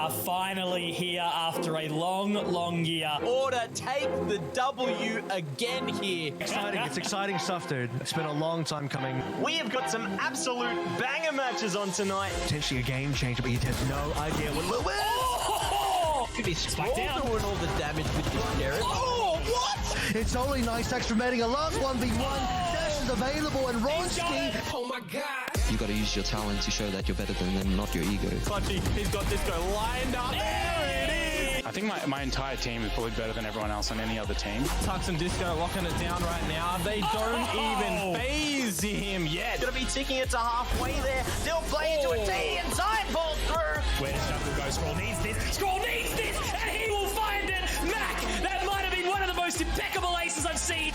are finally here after a long year. Order, take the W again here. Exciting. It's exciting stuff, dude. It's been a long time coming. We have got some absolute banger matches on tonight. Potentially a game changer, but you have no idea what will win. Oh! Could be Squall doing all the damage with this Jared. Oh, what? It's only nice extra medding. A last 1v1. Dash is available, and Ronski. Oh my god! You got to use your talent to show that you're better than them, not your ego. Clutchy, he's got Disco lined up. There it is. I think my entire team is probably better than everyone else on any other team. Tux and Disco locking it down right now. They don't even phase him yet. Gonna be ticking it to halfway there. They'll play into a T inside, ball through. Where does Shuckle go? Scroll needs this. Scroll needs this, and he will find it. Mac, that might have been one of the most impeccable aces I've seen.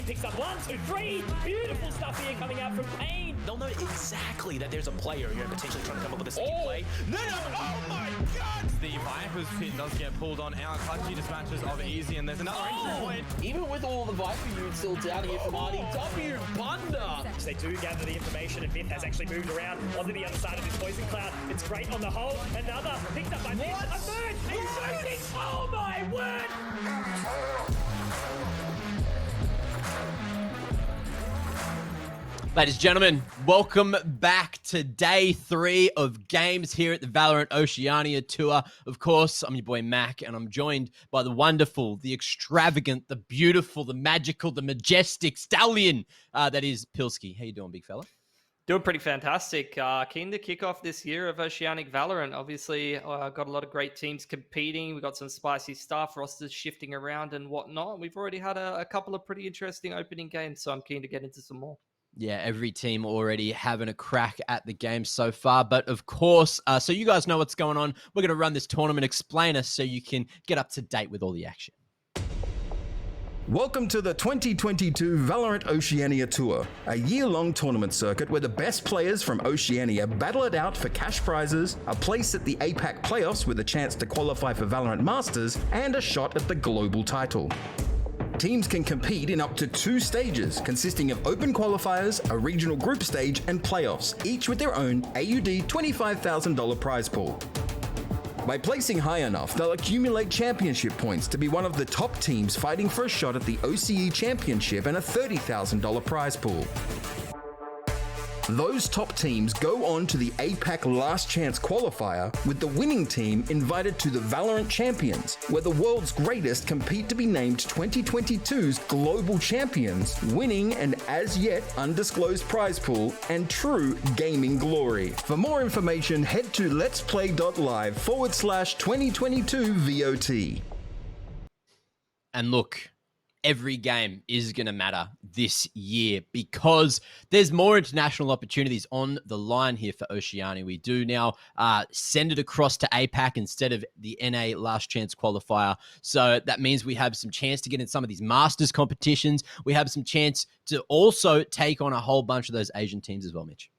Picks up 1, 2, 3. Beautiful stuff here coming out from Payne. They'll know exactly that there's a player who potentially trying to come up with a second play. No, oh my god! The Viper's pit does get pulled on out. Clutchy dispatches of Easy, and there's another entry point. Even with all the Viper units still down here from RDW, Bunda. They do gather the information, and Myth has actually moved around onto the other side of this poison cloud. It's great on the hole. Another picked up by Myth. A third! A shooting! Oh my word! Ladies and gentlemen, welcome back to day 3 of games here at the VALORANT Oceania Tour. Of course, I'm your boy Mac, and I'm joined by the wonderful, the extravagant, the beautiful, the magical, the majestic stallion that is Pilski. How you doing, big fella? Doing pretty fantastic. Keen to kick off this year of Oceanic Valorant. Obviously, got a lot of great teams competing. We've got some spicy stuff, rosters shifting around and whatnot. We've already had a couple of pretty interesting opening games, so I'm keen to get into some more. Yeah, every team already having a crack at the game so far. But of course, so you guys know what's going on. We're going to run this tournament explainer so you can get up to date with all the action. Welcome to the 2022 VALORANT Oceania Tour, a year-long tournament circuit where the best players from Oceania battle it out for cash prizes, a place at the APAC playoffs with a chance to qualify for VALORANT Masters, and a shot at the global title. Teams can compete in up to 2 stages, consisting of open qualifiers, a regional group stage, and playoffs, each with their own AUD $25,000 prize pool. By placing high enough, they'll accumulate championship points to be one of the top teams fighting for a shot at the OCE Championship and a $30,000 prize pool. Those top teams go on to the APAC Last Chance qualifier, with the winning team invited to the VALORANT Champions, where the world's greatest compete to be named 2022's Global Champions, winning an as yet undisclosed prize pool and true gaming glory. For more information, head to LetsPlay.Live /2022 VOT. And look, every game is going to matter this year because there's more international opportunities on the line here for Oceania. We do now send it across to APAC instead of the NA Last Chance qualifier. So that means we have some chance to get in some of these Masters competitions. We have some chance to also take on a whole bunch of those Asian teams as well, Mitch.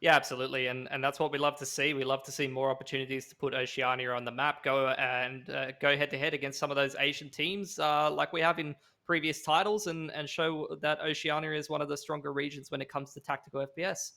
Yeah, absolutely. And that's what we love to see. We love to see more opportunities to put Oceania on the map, go head-to-head against some of those Asian teams like we have in previous titles and show that Oceania is one of the stronger regions when it comes to tactical FPS.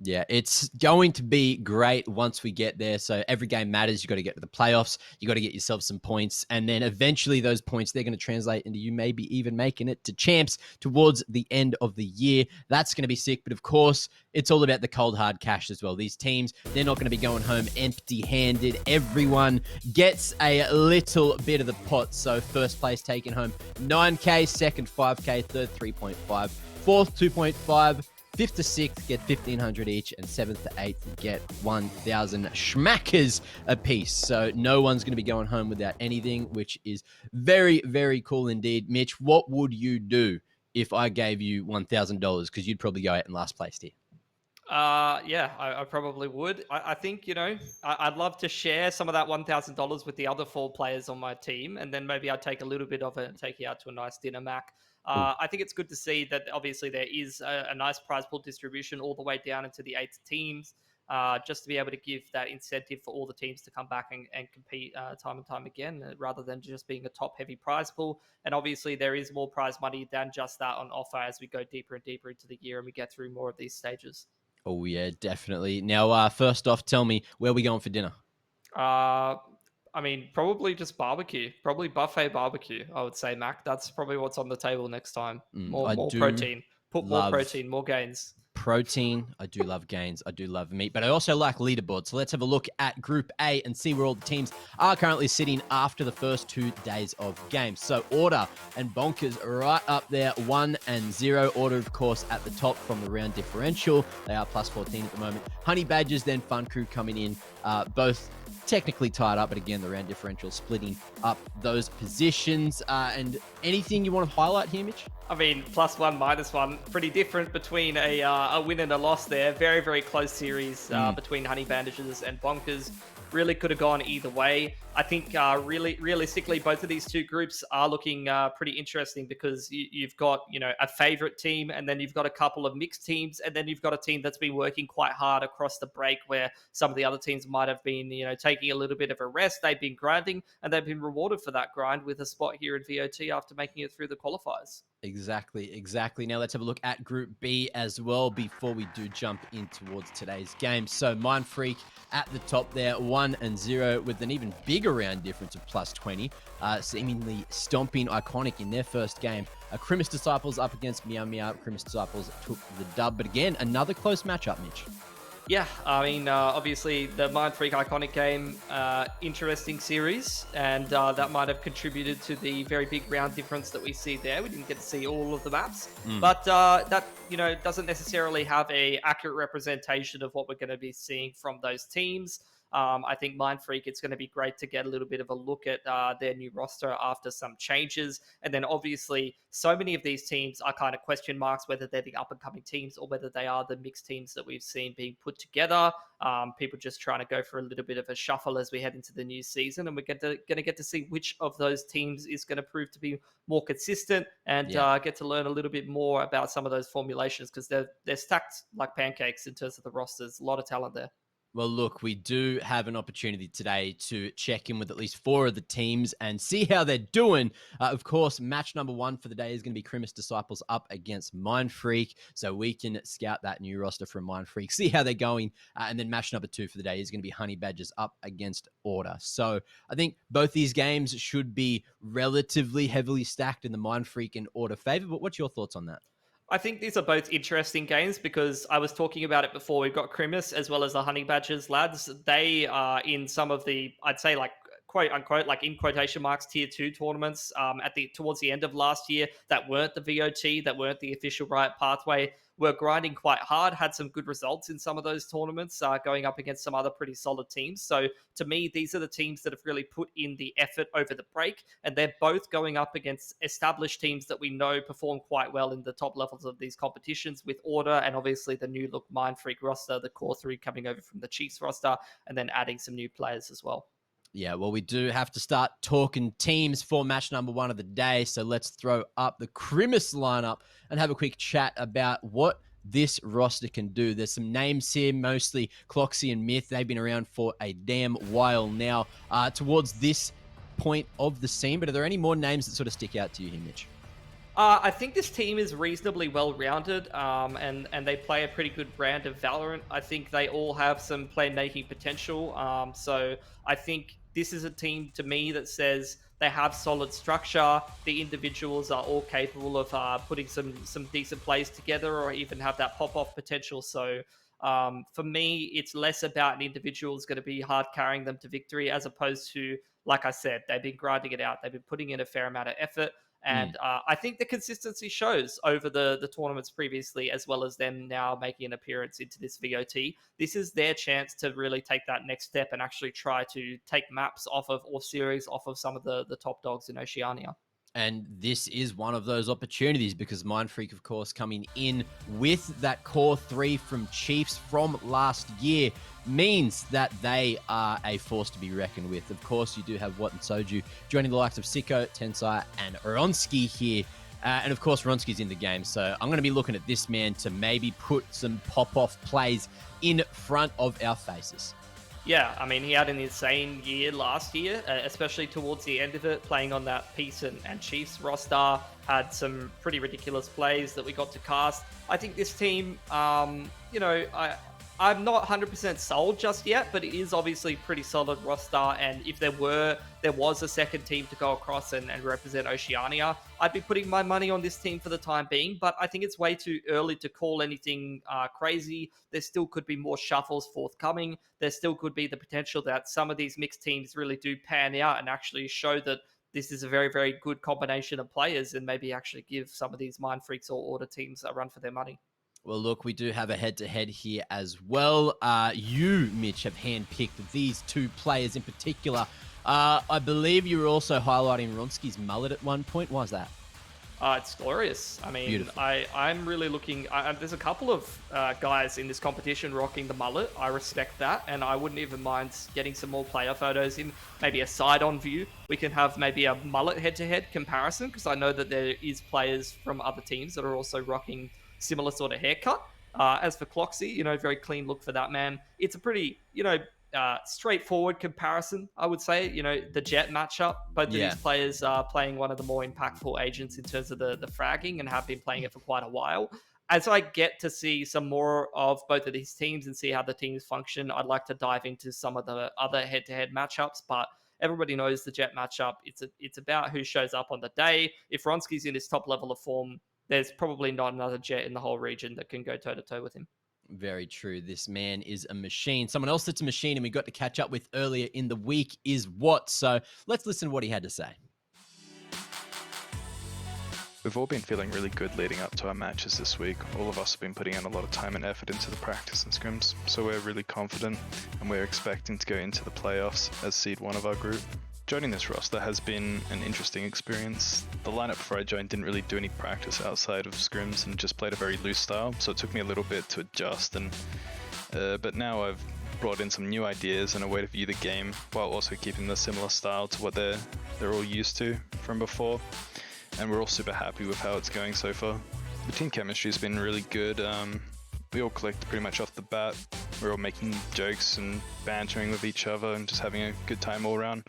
Yeah, it's going to be great once we get there. So every game matters. You got to get to the playoffs. You got to get yourself some points. And then eventually those points, they're going to translate into you maybe even making it to champs towards the end of the year. That's going to be sick. But of course, it's all about the cold hard cash as well. These teams, they're not going to be going home empty-handed. Everyone gets a little bit of the pot. So first place taking home 9K, second 5K, third 3.5, fourth 2.5, 5th to 6th get 1,500 each, and 7th to 8th get 1,000 schmackers apiece. So no one's going to be going home without anything, which is very, very cool indeed. Mitch, what would you do if I gave you $1,000? Because you'd probably go out in last place here. Yeah, I probably would. I think, I'd love to share some of that $1,000 with the other 4 players on my team, and then maybe I'd take a little bit of it and take you out to a nice dinner, Mac. I think it's good to see that obviously there is a nice prize pool distribution all the way down into the 8 teams. just to be able to give that incentive for all the teams to come back and compete time and time again, rather than just being a top-heavy prize pool. And obviously, there is more prize money than just that on offer as we go deeper and deeper into the year and we get through more of these stages. Oh, yeah, definitely. Now, first off, tell me, where are we going for dinner? I mean, probably just barbecue, probably buffet barbecue, I would say, Mac. That's probably what's on the table next time. I More do protein. Put more love protein, more gains. protein. I do love gains. I do love meat, but I also like leaderboards. So let's have a look at Group A and see where all the teams are currently sitting after the first 2 days of games. So Order and Bonkers right up there, 1 and 0. Order, of course, at the top from the round differential. They are plus 14 at the moment. Honey Badgers, then Fun Crew coming in, both technically tied up, but again, the round differential splitting up those positions. And anything you want to highlight here, Mitch? I mean, +1, -1, pretty different between a win and a loss there. Very, very close series between Honey Bandages and Bonkers. Really could have gone either way. I think realistically, both of these two groups are looking pretty interesting because you've got, a favorite team, and then you've got a couple of mixed teams, and then you've got a team that's been working quite hard across the break where some of the other teams might have been, taking a little bit of a rest. They've been grinding, and they've been rewarded for that grind with a spot here in VOT after making it through the qualifiers. Exactly. Now let's have a look at Group B as well before we do jump in towards today's game. So Mind Freak at the top there, 1 and 0 with an even bigger round difference of +20, seemingly stomping Iconic in their first game. Crimis Disciples up against Meow Meow. Crimis Disciples took the dub, but again, another close matchup, Mitch. Yeah, I mean, obviously the Mind Freak Iconic game, interesting series, and that might have contributed to the very big round difference that we see there. We didn't get to see all of the maps, but that, doesn't necessarily have a accurate representation of what we're going to be seeing from those teams. I think Mind Freak, it's going to be great to get a little bit of a look at their new roster after some changes. And then obviously, so many of these teams are kind of question marks, whether they're the up-and-coming teams or whether they are the mixed teams that we've seen being put together. People just trying to go for a little bit of a shuffle as we head into the new season. And we're going to get to see which of those teams is going to prove to be more consistent and get to learn a little bit more about some of those formulations, because they're stacked like pancakes in terms of the rosters. A lot of talent there. Well, look, we do have an opportunity today to check in with at least 4 of the teams and see how they're doing. Of course, match number 1 for the day is going to be Crimis Disciples up against Mind Freak, so we can scout that new roster from Mind Freak, see how they're going. And then match number 2 for the day is going to be Honey Badgers up against Order. So I think both these games should be relatively heavily stacked in the Mind Freak and Order favor, but what's your thoughts on that? I think these are both interesting games because I was talking about it before. We've got Crimis as well as the Honey Badgers lads. They are in some of the, I'd say, like, quote unquote, like in quotation marks, tier 2 tournaments towards the end of last year that weren't the VOT, that weren't the official Riot pathway. Were grinding quite hard, had some good results in some of those tournaments, going up against some other pretty solid teams. So to me, these are the teams that have really put in the effort over the break, and they're both going up against established teams that we know perform quite well in the top levels of these competitions, with Order and obviously the new look Mind Freak roster, the core 3 coming over from the Chiefs roster, and then adding some new players as well. Yeah, well, we do have to start talking teams for match number 1 of the day. So let's throw up the Crimis lineup and have a quick chat about what this roster can do. There's some names here, mostly Cloxy and Myth. They've been around for a damn while now towards this point of the scene. But are there any more names that sort of stick out to you here, Mitch? I think this team is reasonably well-rounded, and they play a pretty good brand of Valorant. I think they all have some play-making potential. So I think this is a team, to me, that says they have solid structure. The individuals are all capable of putting some decent plays together, or even have that pop-off potential. So for me, it's less about an individual is going to be hard carrying them to victory, as opposed to, like I said, they've been grinding it out. They've been putting in a fair amount of effort. And I think the consistency shows over the tournaments previously, as well as them now making an appearance into this VOT. This is their chance to really take that next step and actually try to take maps off of, or series off of, some of the top dogs in Oceania. And this is one of those opportunities because Mind Freak, of course, coming in with that core 3 from Chiefs from last year means that they are a force to be reckoned with. Of course, you do have Wat and Soju joining the likes of Sicko, Tensai, and Oronsky here. And of course, Ronski's in the game. So I'm going to be looking at this man to maybe put some pop-off plays in front of our faces. Yeah, I mean, he had an insane year last year, especially towards the end of it, playing on that Peace and Chiefs roster, had some pretty ridiculous plays that we got to cast. I think this team, I'm not 100% sold just yet, but it is obviously pretty solid roster, and if there was a second team to go across and represent Oceania, I'd be putting my money on this team for the time being, but I think it's way too early to call anything crazy. There still could be more shuffles forthcoming. There still could be the potential that some of these mixed teams really do pan out and actually show that this is a very, very good combination of players, and maybe actually give some of these Mind Freaks or Order teams a run for their money. Well, look, we do have a head-to-head here as well. You, Mitch, have handpicked these two players in particular. I believe you were also highlighting Ronski's mullet at one point. Why is that? It's glorious. I mean, I'm really looking... there's a couple of guys in this competition rocking the mullet. I respect that, and I wouldn't even mind getting some more player photos in maybe a side-on view. We can have maybe a mullet head-to-head comparison, because I know that there is players from other teams that are also rocking similar sort of haircut. As for Cloxy, very clean look for that man. It's a pretty, straightforward comparison, I would say. The Jet matchup, both of these players are playing one of the more impactful agents in terms of the fragging, and have been playing it for quite a while. As I get to see some more of both of these teams and see how the teams function, I'd like to dive into some of the other head-to-head matchups, but everybody knows the Jet matchup. It's about who shows up on the day. If Ronski's in his top level of form, there's probably not another Jet in the whole region that can go toe-to-toe with him. Very true. This man is a machine. Someone else that's a machine and we got to catch up with earlier in the week is Watt. So let's listen to what he had to say. We've all been feeling really good leading up to our matches this week. All of us have been putting in a lot of time and effort into the practice and scrims, so we're really confident and we're expecting to go into the playoffs as seed 1 of our group. Joining this roster has been an interesting experience. The lineup before I joined didn't really do any practice outside of scrims and just played a very loose style, so it took me a little bit to adjust. But now I've brought in some new ideas and a way to view the game, while also keeping the similar style to what they're all used to from before. And we're all super happy with how it's going so far. The team chemistry has been really good. We all clicked pretty much off the bat. We're all making jokes and bantering with each other and just having a good time all around.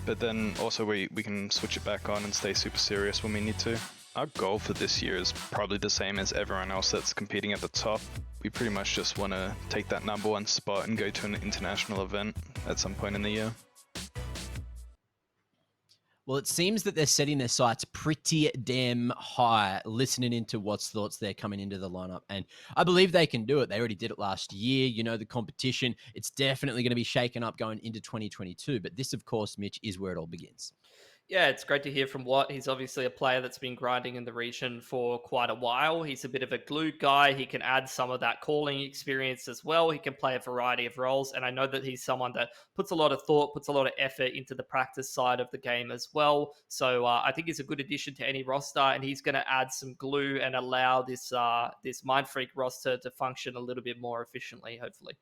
But then also we can switch it back on and stay super serious when we need to. Our goal for this year is probably the same as everyone else that's competing at the top. We pretty much just want to take that #1 spot and go to an international event at some point in the year. Well, it seems that they're setting their sights pretty damn high, listening into Watt's thoughts there coming into the lineup. And I believe they can do it. They already did it last year. The competition, it's definitely going to be shaken up going into 2022. But this, of course, Mitch, is where it all begins. Yeah, it's great to hear from Watt. He's obviously a player that's been grinding in the region for quite a while. He's a bit of a glue guy. He can add some of that calling experience as well. He can play a variety of roles. And I know that he's someone that puts a lot of thought, puts a lot of effort into the practice side of the game as well. So I think he's a good addition to any roster, and he's going to add some glue and allow this Mind Freak roster to function a little bit more efficiently, hopefully.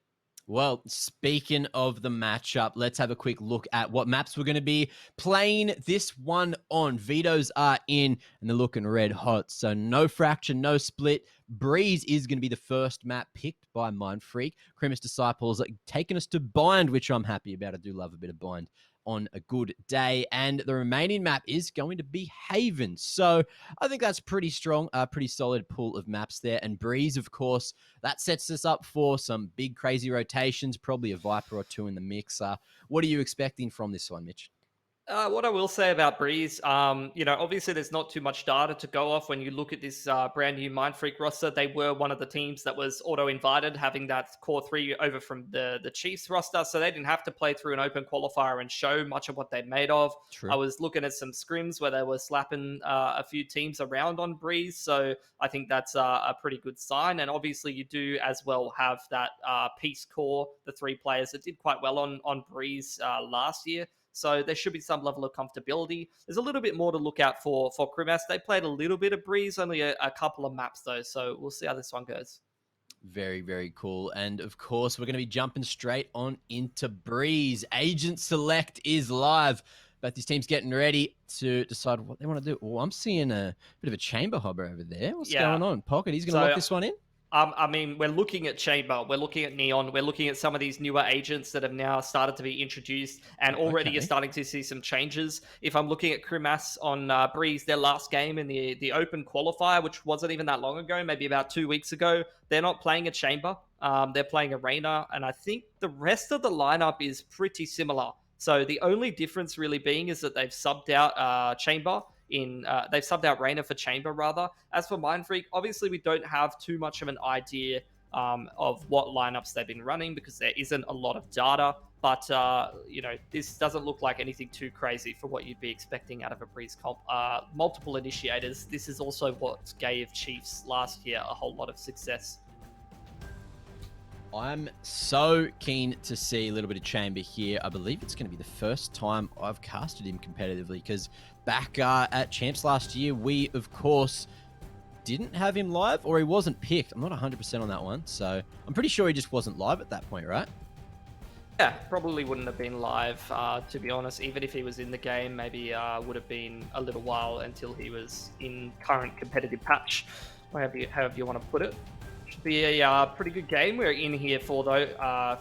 Well, speaking of the matchup, let's have a quick look at what maps we're going to be playing this one on. Vetoes are in, and they're looking red hot. So no fracture, no split. Breeze is going to be the first map picked by Mind Freak. Cremus Disciples taking us to Bind, which I'm happy about. I do love a bit of Bind on a good day. And the remaining map is going to be Haven. So I think that's pretty strong, pretty solid pool of maps there. And Breeze, of course, that sets us up for some big crazy rotations, probably a Viper or 2 in the mix. What are you expecting from this one, Mitch? What I will say about Breeze, obviously there's not too much data to go off when you look at this brand new Mind Freak roster. They were one of the teams that was auto-invited, having that core 3 over from the Chiefs roster, so they didn't have to play through an open qualifier and show much of what they're made of. True. I was looking at some scrims where they were slapping a few teams around on Breeze, so I think that's a pretty good sign. And obviously you do as well have that Peace core, the 3 players that did quite well on Breeze last year. So there should be some level of comfortability. There's a little bit more to look out for Cremas. They played a little bit of Breeze, only a couple of maps though. So we'll see how this one goes. Very, very cool. And of course, we're going to be jumping straight on into Breeze. Agent Select is live. both these teams getting ready to decide what they want to do. Oh, I'm seeing a bit of a chamber hopper over there. What's going on? Pocket, he's going to lock this one in? I mean, we're looking at Chamber, we're looking at Neon, we're looking at some of these newer agents that have now started to be introduced, and already you're starting to see some changes. If I'm looking at Krimas on Breeze, their last game in the Open Qualifier, which wasn't even that long ago, maybe about 2 weeks ago, they're not playing a Chamber, they're playing Arena, and I think the rest of the lineup is pretty similar. So the only difference really being is that they've subbed out Chamber, they've subbed out Reyna for Chamber rather. As for Mindfreak, obviously we don't have too much of an idea of what lineups they've been running because there isn't a lot of data. But this doesn't look like anything too crazy for what you'd be expecting out of a Breeze comp. Multiple initiators. This is also what gave Chiefs last year a whole lot of success. I'm so keen to see a little bit of Chamber here. I believe it's going to be the first time I've casted him competitively because back at Champs last year, we, of course, didn't have him live or he wasn't picked. I'm not 100% on that one, so I'm pretty sure he just wasn't live at that point, right? Yeah, probably wouldn't have been live, to be honest. Even if he was in the game, maybe would have been a little while until he was in current competitive patch, however you want to put it. Should be a pretty good game we're in here for, though.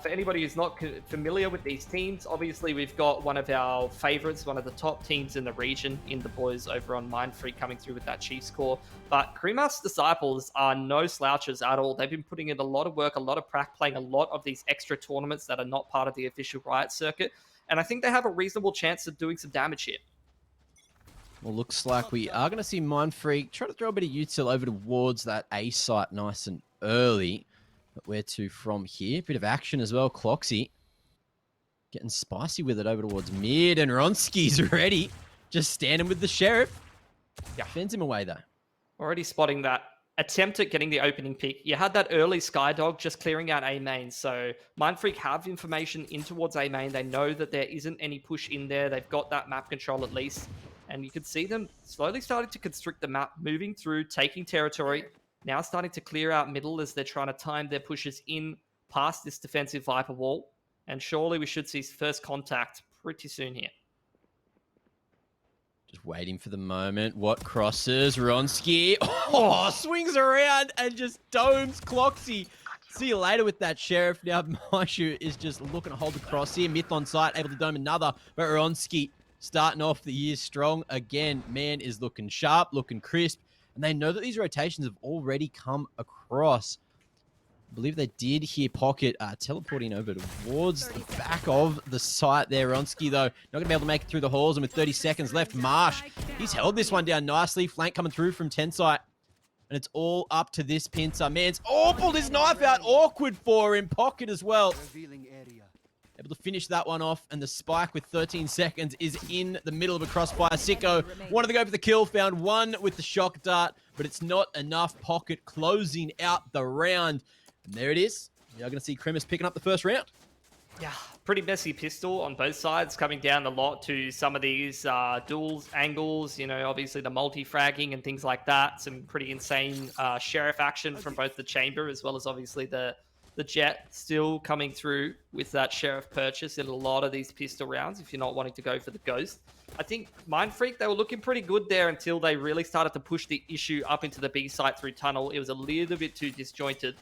For anybody who's not familiar with these teams, obviously we've got one of our favorites, one of the top teams in the region, in the boys over on Mindfreak, coming through with that Chiefs core. But Krimas Disciples are no slouches at all. They've been putting in a lot of work, a lot of prac, playing a lot of these extra tournaments that are not part of the official Riot circuit. And I think they have a reasonable chance of doing some damage here. Well, looks like we are going to see Mindfreak try to throw a bit of util over towards that A site nice and early. But where to from here? Bit of action as well. Cloxy getting spicy with it over towards mid, and Ronski's ready. Just standing with the Sheriff. Yeah, fends him away, though. Already spotting that attempt at getting the opening pick. You had that early Skydog just clearing out A main. So Mindfreak have information in towards A main. They know that there isn't any push in there. They've got that map control at least. And you can see them slowly starting to constrict the map, moving through, taking territory. Now starting to clear out middle as they're trying to time their pushes in past this defensive Viper wall. And surely we should see first contact pretty soon here. Just waiting for the moment. What crosses? Ronski. Oh, swings around and just domes Cloxy. See you later with that Sheriff. Now Maishu is just looking to hold the cross here. Myth on site, able to dome another. But Ronski starting off the year strong again. Man is looking sharp, looking crisp. And they know that these rotations have already come across. I believe they did hear Pocket teleporting over towards the back of the site there. Ronski, though, not going to be able to make it through the halls. And with 30 seconds left, Marsh, he's held this one down nicely. Flank coming through from 10 site. And it's all up to this pincer. Man's pulled his knife out. Awkward for him. Pocket as well. Able to finish that one off, and the spike with 13 seconds is in the middle of a crossfire. Sicko wanted to go for the kill, found one with the shock dart, but it's not enough. Pocket closing out the round. And there it is. You're going to see Krimas picking up the first round. Yeah, pretty messy pistol on both sides, coming down a lot to some of these duels, angles, obviously the multi-fragging and things like that. Some pretty insane Sheriff action from both the Chamber as well as obviously the Jet still coming through with that Sheriff purchase in a lot of these pistol rounds if you're not wanting to go for the Ghost. I think Mindfreak, they were looking pretty good there until they really started to push the issue up into the B site through tunnel. It was a little bit too disjointed.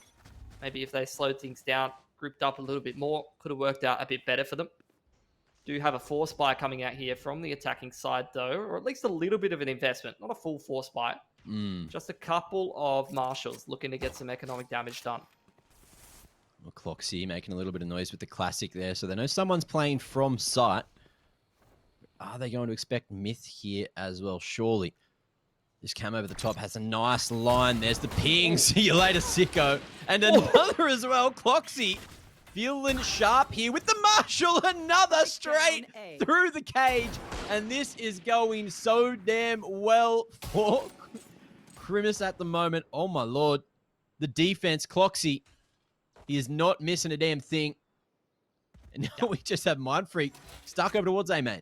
Maybe if they slowed things down, grouped up a little bit more, could have worked out a bit better for them. Do have a force buy coming out here from the attacking side though, or at least a little bit of an investment. Not a full force buy. Just a couple of marshals looking to get some economic damage done. Well, Cloxy making a little bit of noise with the classic there, so they know someone's playing from site. Are they going to expect Myth here as well? Surely. This cam over the top has a nice line. There's the ping. See you later, Sicko. And another as well. Cloxy feeling sharp here with the Marshall. Another straight through the cage. And this is going so damn well for Krimas at the moment. Oh, my Lord. The defense, Cloxy. He is not missing a damn thing. And now we just have Mindfreak stuck over towards A, mate.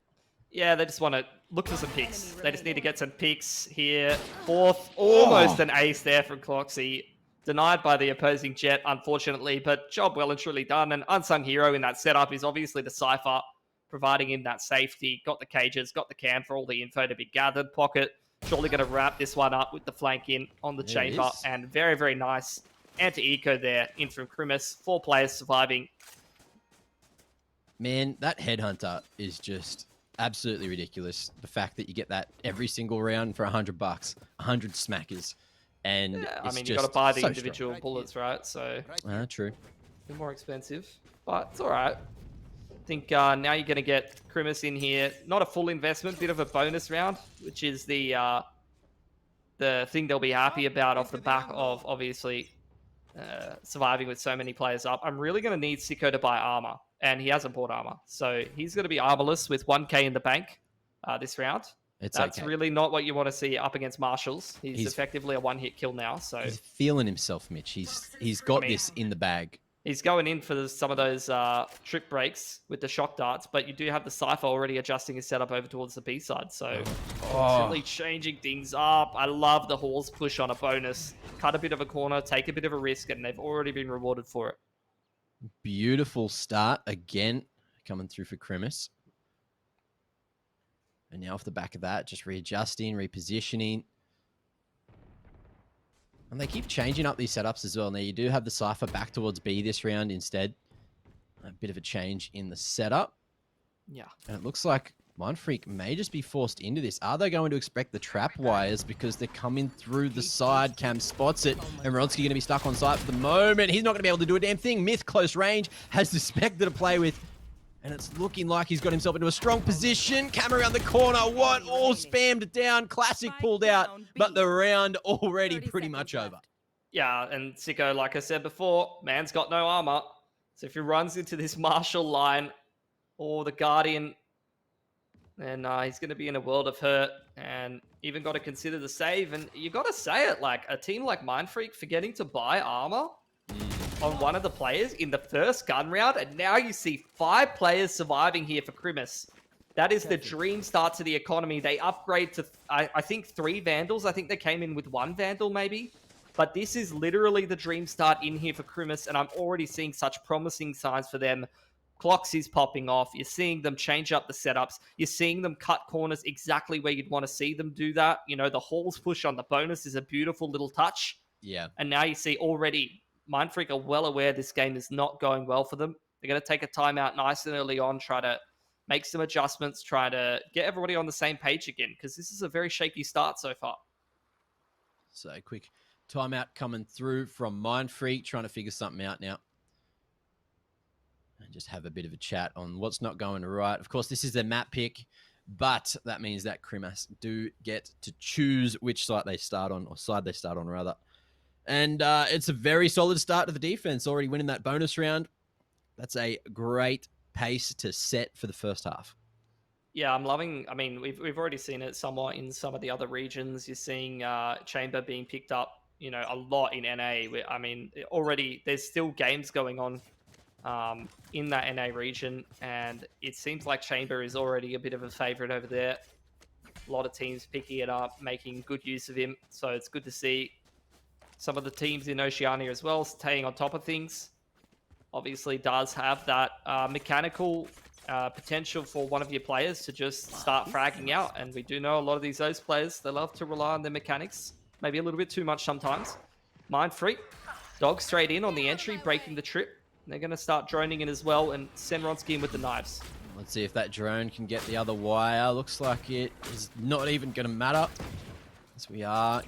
Yeah, they just want to look for some picks. They just need to get some picks here. Fourth, almost an ace there from Cloxy. Denied by the opposing Jet, unfortunately, but job well and truly done. An unsung hero in that setup is obviously the Cypher. providing him that safety. Got the cages, got the cam for all the info to be gathered. Pocket surely going to wrap this one up with the flank in on the chamber. And very, very nice anti-eco there in from Krimis. 4 players surviving. Man, that headhunter is just absolutely ridiculous. The fact that you get that every single round for $100, 100 smackers. And Yeah, I it's mean, just you got to buy the so individual strong. bullets, right? So True. a bit more expensive, but it's all right. I think now you're going to get Krimis in here. Not a full investment, bit of a bonus round, which is the thing they'll be happy about off the back of, obviously, surviving with so many players up. I'm really going to need Sicko to buy armor, and he hasn't bought armor. So he's going to be armorless with 1k in the bank this round. That's okay. really not what you want to see up against Marshals. He's effectively a one-hit kill now. So he's feeling himself, Mitch. He's got this in the bag. He's going in for some of those trip breaks with the shock darts, but you do have the Cypher already adjusting his setup over towards the B side. So it's really changing things up. I love the Halls push on a bonus. Cut a bit of a corner, take a bit of a risk, and they've already been rewarded for it. Beautiful start again, coming through for Krimis. And now off the back of that, just readjusting, repositioning. And they keep changing up these setups as well. Now you do have the Cypher back towards B this round instead. A bit of a change in the setup. Yeah. And it looks like Mindfreak may just be forced into this. Are they going to expect the trap wires because they're coming through the side? Cam spots it. And Ronsky going to be stuck on site for the moment. He's not going to be able to do a damn thing. Myth close range has the Spectre to play with. And it's looking like he's got himself into a strong position. Cam around the corner. What? All spammed down. Classic pulled out. But the round already pretty much over. Yeah, and Sicko, like I said before, man's got no armor. So if he runs into this Marshall line or the Guardian, then he's going to be in a world of hurt. And even got to consider the save. And you got to say it, like a team like Mindfreak forgetting to buy armor on one of the players in the first gun round, and now you see 5 players surviving here for Krimis. That is the dream start to the economy. They upgrade to, I think, 3 Vandals. I think they came in with 1 Vandal, maybe. But this is literally the dream start in here for Krimis, and I'm already seeing such promising signs for them. Clocks is popping off. You're seeing them change up the setups. You're seeing them cut corners exactly where you'd want to see them do that. You know, the Halls push on the bonus is a beautiful little touch. Yeah. And now you see already Mindfreak are well aware this game is not going well for them. They're going to take a timeout nice and early on, try to make some adjustments, try to get everybody on the same page again, because this is a very shaky start so far. So quick timeout coming through from Mindfreak, trying to figure something out now. And just have a bit of a chat on what's not going right. Of course, this is their map pick, but that means that Krimis do get to choose which site they start on, or side they start on rather. And it's a very solid start to the defense, already winning that bonus round. That's a great pace to set for the first half. Yeah, I'm loving, I mean, we've already seen it somewhat in some of the other regions. You're seeing Chamber being picked up, you know, a lot in NA. I mean, already there's still games going on in that NA region, and it seems like Chamber is already a bit of a favorite over there. A lot of teams picking it up, making good use of him, so it's good to see. Some of the teams in Oceania as well staying on top of things. Obviously does have that mechanical potential for one of your players to just start fragging out. And we do know a lot of these O's players, they love to rely on their mechanics. Maybe a little bit too much sometimes. Mindfreak, dog straight in on the entry, breaking the trip. They're going to start droning in as well and send Ronsky in with the knives. Let's see if that drone can get the other wire. Looks like it is not even going to matter. As we are...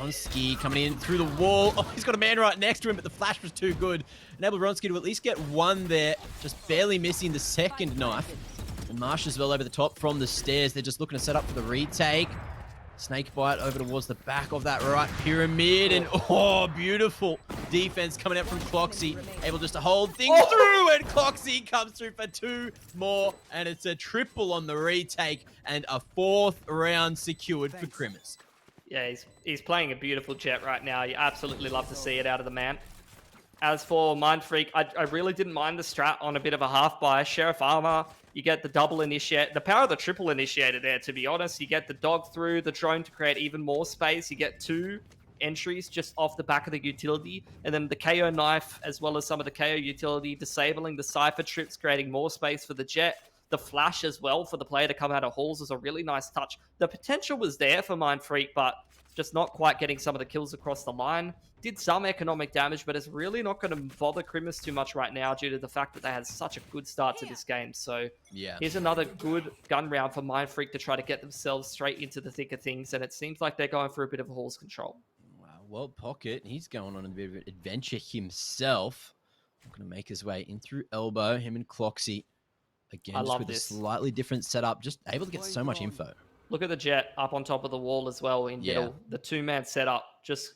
Ronsky coming in through the wall. Oh, he's got a man right next to him, but the flash was too good. Enabled Ronsky to at least get one there, just barely missing the second knife. And Marsh as well over the top from the stairs. They're just looking to set up for the retake. Snakebite over towards the back of that right pyramid. And oh, beautiful defense coming out from Cloxy. Able just to hold things through, and Cloxy comes through for 2 more. And it's a triple on the retake and a 4th round secured for Krimis. Yeah, he's playing a beautiful jet right now. You absolutely love to see it out of the man. As for Mindfreak, I really didn't mind the strat on a bit of a half buy. Sheriff Armor, you get the double initiate, the power of the triple initiator there, to be honest. You get the dog through, the drone to create even more space. You get 2 entries just off the back of the utility. And then the KO knife, as well as some of the KO utility, disabling the Cypher trips, creating more space for the jet. The flash as well for the player to come out of halls was a really nice touch. The potential was there for Mindfreak, but just not quite getting some of the kills across the line. Did some economic damage, but it's really not going to bother Crimus too much right now due to the fact that they had such a good start to this game. So yeah, here's another good gun round for Mindfreak to try to get themselves straight into the thick of things, and it seems like they're going for a bit of a halls control. Wow, well, Pocket, he's going on a bit of an adventure himself. Going to make his way in through elbow, him and Cloxy. Again, just with a slightly different setup, just able to get so much info. Look at the Jet up on top of the wall as well in middle. The two-man setup, just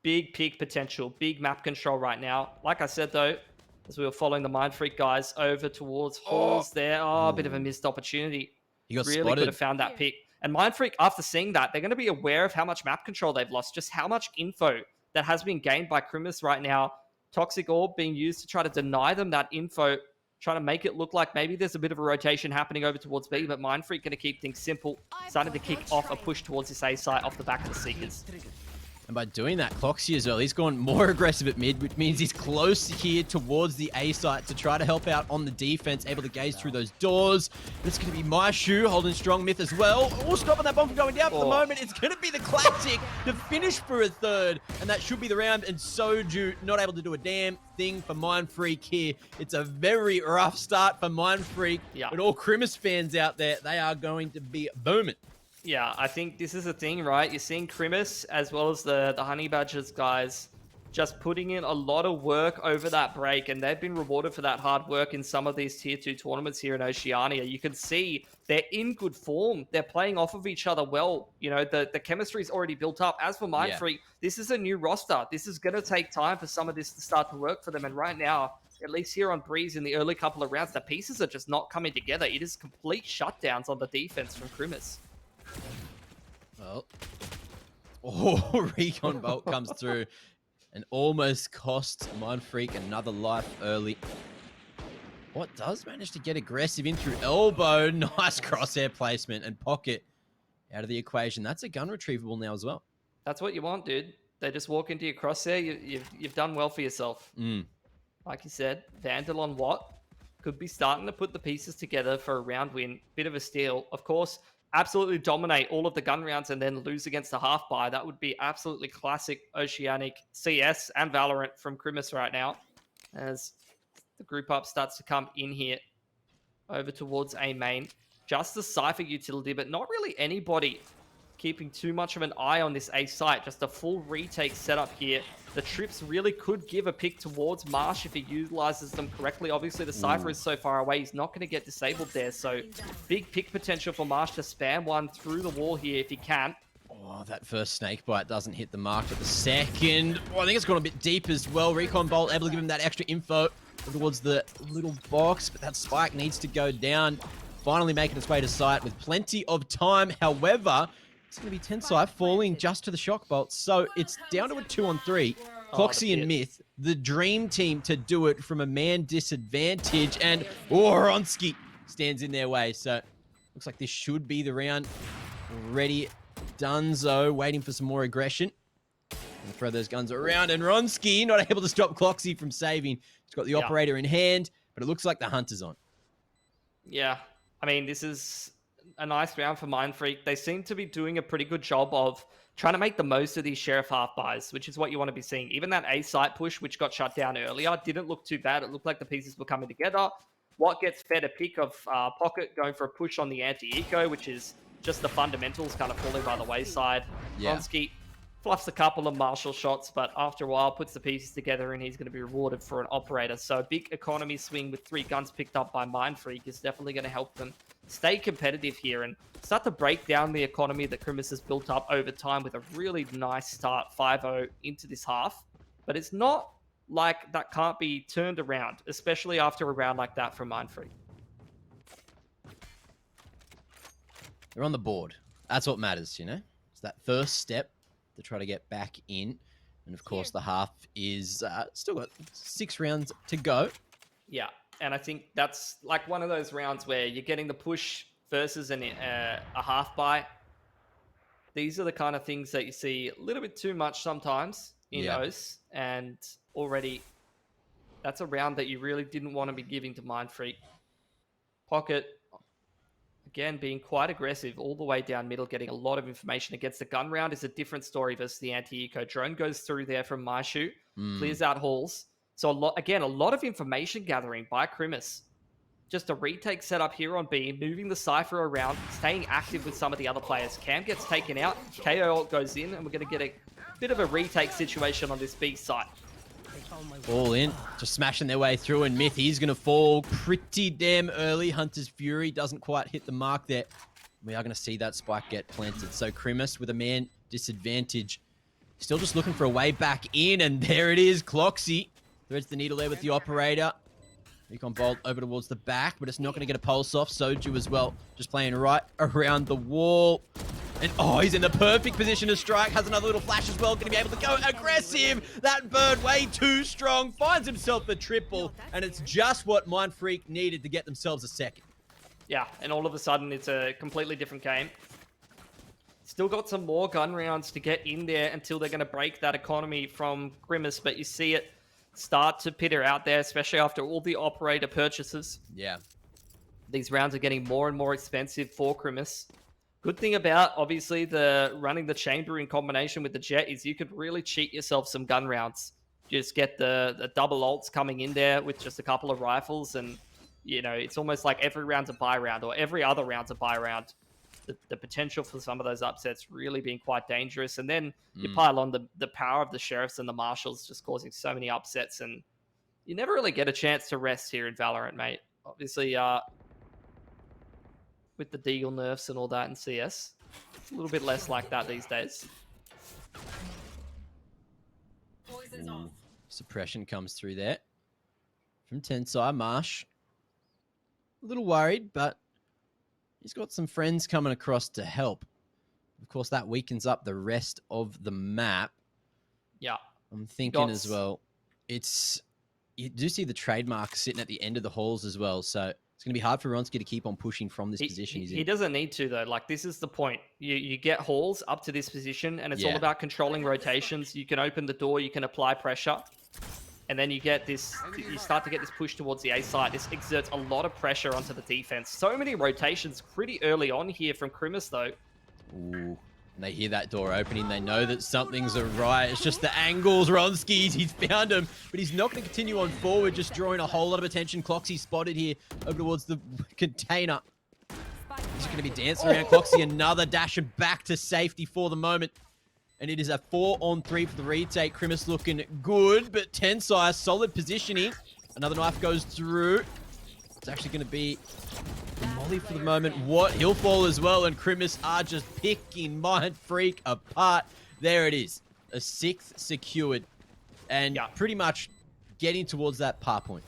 big peak potential, big map control right now. Like I said, though, as we were following the Mindfreak guys over towards halls there. Oh, a bit of a missed opportunity. He got really spotted. Could have found that pick. And Mindfreak, after seeing that, they're going to be aware of how much map control they've lost, just how much info that has been gained by Crimus right now. Toxic Orb being used to try to deny them that info, trying to make it look like maybe there's a bit of a rotation happening over towards B, but Mindfreak going to keep things simple, starting to kick off a push towards this A site off the back of the Seekers. And by doing that, Cloxy as well, he's gone more aggressive at mid, which means he's close here towards the A site to try to help out on the defense, able to gaze through those doors. But it's going to be MyShoe holding strong Myth as well. Oh, stopping that bomb from going down for the moment. It's going to be the classic to finish for a third, and that should be the round. And Soju not able to do a damn thing for Mindfreak here. It's a very rough start for Mindfreak, but all Crimus fans out there, they are going to be booming. Yeah, I think this is the thing, right? You're seeing Crimus as well as the Honey Badgers guys just putting in a lot of work over that break, and they've been rewarded for that hard work in some of these Tier 2 tournaments here in Oceania. You can see they're in good form. They're playing off of each other well. You know, the chemistry's already built up. As for Mindfreak, this is a new roster. This is going to take time for some of this to start to work for them, and right now, at least here on Breeze in the early couple of rounds, the pieces are just not coming together. It is complete shutdowns on the defense from Crimus. Well, Recon Bolt comes through and almost costs Mindfreak another life early. What does manage to get aggressive in through elbow. Nice crosshair placement and Pocket out of the equation. That's a gun retrievable now as well. That's what you want, dude. They just walk into your crosshair. You've done well for yourself. Like you said, Vandal on Watt could be starting to put the pieces together for a round win. Bit of a steal. Of course, absolutely dominate all of the gun rounds and then lose against a half buy. That would be absolutely classic Oceanic CS and Valorant from Crimus right now. As the group up starts to come in here over towards A main. Just the Cypher utility, but not really anybody keeping too much of an eye on this A site. Just a full retake setup here. The trips really could give a pick towards Marsh if he utilizes them correctly. Obviously, the Cypher is so far away, he's not going to get disabled there. So, big pick potential for Marsh to spam one through the wall here if he can. Oh, that first snake bite doesn't hit the mark, but the second, I think it's gone a bit deep as well. Recon Bolt able to give him that extra info towards the little box, but that spike needs to go down. Finally making its way to site with plenty of time. However, it's going to be Tensai falling just to the shock bolt. So it's down to a 2-on-3. Cloxy and Myth, the dream team to do it from a man disadvantage. And Oronsky stands in their way. So looks like this should be the round. Already Dunzo waiting for some more aggression. And throw those guns around. And Ronsky not able to stop Cloxy from saving. He's got the operator in hand, but it looks like the hunt is on. Yeah, I mean, this is a nice round for Mindfreak. They seem to be doing a pretty good job of trying to make the most of these Sheriff half buys, which is what you want to be seeing. Even that A site push, which got shut down earlier, didn't look too bad. It looked like the pieces were coming together. What gets fed a pick of Pocket going for a push on the anti-eco, which is just the fundamentals kind of falling by the wayside. Ronsky fluffs a couple of Marshall shots, but after a while puts the pieces together and he's going to be rewarded for an operator. So a big economy swing with 3 guns picked up by Mindfreak is definitely going to help them stay competitive here and start to break down the economy that Crimus has built up over time with a really nice start 5-0 into this half. But it's not like that can't be turned around, especially after a round like that from Mindfreak. They're on the board. That's what matters, you know? It's that first step to try to get back in. And of course, the half is still got 6 rounds to go. Yeah, and I think that's like one of those rounds where you're getting the push versus a half buy. These are the kind of things that you see a little bit too much sometimes in those. And already, that's a round that you really didn't want to be giving to Mindfreak. Pocket Again, being quite aggressive all the way down middle, getting a lot of information against the gun round is a different story versus the anti-eco. Drone goes through there from my shoot, clears out halls. So a lot of information gathering by Krimis. Just a retake setup here on B, moving the Cypher around, staying active with some of the other players. Cam gets taken out, KO ult goes in, and we're going to get a bit of a retake situation on this B site. All in, just smashing their way through, and Myth, he's going to fall pretty damn early. Hunter's Fury doesn't quite hit the mark there. We are going to see that spike get planted. So Krimis with a man disadvantage, still just looking for a way back in, and there it is. Cloxy threads the needle there with the operator. Recon Bolt over towards the back, but it's not going to get a pulse off. Soju as well, just playing right around the wall. And oh, he's in the perfect position to strike. Has another little flash as well. Going to be able to go aggressive. That bird way too strong. Finds himself the triple. And it's just what Mind Freak needed to get themselves a second. Yeah, and all of a sudden it's a completely different game. Still got some more gun rounds to get in there until they're going to break that economy from Grimace. But you see it start to peter out there, especially after all the operator purchases. Yeah. These rounds are getting more and more expensive for Grimace. Good thing about, obviously, the running the chamber in combination with the jet is you could really cheat yourself some gun rounds. Just get the double ults coming in there with just a couple of rifles, and, you know, it's almost like every round's a buy round, or every other round's a buy round. The potential for some of those upsets really being quite dangerous. And then you pile on the power of the sheriffs and the marshals just causing so many upsets, and you never really get a chance to rest here in Valorant, mate. Obviously, with the Deagle nerfs and all that in CS, it's a little bit less like that these days. Suppression comes through there from Tensai. Marsh, a little worried, but he's got some friends coming across to help. Of course, that weakens up the rest of the map. Yeah. I'm thinking as well, you do see the trademark sitting at the end of the halls as well, so it's going to be hard for Ronsky to keep on pushing from this position he's in. He doesn't need to, though. Like, this is the point. You get halls up to this position, and it's all about controlling rotations. You can open the door, you can apply pressure, and then you start to get this push towards the A side. This exerts a lot of pressure onto the defense. So many rotations pretty early on here from Krimis, though. Ooh. And they hear that door opening. They know that something's awry. It's just the angles. Ronsky, he's found him, but he's not going to continue on forward, just drawing a whole lot of attention. Cloxy spotted here over towards the container. He's going to be dancing around Cloxy. Another dash and back to safety for the moment. And it is a 4-on-3 for the retake. Krimis looking good, but Tensai, solid positioning. Another knife goes through. It's actually going to be Molly for the moment. What? He'll fall as well, and Krimis are just picking Mind Freak apart. There it is. A 6th secured, and pretty much getting towards that par point.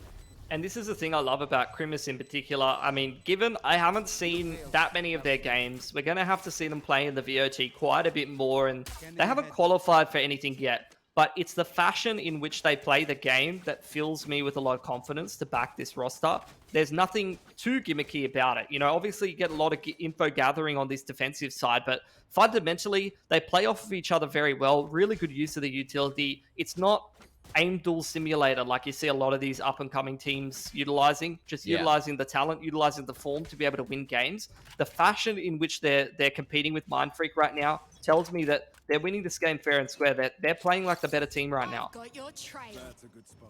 And this is the thing I love about Krimis in particular. I mean, given I haven't seen that many of their games, we're going to have to see them play in the VOT quite a bit more, and they haven't qualified for anything yet. But it's the fashion in which they play the game that fills me with a lot of confidence to back this roster. There's nothing too gimmicky about it. You know, obviously you get a lot of info gathering on this defensive side, but fundamentally they play off of each other very well. Really good use of the utility. It's not aim duel simulator like you see a lot of these up-and-coming teams utilizing. Just utilizing the talent, utilizing the form to be able to win games. The fashion in which they're competing with Mind Freak right now tells me that they're winning this game fair and square. They're playing like the better team right now. Got your trail. That's a good spot.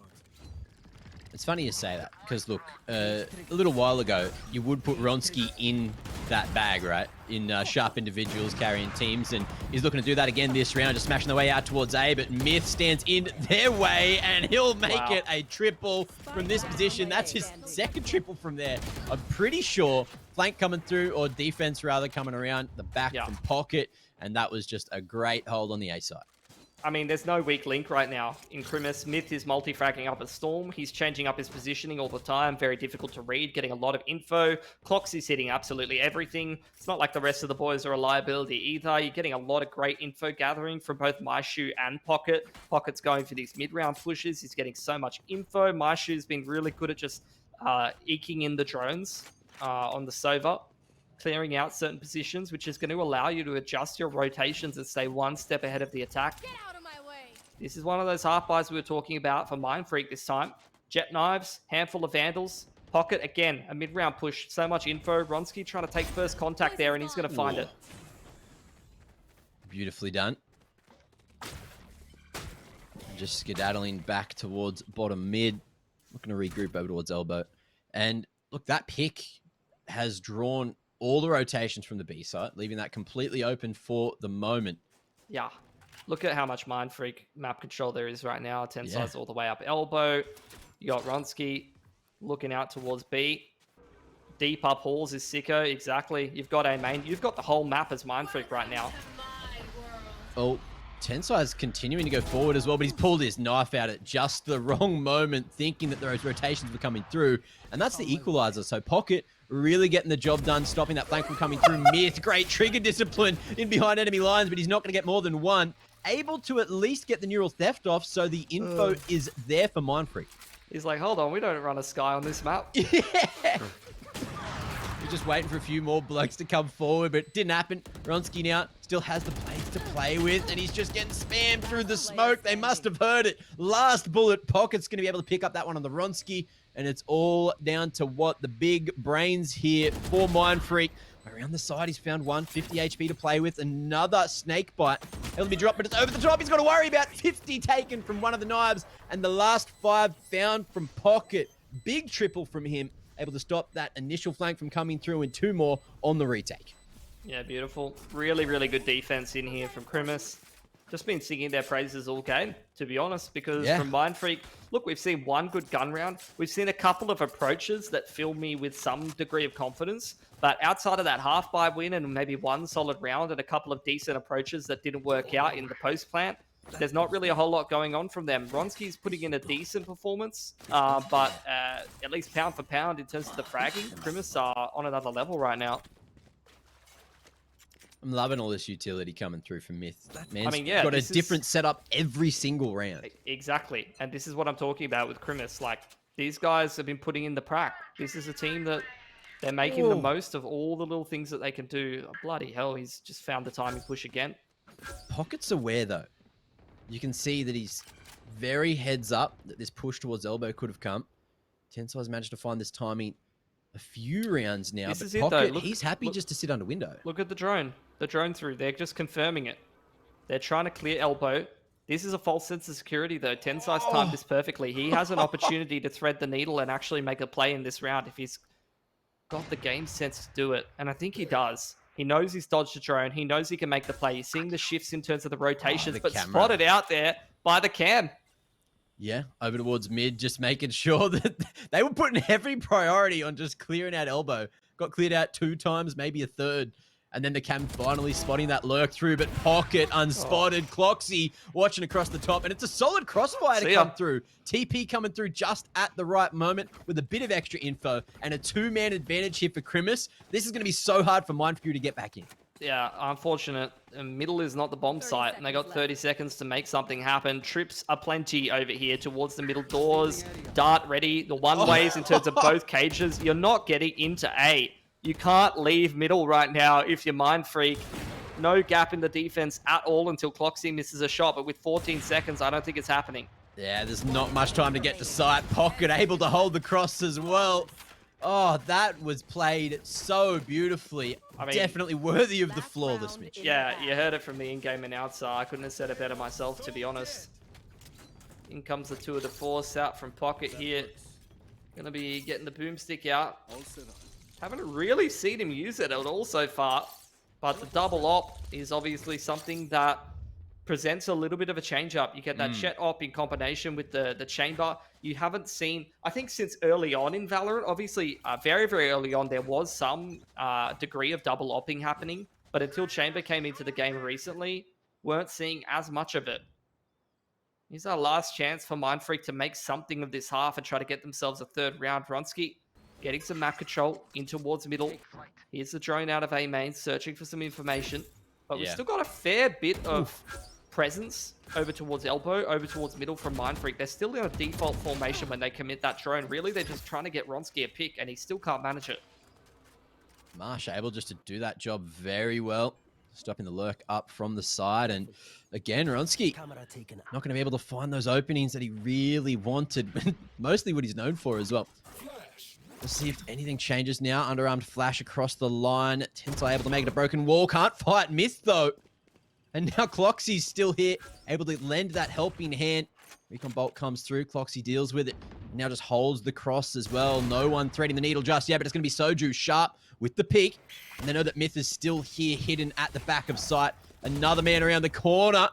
It's funny you say that, because look, a little while ago, you would put Ronsky in that bag, right? In sharp individuals carrying teams, and he's looking to do that again this round, just smashing the way out towards A, but Myth stands in their way, and he'll make it a triple from this position. That's his 2nd triple from there. I'm pretty sure flank coming through, or defense rather, coming around the back from pocket, and that was just a great hold on the A side. I mean, there's no weak link right now in Krimis. Myth is multi-fragging up a Storm. He's changing up his positioning all the time. Very difficult to read, getting a lot of info. Clocks is hitting absolutely everything. It's not like the rest of the boys are a liability either. You're getting a lot of great info gathering from both MyShoe and Pocket. Pocket's going for these mid-round pushes. He's getting so much info. MyShoe's been really good at just eking in the drones on the Sova, clearing out certain positions, which is going to allow you to adjust your rotations and stay one step ahead of the attack. Get out of my way. This is one of those half buys we were talking about for Mind Freak this time. Jet knives, handful of vandals. Pocket, again, a mid-round push. So much info. Ronski trying to take first contact there, and he's going to find it. Beautifully done. Just skedaddling back towards bottom mid. Looking to regroup over towards elbow. And look, that pick has drawn all the rotations from the B side, leaving that completely open for the moment. Yeah. Look at how much Mind Freak map control there is right now. 10 sides all the way up elbow. You got Ronski looking out towards B. Deep up halls is Sicko. Exactly. You've got A main. You've got the whole map as Mind Freak right now. Oh, Tensai's continuing to go forward as well, but he's pulled his knife out at just the wrong moment, thinking that those rotations were coming through. And that's the equalizer. So Pocket really getting the job done, stopping that flank from coming through. Myth, great trigger discipline in behind enemy lines, but he's not going to get more than one. Able to at least get the neural theft off, so the info is there for Mind Freak. He's like, hold on, we don't run a Sky on this map. Yeah. We're just waiting for a few more blokes to come forward, but it didn't happen. Ronski now still has the plays to play with, and he's just getting spammed through the smoke. They must have heard it. Last bullet. Pocket's going to be able to pick up that one on the Ronski, and it's all down to what the big brains here for Mind Freak. Around the side, he's found 150 HP to play with. Another snake bite. It'll be dropped, but it's over the top. He's got to worry about 50 taken from one of the knives, and the last 5 found from Pocket. Big triple from him, able to stop that initial flank from coming through, and 2 more on the retake. Yeah, beautiful. Really, really good defense in here from Krimis. Just been singing their praises all game, to be honest, because from Mind Freak, look, we've seen one good gun round. We've seen a couple of approaches that fill me with some degree of confidence. But outside of that half-buy win and maybe one solid round and a couple of decent approaches that didn't work out in the post-plant, there's not really a whole lot going on from them. Ronski's putting in a decent performance, but at least pound for pound in terms of the fragging, Krimis are on another level right now. I'm loving all this utility coming through from Myth. Man's I mean, yeah, got a different setup every single round. Exactly. And this is what I'm talking about with Krimis. Like, these guys have been putting in the prac. This is a team that they're making the most of all the little things that they can do. Oh, bloody hell, he's just found the timing push again. Pocket's aware, though. You can see that he's very heads up that this push towards elbow could have come. Tensai's managed to find this timing a few rounds now. This but is it, Pocket, though. Look, he's happy just to sit under window. Look at the drone. The drone through. They're just confirming it. They're trying to clear elbow. This is a false sense of security, though. Tensai's timed this perfectly. He has an opportunity to thread the needle and actually make a play in this round if he's got the game sense to do it. And I think he does. He knows he's dodged a drone. He knows he can make the play. He's seeing the shifts in terms of the rotations, but spotted out there by the cam. Yeah, over towards mid, just making sure that they were putting every priority on just clearing out elbow. Got cleared out 2 times, maybe a third. And then the cam finally spotting that lurk through, but Pocket unspotted. Cloxy watching across the top, and it's a solid crossfire to come through. TP coming through just at the right moment with a bit of extra info and a 2-man advantage here for Krimis. This is going to be so hard for Mindfrew to get back in. Yeah, unfortunate. Middle is not the bomb site, and they got 30 seconds to make something happen. Trips are plenty over here towards the middle doors. Dart ready. The one-ways in terms of both cages. You're not getting into A. You can't leave middle right now if you're Mind Freak. No gap in the defense at all until Cloxy misses a shot, but with 14 seconds, I don't think it's happening. Yeah, there's not much time to get to sight. Pocket able to hold the cross as well. Oh, that was played so beautifully. I mean, definitely worthy of the flawless, Mitch. Yeah, you heard it from the in-game announcer. I couldn't have said it better myself, to be honest. In comes the 2 of the force out from Pocket here. Gonna be getting the boomstick out. Haven't really seen him use it at all so far, but the double op is obviously something that presents a little bit of a change-up. You get that Chet op in combination with the chamber. You haven't seen, I think since early on in Valorant, obviously very, very early on, there was some degree of double opping happening, but until chamber came into the game recently, weren't seeing as much of it. Here's our last chance for Mind Freak to make something of this half and try to get themselves a 3rd round. Ronski getting some map control in towards middle. Here's the drone out of A main, searching for some information. But we've still got a fair bit of presence over towards elbow, over towards middle from Mind Freak. They're still in a default formation when they commit that drone. Really, they're just trying to get Ronski a pick, and he still can't manage it. Marsh able just to do that job very well. Stopping the lurk up from the side. And again, Ronski not going to be able to find those openings that he really wanted. Mostly what he's known for as well. Let's see if anything changes now. Underarmed flash across the line. Tensai able to make it a broken wall. Can't fight Myth, though. And now Cloxy's still here, able to lend that helping hand. Recon Bolt comes through. Cloxy deals with it. Now just holds the cross as well. No one threading the needle just yet, but it's going to be Soju sharp with the peak. And they know that Myth is still here, hidden at the back of sight. Another man around the corner.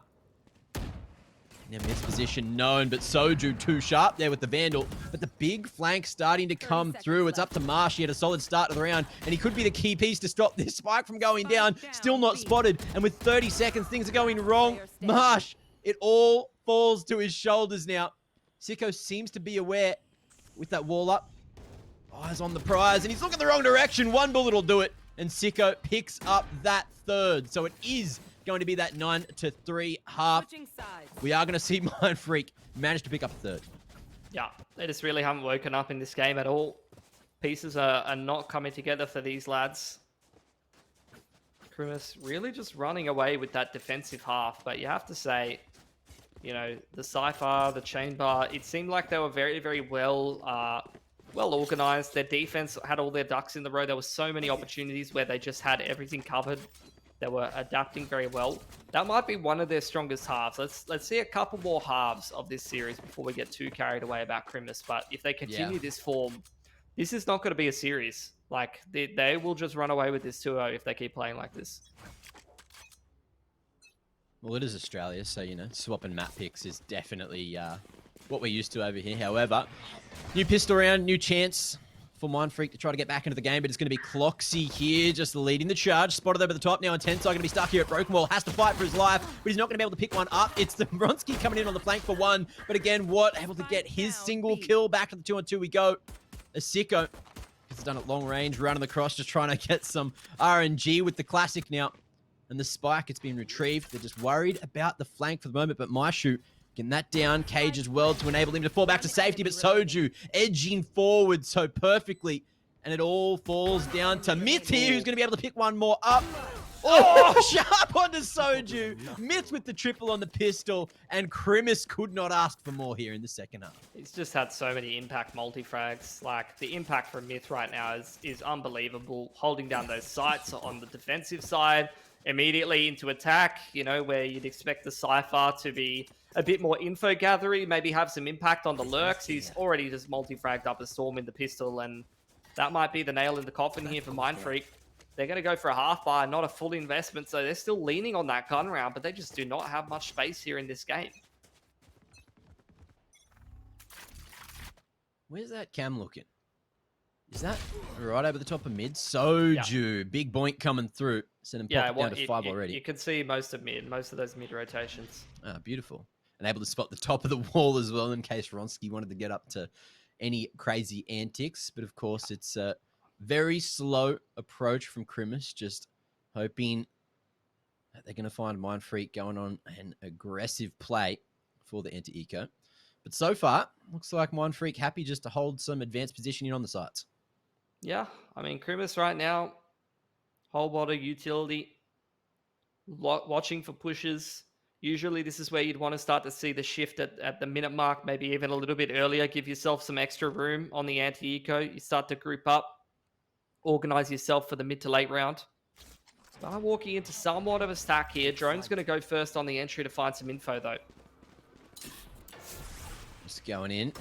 Now Myth's position known, but Soju too sharp there with the Vandal. But the big flank starting to come through. It's up to Marsh. He had a solid start to the round, and he could be the key piece to stop this spike from going down. Still not spotted, and with 30 seconds, things are going wrong. Marsh, it all falls to his shoulders now. Sicko seems to be aware with that wall up. Eyes on the prize, and he's looking the wrong direction. One bullet will do it, and Sicko picks up that third. So it is going to be that 9-3 half. We are going to see Mind Freak manage to pick up a third. Yeah, they just really haven't woken up in this game at all. Pieces are not coming together for these lads. Krimis really just running away with that defensive half, but you have to say, you know, the Cypher, the Chamber, it seemed like they were very, very well organized. Their defense had all their ducks in the row. There were so many opportunities where they just had everything covered. They were adapting very well. That might be one of their strongest halves. Let's see a couple more halves of this series before we get too carried away about Krimis. But if they continue this form, this is not going to be a series. Like, they will just run away with this 2-0 if they keep playing like this. Well, it is Australia, so, you know, swapping map picks is definitely what we're used to over here. However, new pistol round, new chance for Mind Freak to try to get back into the game, but it's going to be Cloxy here, just leading the charge. Spotted over the top now, and Tensai going to be stuck here at Broken Wall. Has to fight for his life, but he's not going to be able to pick one up. It's the Bronski coming in on the flank for one, but again, Watt able to get his single kill. Back to the 2-on-2 we go. A Sicko has done it long range, running the cross, just trying to get some RNG with the classic now. And the spike, it's been retrieved. They're just worried about the flank for the moment, but Maishu getting that down, Cage as well to enable him to fall back to safety, but Soju edging forward so perfectly, and it all falls down to Myth here, who's going to be able to pick one more up. Oh, sharp onto Soju. Myth with the triple on the pistol, and Krimis could not ask for more here in the second half. He's just had so many impact multi-frags. Like, the impact from Myth right now is unbelievable. Holding down those sights on the defensive side, immediately into attack, you know, where you'd expect the Cypher to be a bit more info gathering, maybe have some impact on the lurks. He's already just multi-fragged up a Storm in the pistol, and that might be the nail in the coffin here for Mind Freak. They're going to go for a half bar, not a full investment, so they're still leaning on that gun round, but they just do not have much space here in this game. Where's that cam looking? Is that right over the top of mid? Soju, big boink coming through. Send him pop down to 5 already. You can see most of those mid rotations. Ah, beautiful. And able to spot the top of the wall as well in case Ronsky wanted to get up to any crazy antics. But of course, it's a very slow approach from Krimis, just hoping that they're going to find Mind Freak going on an aggressive play for the anti-eco. But so far, looks like Mind Freak happy just to hold some advanced positioning on the sites. Yeah, I mean, Krimis right now, whole water utility, watching for pushes. Usually this is where you'd want to start to see the shift at the minute mark, maybe even a little bit earlier. Give yourself some extra room on the anti-eco. You start to group up, organize yourself for the mid to late round. Start walking into somewhat of a stack here. Drone's going to go first on the entry to find some info, though. Just going in.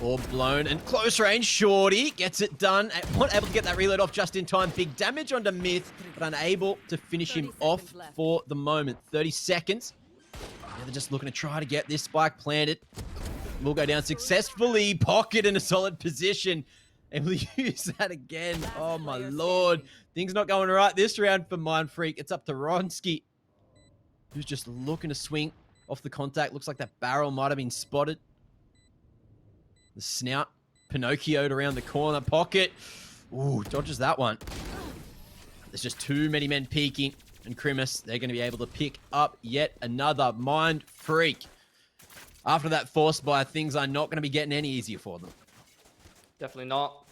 All blown and close range. Shorty gets it done. Not able to get that reload off just in time. Big damage onto Myth, but unable to finish him off for the moment. 30 seconds. Now they're just looking to try to get this spike planted. Will go down successfully. Pocket in a solid position. And we'll use that again. Oh my lord. Things not going right this round for Mind Freak. It's up to Ronsky, who's just looking to swing off the contact. Looks like that barrel might have been spotted. The snout, Pinocchio'd around the corner. Pocket. Ooh, dodges that one. There's just too many men peeking. And Krimis, they're going to be able to pick up yet another Mind Freak. After that force buy, things are not going to be getting any easier for them. Definitely not.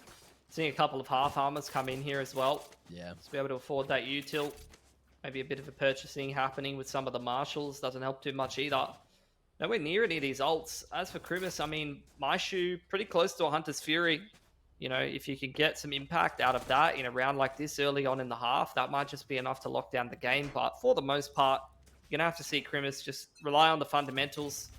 Seeing a couple of half armors come in here as well. Yeah. To be able to afford that util. Maybe a bit of a purchasing happening with some of the marshals. Doesn't help too much either. Nowhere near any of these ults. As for Krimis, I mean, Maishu, pretty close to a Hunter's Fury. You know, if you can get some impact out of that in a round like this early on in the half, that might just be enough to lock down the game. But for the most part, you're going to have to see Krimis just rely on the fundamentals.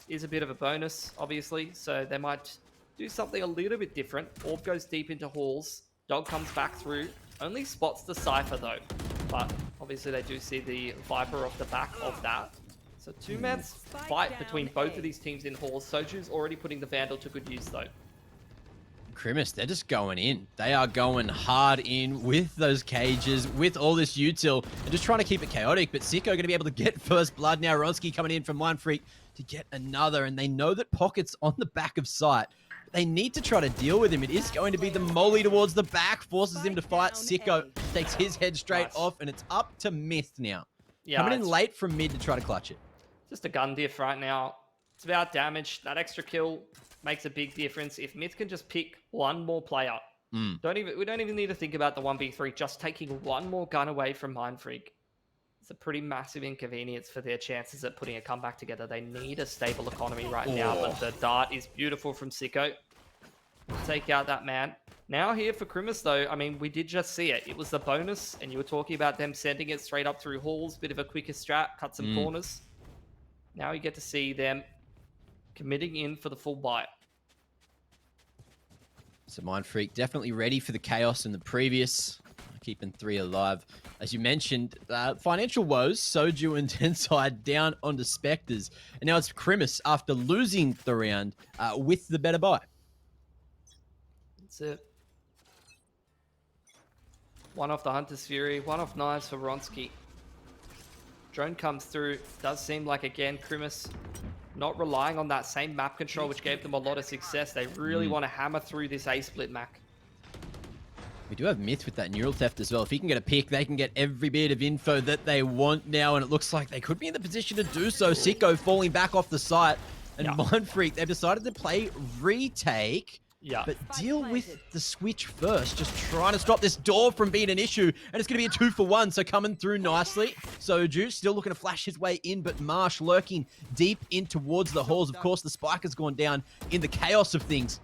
Is a bit of a bonus, obviously. So they might do something a little bit different. Orb goes deep into halls. Dog comes back through. Only spots the Cypher, though. But obviously they do see the Viper off the back of that. So two-man's fight between both of these teams in halls. Soju's already putting the Vandal to good use, though. Krimis, they're just going in. They are going hard in with those cages, with all this util, and just trying to keep it chaotic. But Sicko going to be able to get first blood now. Ronski coming in from One Freak to get another, and they know that Pocket's on the back of sight. They need to try to deal with him. It is going to be the molly towards the back, forces him to fight. Sicko takes his head straight off, and it's up to Myth now. Yeah, coming in late from mid to try to clutch it. Just a gun diff right now. It's about damage. That extra kill makes a big difference. If Myth can just pick one more player, we don't even need to think about the 1v3. Just taking one more gun away from Mindfreak. It's a pretty massive inconvenience for their chances at putting a comeback together. They need a stable economy right now, but the dart is beautiful from Sicko. Take out that man. Now here for Krimis, though, I mean, we did just see it. It was the bonus, and you were talking about them sending it straight up through halls. Bit of a quicker strat, cut some corners. Now you get to see them committing in for the full buy. So Mindfreak definitely ready for the chaos in the previous, keeping 3 alive. As you mentioned, financial woes, Soju and Tenside down onto Spectres. And now it's Krimis after losing the round with the better buy. That's it. One off the Hunter's Fury, one off knives for Ronski. Drone comes through. Does seem like, again, Krimis not relying on that same map control, which gave them a lot of success. They really want to hammer through this A-split map. We do have Myth with that neural theft as well. If he can get a pick, they can get every bit of info that they want now, and it looks like they could be in the position to do so. Sicko falling back off the site, and Mindfreak, they've decided to play retake. But deal with the switch first. Just trying to stop this door from being an issue. And it's going to be a 2-for-1. So coming through nicely. Soju still looking to flash his way in. But Marsh lurking deep in towards the halls. Of course, the spike has gone down in the chaos of things.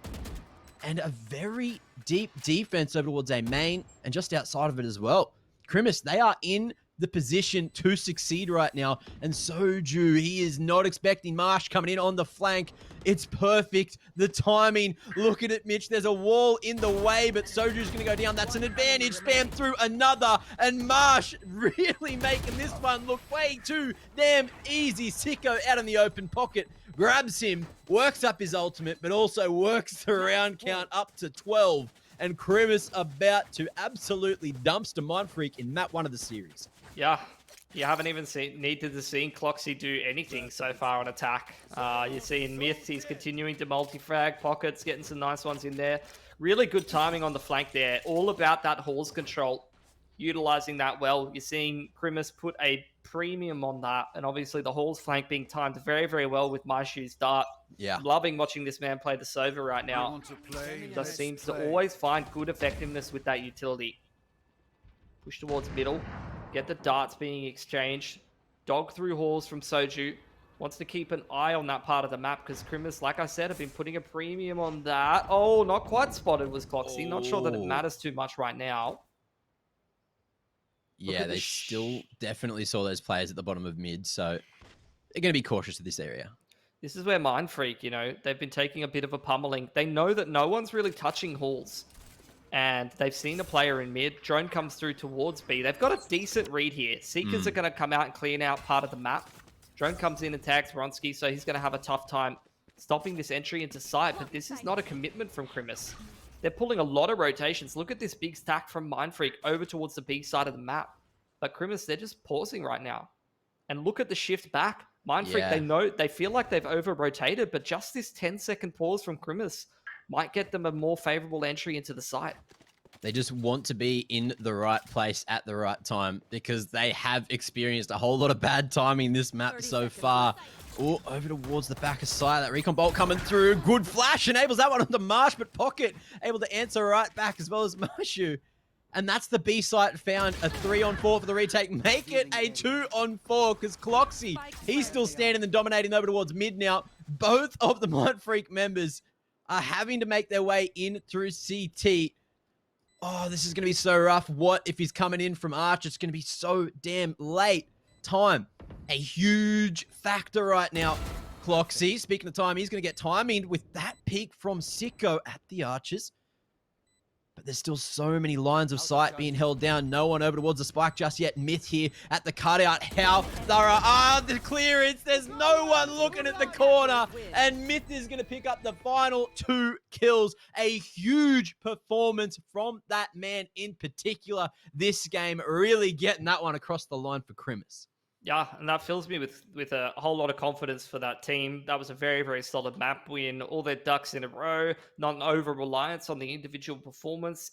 And a very deep defense over towards A main. And just outside of it as well. Krimis, they are in the position to succeed right now. And Soju, he is not expecting Marsh coming in on the flank. It's perfect. The timing. Look at it, Mitch. There's a wall in the way, but Soju's going to go down. That's an advantage. Spam through another. And Marsh really making this one look way too damn easy. Sicko out in the open pocket. Grabs him. Works up his ultimate, but also works the round count up to 12. And Krimis about to absolutely dumpster Mindfreak in map 1 of the series. Yeah, you haven't even needed to see Cloxy do anything so far on attack. You're seeing Myth, he's continuing to multi-frag, Pockets getting some nice ones in there. Really good timing on the flank there. All about that halls control, utilizing that well. You're seeing Krimis put a premium on that, and obviously the halls flank being timed very, very well with Maishu's dart. Yeah. Loving watching this man play the Sova right now. Just seems to always find good effectiveness with that utility. Push towards middle. Get the darts being exchanged. Dog through halls from Soju. Wants to keep an eye on that part of the map because Krimis, like I said, have been putting a premium on that. Oh, not quite spotted was Cloxy. Not sure that it matters too much right now. Yeah, they still definitely saw those players at the bottom of mid, so they're going to be cautious of this area. This is where Mindfreak, you know, they've been taking a bit of a pummeling. They know that no one's really touching halls. And they've seen a player in mid. Drone comes through towards B. They've got a decent read here. Seekers are going to come out and clean out part of the map. Drone comes in and tags Ronski, so he's going to have a tough time stopping this entry into sight. But this is not a commitment from Krimis. They're pulling a lot of rotations. Look at this big stack from Mindfreak over towards the B side of the map. But Krimis, they're just pausing right now. And look at the shift back. Mindfreak, they feel like they've over-rotated, but just this 10-second pause from Krimis might get them a more favorable entry into the site. They just want to be in the right place at the right time because they have experienced a whole lot of bad timing this map so far. Oh, over towards the back of side. That recon bolt coming through. Good flash enables that one on the Marsh, but Pocket able to answer right back as well as Marshu. And that's the B site found. A 3-on-4 for the retake. Make it a 2-on-4 because Cloxy, he's still standing and dominating over towards mid now. Both of the Mind Freak members are having to make their way in through CT. Oh, this is going to be so rough. What if he's coming in from Arch? It's going to be so damn late. Time. A huge factor right now. Cloxy, speaking of time, he's going to get timing with that peak from Sicko at the Archers. But there's still so many lines of sight being held down. No one over towards the spike just yet. Myth here at the cutout. How thorough are the clearance? There's no one looking at the corner. And Myth is going to pick up the final 2 kills. A huge performance from that man in particular. This game really getting that one across the line for Krimis. Yeah, and that fills me with a whole lot of confidence for that team. That was a very, very solid map win. All their ducks in a row, not an over-reliance on the individual performance.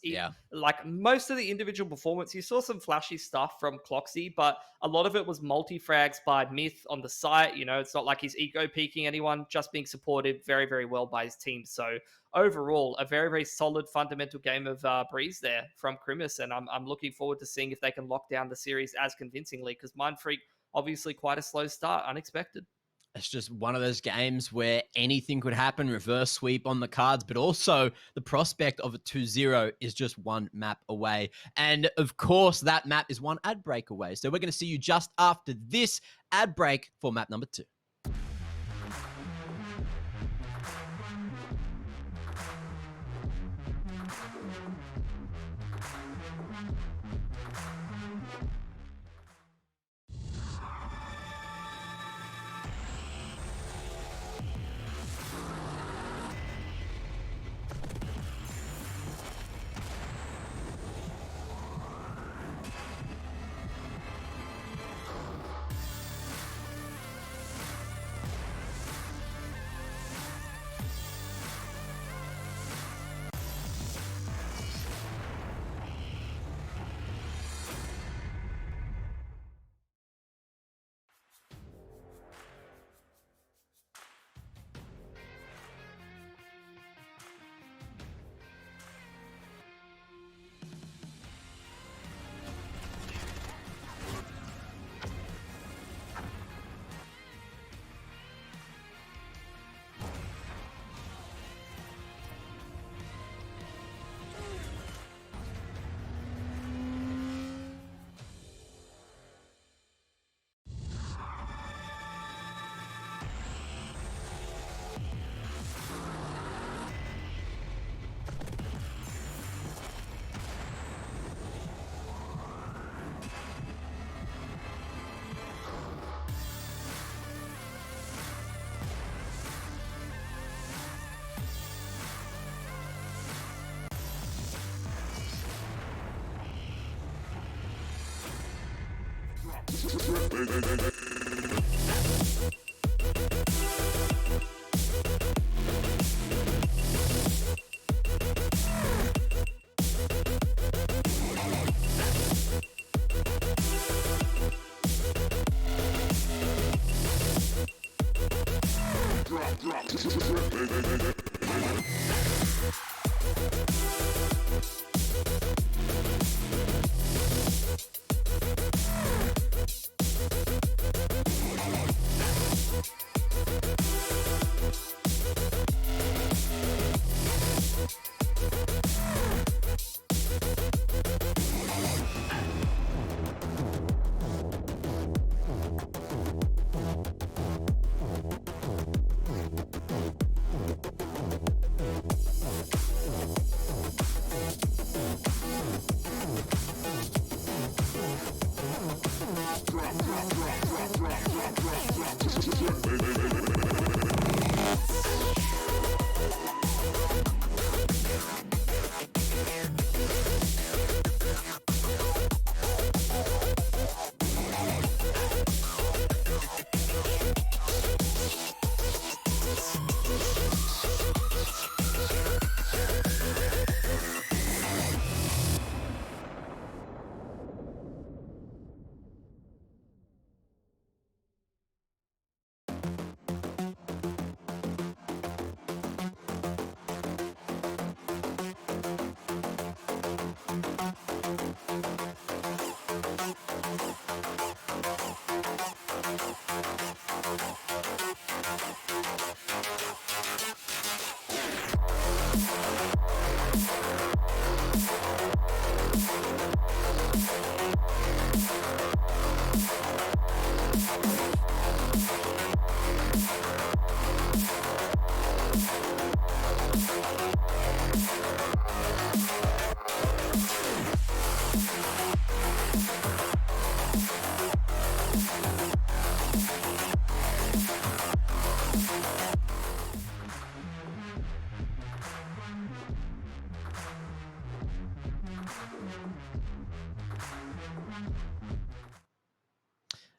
Like, most of the individual performance, you saw some flashy stuff from Cloxy, but a lot of it was multi-frags by Myth on the site. You know, it's not like he's ego-peaking anyone, just being supported very, very well by his team. So overall, a very, very solid fundamental game of Breeze there from Krimis, and I'm looking forward to seeing if they can lock down the series as convincingly, because Mind Freak, obviously quite a slow start, unexpected. It's just one of those games where anything could happen, reverse sweep on the cards, but also the prospect of a 2-0 is just one map away. And of course, that map is one ad break away. So we're going to see you just after this ad break for map number 2.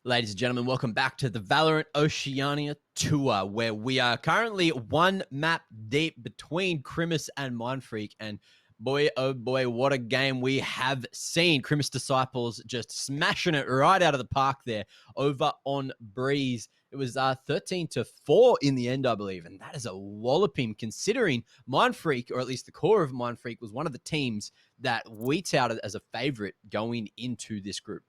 Ladies and gentlemen, welcome back to the Valorant Oceania Tour, where we are currently one map deep between Crimis and Mindfreak. And boy, oh boy, what a game we have seen. Crimis Disciples just smashing it right out of the park there over on Breeze. It was 13-4 in the end, I believe. And that is a walloping, considering Mindfreak, or at least the core of Mindfreak, was one of the teams that we touted as a favorite going into this group.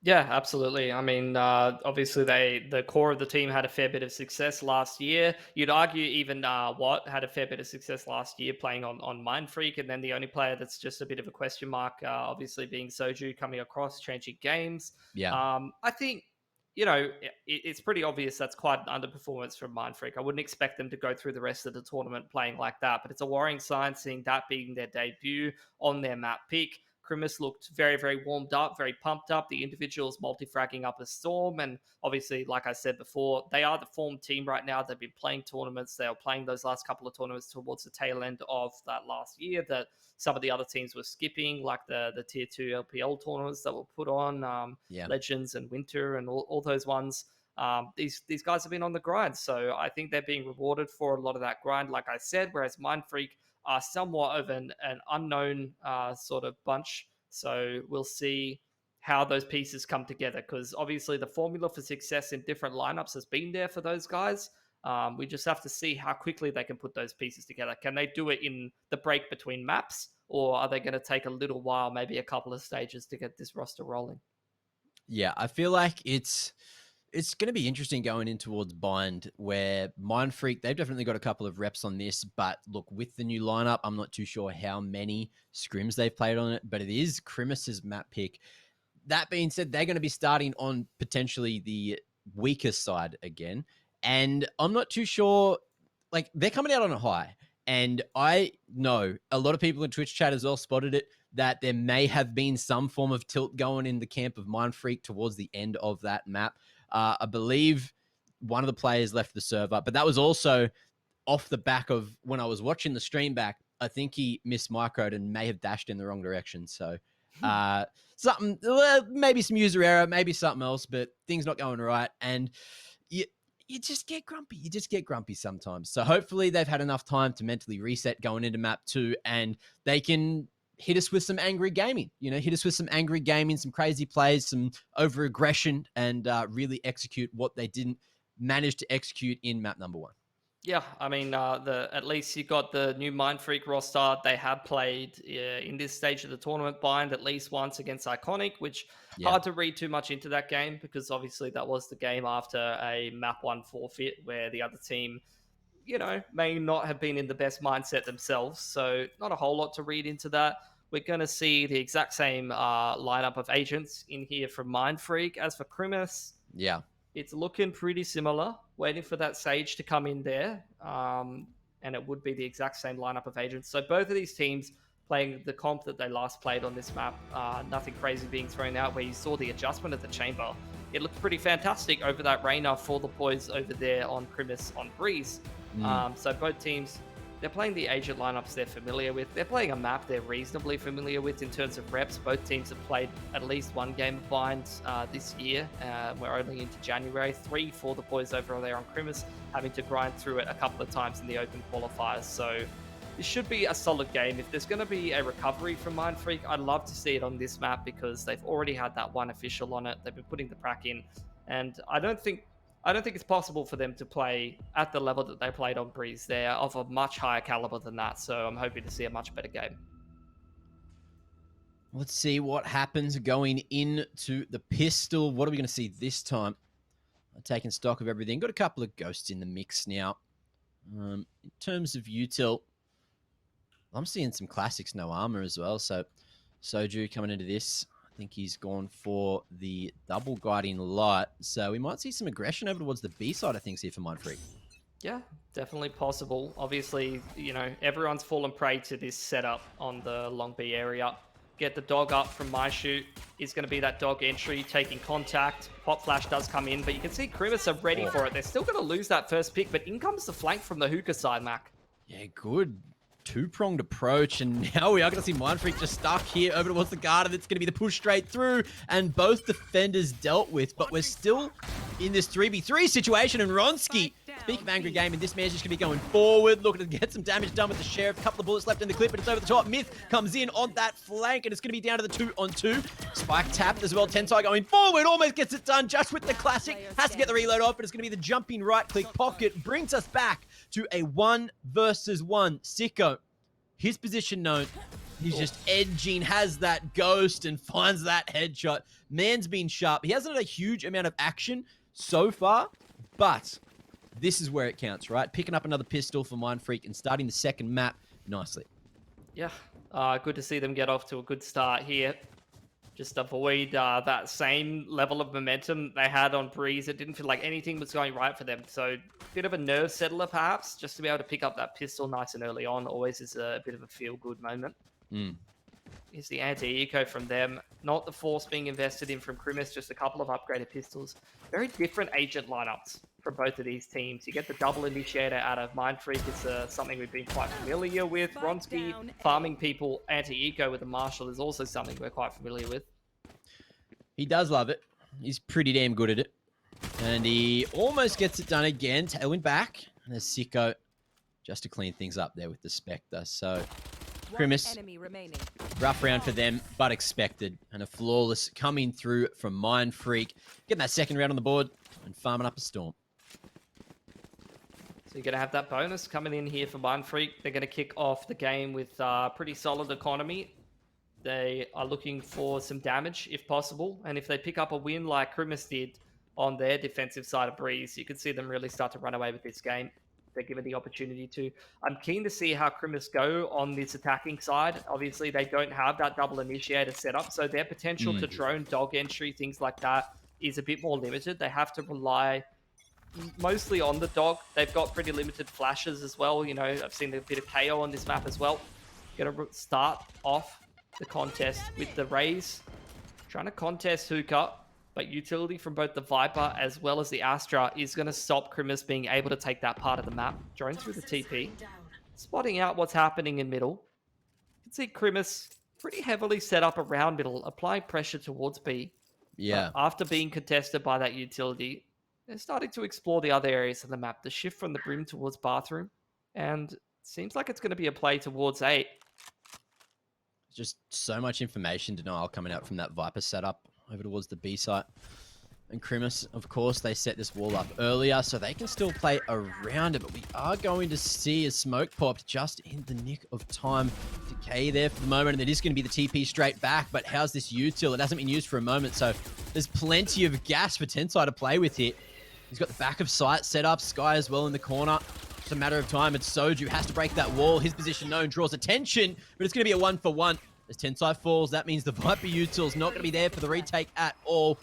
Yeah, absolutely. I mean, obviously the core of the team had a fair bit of success last year. You'd argue even Watt had a fair bit of success last year playing on Mindfreak, and then the only player that's just a bit of a question mark, obviously being Soju coming across, changing games. Yeah. I think, you know, it's pretty obvious that's quite an underperformance from Mindfreak. I wouldn't expect them to go through the rest of the tournament playing like that, but it's a worrying sign seeing that being their debut on their map pick. Crimis looked very, very warmed up, very pumped up. The individuals multi-fragging up a storm. And obviously, like I said before, they are the formed team right now. They've been playing tournaments. They were playing those last couple of tournaments towards the tail end of that last year that some of the other teams were skipping, like the Tier 2 LPL tournaments that were put on, Legends and Winter and all those ones. These guys have been on the grind. So I think they're being rewarded for a lot of that grind, like I said, whereas Mindfreak are somewhat of an unknown sort of bunch. So we'll see how those pieces come together, because obviously the formula for success in different lineups has been there for those guys. We just have to see how quickly they can put those pieces together. Can they do it in the break between maps, or are they going to take a little while, maybe a couple of stages to get this roster rolling? Yeah, I feel like it's going to be interesting going in towards Bind, where Mindfreak, they've definitely got a couple of reps on this, but look, with the new lineup, I'm not too sure how many scrims they've played on it, but it is Crimis's map pick. That being said, they're going to be starting on potentially the weaker side again, and I'm not too sure, like, they're coming out on a high, and I know a lot of people in Twitch chat as well spotted it, that there may have been some form of tilt going in the camp of Mindfreak towards the end of that map. I believe one of the players left the server, but that was also off the back of when I was watching the stream back. I think he mismicroed and may have dashed in the wrong direction. So something, maybe some user error, maybe something else, but things not going right. And you just get grumpy. You just get grumpy sometimes. So hopefully they've had enough time to mentally reset going into map 2, and they can hit us with some angry gaming, some crazy plays, some over aggression, and really execute what they didn't manage to execute in map number 1. Yeah, I mean, at least you got the new Mindfreak roster. They have played in this stage of the tournament Bind at least once against Iconic, which hard to read too much into that game, because obviously that was the game after a map 1 forfeit where the other team, may not have been in the best mindset themselves. So not a whole lot to read into that. We're going to see the exact same lineup of agents in here from Mindfreak. As for Crimis, it's looking pretty similar. Waiting for that Sage to come in there. And it would be the exact same lineup of agents. So both of these teams playing the comp that they last played on this map. Nothing crazy being thrown out, where you saw the adjustment of the chamber. It looked pretty fantastic over that Reyna for the boys over there on Crimis on Breeze. So both teams, they're playing the agent lineups they're familiar with. They're playing a map they're reasonably familiar with in terms of reps. Both teams have played at least one game of Bind this year. We're only into January. 3 for the boys over there on Crimis, having to grind through it a couple of times in the open qualifiers. So this should be a solid game. If there's going to be a recovery from Mindfreak, I'd love to see it on this map, because they've already had that one official on it. They've been putting the prac in, and I don't think it's possible for them to play at the level that they played on Breeze. They're of a much higher caliber than that, so I'm hoping to see a much better game. Let's see what happens going into the pistol. What are we going to see this time? I'm taking stock of everything. Got a couple of ghosts in the mix now. In terms of util, I'm seeing some classics, no armor as well. So Soju coming into this. I think he's gone for the double guiding light. So we might see some aggression over towards the B side of things here for Mindfreak. Yeah, definitely possible. Obviously, everyone's fallen prey to this setup on the long B area. Get the dog up from my shoot. Is going to be that dog entry, taking contact. Pop flash does come in, but you can see Crimis are ready for it. They're still going to lose that first pick, but in comes the flank from the hookah side, Mac. Yeah, good two-pronged approach, and now we are going to see Mindfreak just stuck here over towards the Garden. It's going to be the push straight through, and both defenders dealt with, but we're still in this 3v3 situation, and Ronski, speak of angry game, and this man's just going to be going forward, looking to get some damage done with the Sheriff. A couple of bullets left in the clip, but it's over the top. Myth comes in on that flank, and it's going to be down to the 2-on-2. Spike tapped as well. Tensai going forward, almost gets it done just with the classic. Has to get the reload off, but it's going to be the jumping right-click pocket. Brings us back to a 1 versus 1. Sicko, his position known. He's just edging, has that ghost, and finds that headshot. Man's been sharp. He hasn't had a huge amount of action so far, but this is where it counts, right? Picking up another pistol for Mindfreak and starting the second map nicely. Yeah, good to see them get off to a good start here. Just avoid that same level of momentum they had on Breeze. It didn't feel like anything was going right for them. So a bit of a nerve settler, perhaps, just to be able to pick up that pistol nice and early on. Always is a bit of a feel-good moment. Here's the anti-eco from them. Not the force being invested in from Krimis, just a couple of upgraded pistols. Very different agent lineups from both of these teams. You get the double initiator out of Mindfreak. It's something we've been quite familiar with. Ronski farming people anti-eco with a Marshal is also something we're quite familiar with. He does love it. He's pretty damn good at it. And he almost gets it done again. Tailwind back. And there's Sicko just to clean things up there with the Spectre. So Krimis, rough round for them, but expected. And a flawless coming through from Mindfreak. Getting that second round on the board and farming up a Storm. So you're going to have that bonus coming in here for Mindfreak. They're going to kick off the game with pretty solid economy. They are looking for some damage if possible. And if they pick up a win like Krimis did on their defensive side of Breeze, you could see them really start to run away with this game. They're given the opportunity to. I'm keen to see how Krimis go on this attacking side. Obviously, they don't have that double initiator setup, so their potential to drone dog entry, things like that, is a bit more limited. They have to rely mostly on the dog. They've got pretty limited flashes as well. You know, I've seen a bit of KO on this map as well. Going to start off the contest with the Raze. Trying to contest Hookah, but utility from both the Viper as well as the Astra is going to stop Krimis being able to take that part of the map. Drone through the TP. Spotting out what's happening in middle. You can see Krimis pretty heavily set up around middle, applying pressure towards B. Yeah. But after being contested by that utility, they're starting to explore the other areas of the map. The shift from the brim towards bathroom. And it seems like it's going to be a play towards 8. Just so much information denial coming out from that Viper setup over towards the B site. And Krimis, of course, they set this wall up earlier, so they can still play around it, but we are going to see a smoke popped just in the nick of time. Decay there for the moment, and it is going to be the TP straight back, but how's this util? It hasn't been used for a moment, so there's plenty of gas for Tensai to play with here. He's got the back of sight set up, Sky as well in the corner. Just a matter of time. It's Soju has to break that wall. His position known draws attention, but it's going to be a 1-for-1. As Tensai falls, that means the Viper util's not going to be there for the retake at all.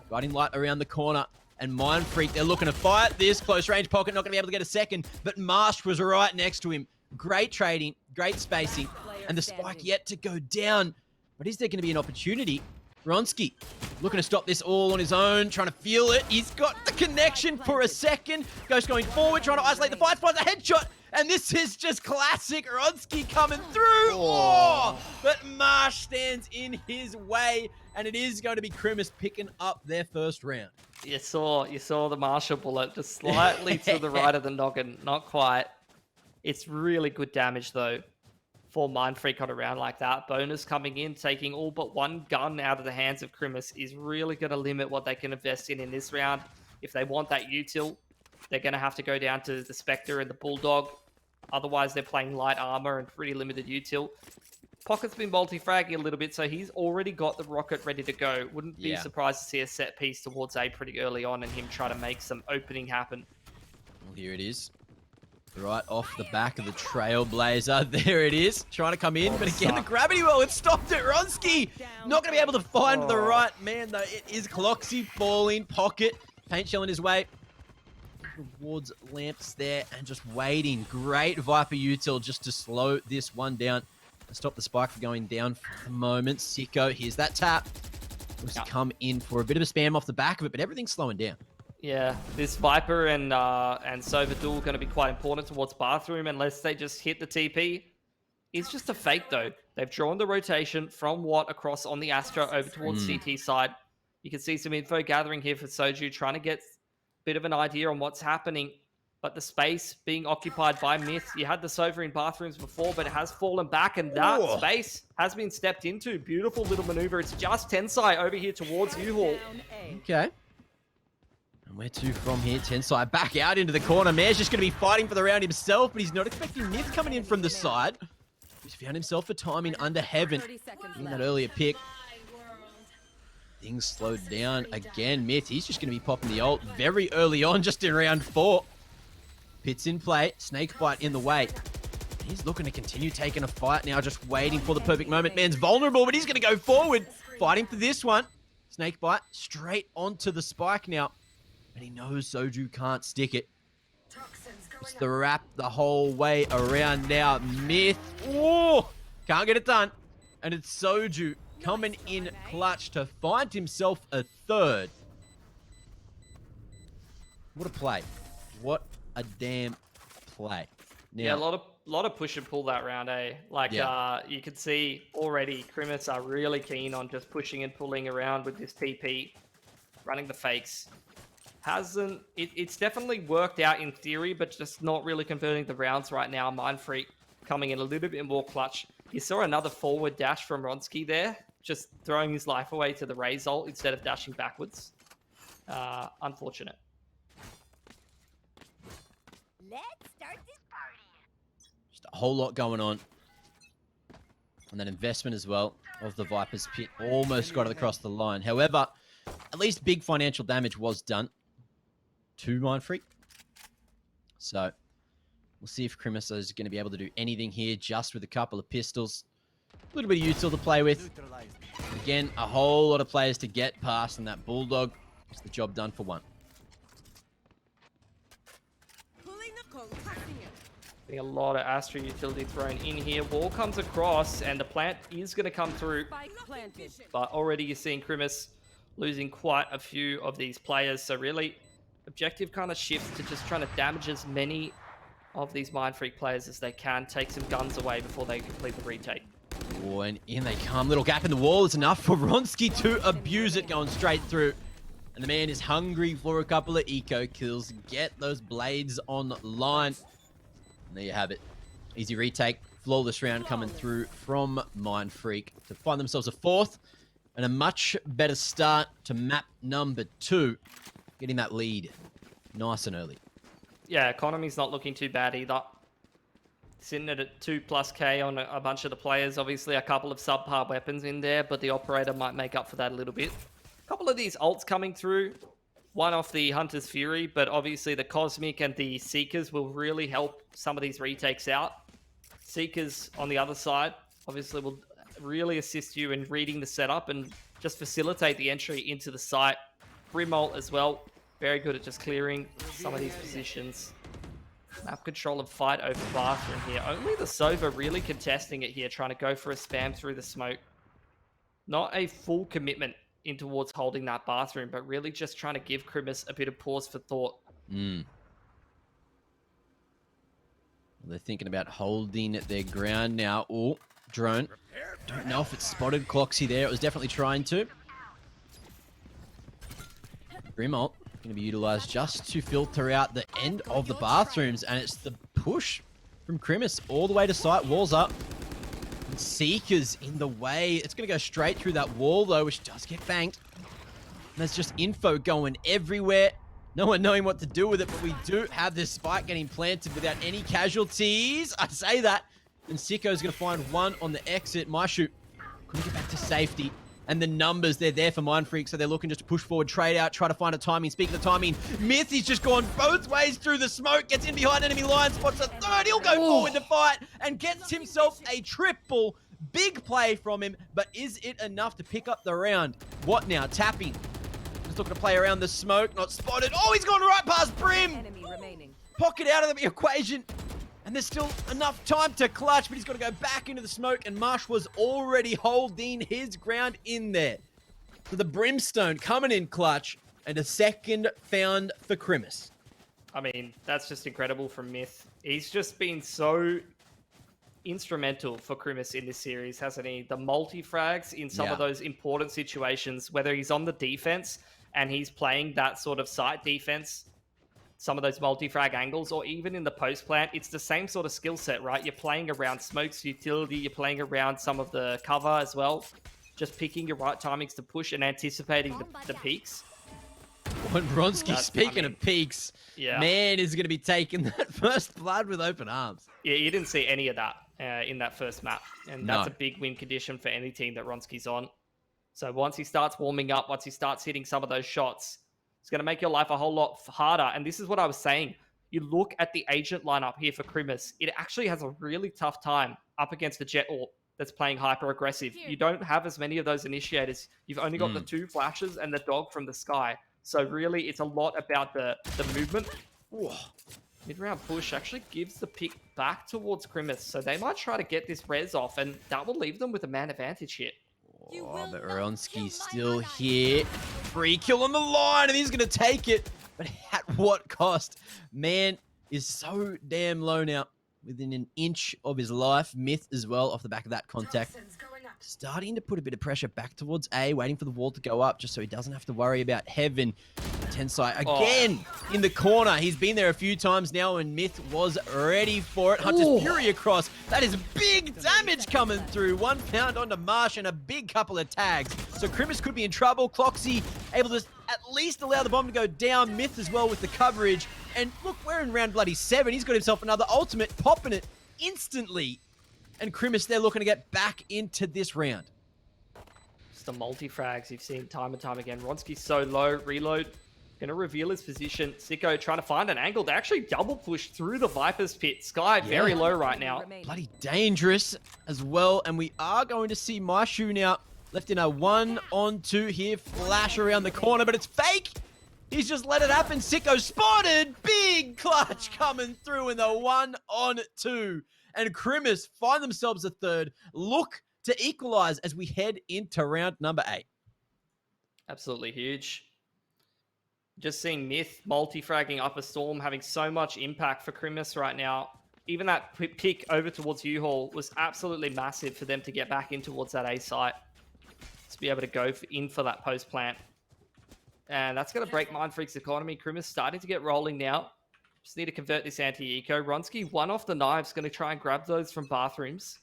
Guiding light around the corner, and Mindfreak, they're looking to fight this close range pocket, not going to be able to get a second, but Marsh was right next to him. Great trading, great spacing, and the spike yet to go down. But is there going to be an opportunity? Ronski looking to stop this all on his own, trying to feel it. He's got the connection for a second. Ghost going forward, trying to isolate the fight, finds a headshot. And this is just classic Ronski coming through. Oh, but Marsh stands in his way, and it is going to be Krimis picking up their first round. You saw the Marshall bullet just slightly to the right of the noggin. Not quite. It's really good damage, though, for Mindfreak on a round like that. Bonus coming in, taking all but one gun out of the hands of Krimis is really going to limit what they can invest in this round. If they want that util, they're going to have to go down to the Spectre and the Bulldog. Otherwise, they're playing light armor and pretty limited util. Pocket's been multi-fragging a little bit, so he's already got the rocket ready to go. Wouldn't be surprised to see a set piece towards A pretty early on and him try to make some opening happen. Well, here it is. Right off the back of the Trailblazer. There it is. Trying to come in, but again, the gravity well, it stopped it. Ronski not going to be able to find the right man, though. It is Cloxy falling. Pocket. Paint shell in his way. Towards lamps there and just waiting. Great Viper util just to slow this one down. Stop the spike from going down for the moment. Sicko, here's that tap. Looks to come in for a bit of a spam off the back of it, but everything's slowing down. Yeah, this Viper and Sova duel going to be quite important towards bathroom unless they just hit the TP. is just a fake, though. They've drawn the rotation from Watt across on the Astra over towards CT side. You can see some info gathering here for Soju, trying to get a bit of an idea on what's happening. But the space being occupied by Myth. You had the Sova in bathrooms before, but it has fallen back, and that space has been stepped into. Beautiful little maneuver. It's just Tensai over here towards U-Haul. Okay. And where to from here? Tensai back out into the corner. Mayor's just going to be fighting for the round himself, but he's not expecting Myth coming in from the side. He's found himself a timing under heaven. In that earlier pick. Things slowed down again. Myth, he's just going to be popping the ult very early on, just in round 4. Pits in play. Snakebite in the way. He's looking to continue taking a fight now, just waiting for the perfect moment. Man's vulnerable, but he's going to go forward. Fighting for this one. Snakebite straight onto the spike now. And he knows Soju can't stick it. It's the wrap the whole way around now. Myth. Oh, can't get it done. And it's Soju coming in clutch to find himself a third. What a play. What a damn play. Now, Yeah, a lot of push and pull that round, eh? Like, you can see already, Krimis are really keen on just pushing and pulling around with this TP, running the fakes. It's definitely worked out in theory, but just not really converting the rounds right now. Mindfreak coming in a little bit more clutch. You saw another forward dash from Ronsky there, just throwing his life away to the Raze ult instead of dashing backwards. Unfortunate. Let's start this party. just a whole lot going on. And that investment as well of the Viper's pit almost got it across the line. However, at least big financial damage was done to Mindfreak. So we'll see if Krimis is going to be able to do anything here just with a couple of pistols. A little bit of util to play with. Again, a whole lot of players to get past, and that Bulldog is the job done for one. Getting a lot of Astra utility thrown in here. Wall comes across, and the plant is going to come through. But already you're seeing Krimis losing quite a few of these players. So really, objective kind of shifts to just trying to damage as many of these Mindfreak players as they can. Take some guns away before they complete the retake. Oh, and in they come. Little gap in the wall is enough for Ronsky to abuse it, going straight through. And the man is hungry for a couple of eco kills. Get those blades online. And there you have it. Easy retake. Flawless round coming through from Mindfreak to find themselves a fourth. And a much better start to map number 2. Getting that lead nice and early. Yeah, economy's not looking too bad either. Sitting at 2+K on a bunch of the players. Obviously, a couple of subpar weapons in there, but the operator might make up for that a little bit. A couple of these ults coming through. One off the Hunter's Fury, but obviously the Cosmic and the Seekers will really help some of these retakes out. Seekers on the other side, obviously will really assist you in reading the setup and just facilitate the entry into the site. Brimalt as well, very good at just clearing some of these positions. Map control and fight over bathroom here. Only the Sova really contesting it here, trying to go for a spam through the smoke. Not a full commitment in towards holding that bathroom, but really just trying to give Krimis a bit of pause for thought. Well, they're thinking about holding their ground now. Oh, drone. Don't know if it spotted Cloxy there. It was definitely trying to. Grimalt going to be utilized just to filter out the end of the bathrooms, and it's the push from Krimis all the way to site. Walls up. And Seekers in the way. It's going to go straight through that wall, though, which does get banked. And there's just info going everywhere. No one knowing what to do with it, but we do have this spike getting planted without any casualties. I say that. And Sicko's going to find one on the exit. Myshoot couldn't get back to safety. And the numbers, they're there for Mindfreak, so they're looking just to push forward, trade out, try to find a timing. Speaking of timing, Myth, he's just gone both ways through the smoke, gets in behind enemy line, spots a third, he'll go forward to fight, and gets himself a triple. Big play from him, but is it enough to pick up the round? What now? Tapping. Just looking to play around the smoke, not spotted. Oh, he's gone right past Brim! Pocket out of the equation. And there's still enough time to clutch, but he's got to go back into the smoke, and Marsh was already holding his ground in there. So the Brimstone coming in clutch, and a second found for Krimis. I mean, that's just incredible from Myth. He's just been so instrumental for Krimis in this series, hasn't he? The multi-frags in some of those important situations, whether he's on the defense and he's playing that sort of site defense, some of those multi-frag angles, or even in the post plant, it's the same sort of skill set, right? You're playing around smokes, utility, you're playing around some of the cover as well. Just picking your right timings to push and anticipating the peaks. When Bronski, speaking of peaks, man is going to be taking that first blood with open arms. Yeah, you didn't see any of that in that first map. And that's a big win condition for any team that Ronski's on. So once he starts warming up, once he starts hitting some of those shots, it's going to make your life a whole lot harder. And this is what I was saying. You look at the agent lineup here for Krimis. It actually has a really tough time up against the Jet Orb that's playing hyper aggressive. You don't have as many of those initiators. You've only got the 2 flashes and the dog from the sky. So really, it's a lot about the movement. Ooh. Mid-round push actually gives the pick back towards Krimis. So they might try to get this res off, and that will leave them with a man advantage here. Oh, but Ronski's still here. Free kill on the line, and he's going to take it. But at what cost? Man is so damn low now. Within an inch of his life. Myth as well off the back of that contact. Starting to put a bit of pressure back towards A, waiting for the wall to go up just so he doesn't have to worry about Heaven. Tensai again in the corner. He's been there a few times now, and Myth was ready for it. Hunter's Fury across. That is big damage coming through. 1 pound onto Marsh and a big couple of tags. So Krimis could be in trouble. Cloxy able to at least allow the bomb to go down. Myth as well with the coverage. And look, we're in round bloody 7. He's got himself another ultimate, popping it instantly. And Krimis, they're looking to get back into this round. Just the multi-frags you've seen time and time again. Ronski's so low. Reload. Going to reveal his position. Sicko trying to find an angle. They actually double push through the Viper's pit. Sky very low right now. Bloody dangerous as well. And we are going to see Maishu now left in a 1-on-2 here. Flash around the corner, but it's fake. He's just let it happen. Sicko spotted. Big clutch coming through in the 1-on-2. And Krimis find themselves a third. Look to equalize as we head into round number 8. Absolutely huge. Just seeing Myth multi-fragging up a storm, having so much impact for Krimis right now. Even that pick over towards U-Haul was absolutely massive for them to get back in towards that A site. To be able to go in for that post plant. And that's going to break Mindfreak's economy. Krimis starting to get rolling now. Just need to convert this anti-eco. Ronski, one off the knives, going to try and grab those from bathrooms.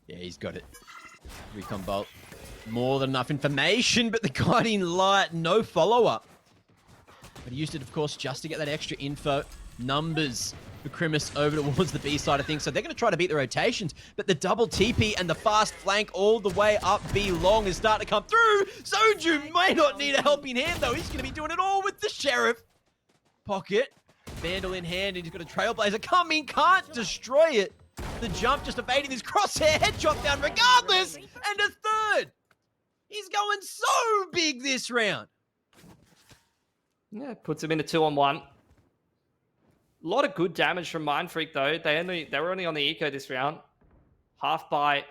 Yeah, he's got it. Recon bolt. More than enough information, but the guiding light, no follow-up. But he used it, of course, just to get that extra info. Numbers for Krimis over towards the B side of things. So they're going to try to beat the rotations, but the double TP and the fast flank all the way up B long is starting to come through. Soju may not need a helping hand, though. He's going to be doing it all with the Sheriff. Pocket. Vandal in hand, and he's got a Trailblazer coming. Can't destroy it. The jump just evading his crosshair. Headshot down regardless. And a third. He's going so big this round. Yeah, puts him in a 2-on-1. A lot of good damage from Mindfreak, though. They were only on the eco this round. Half bite,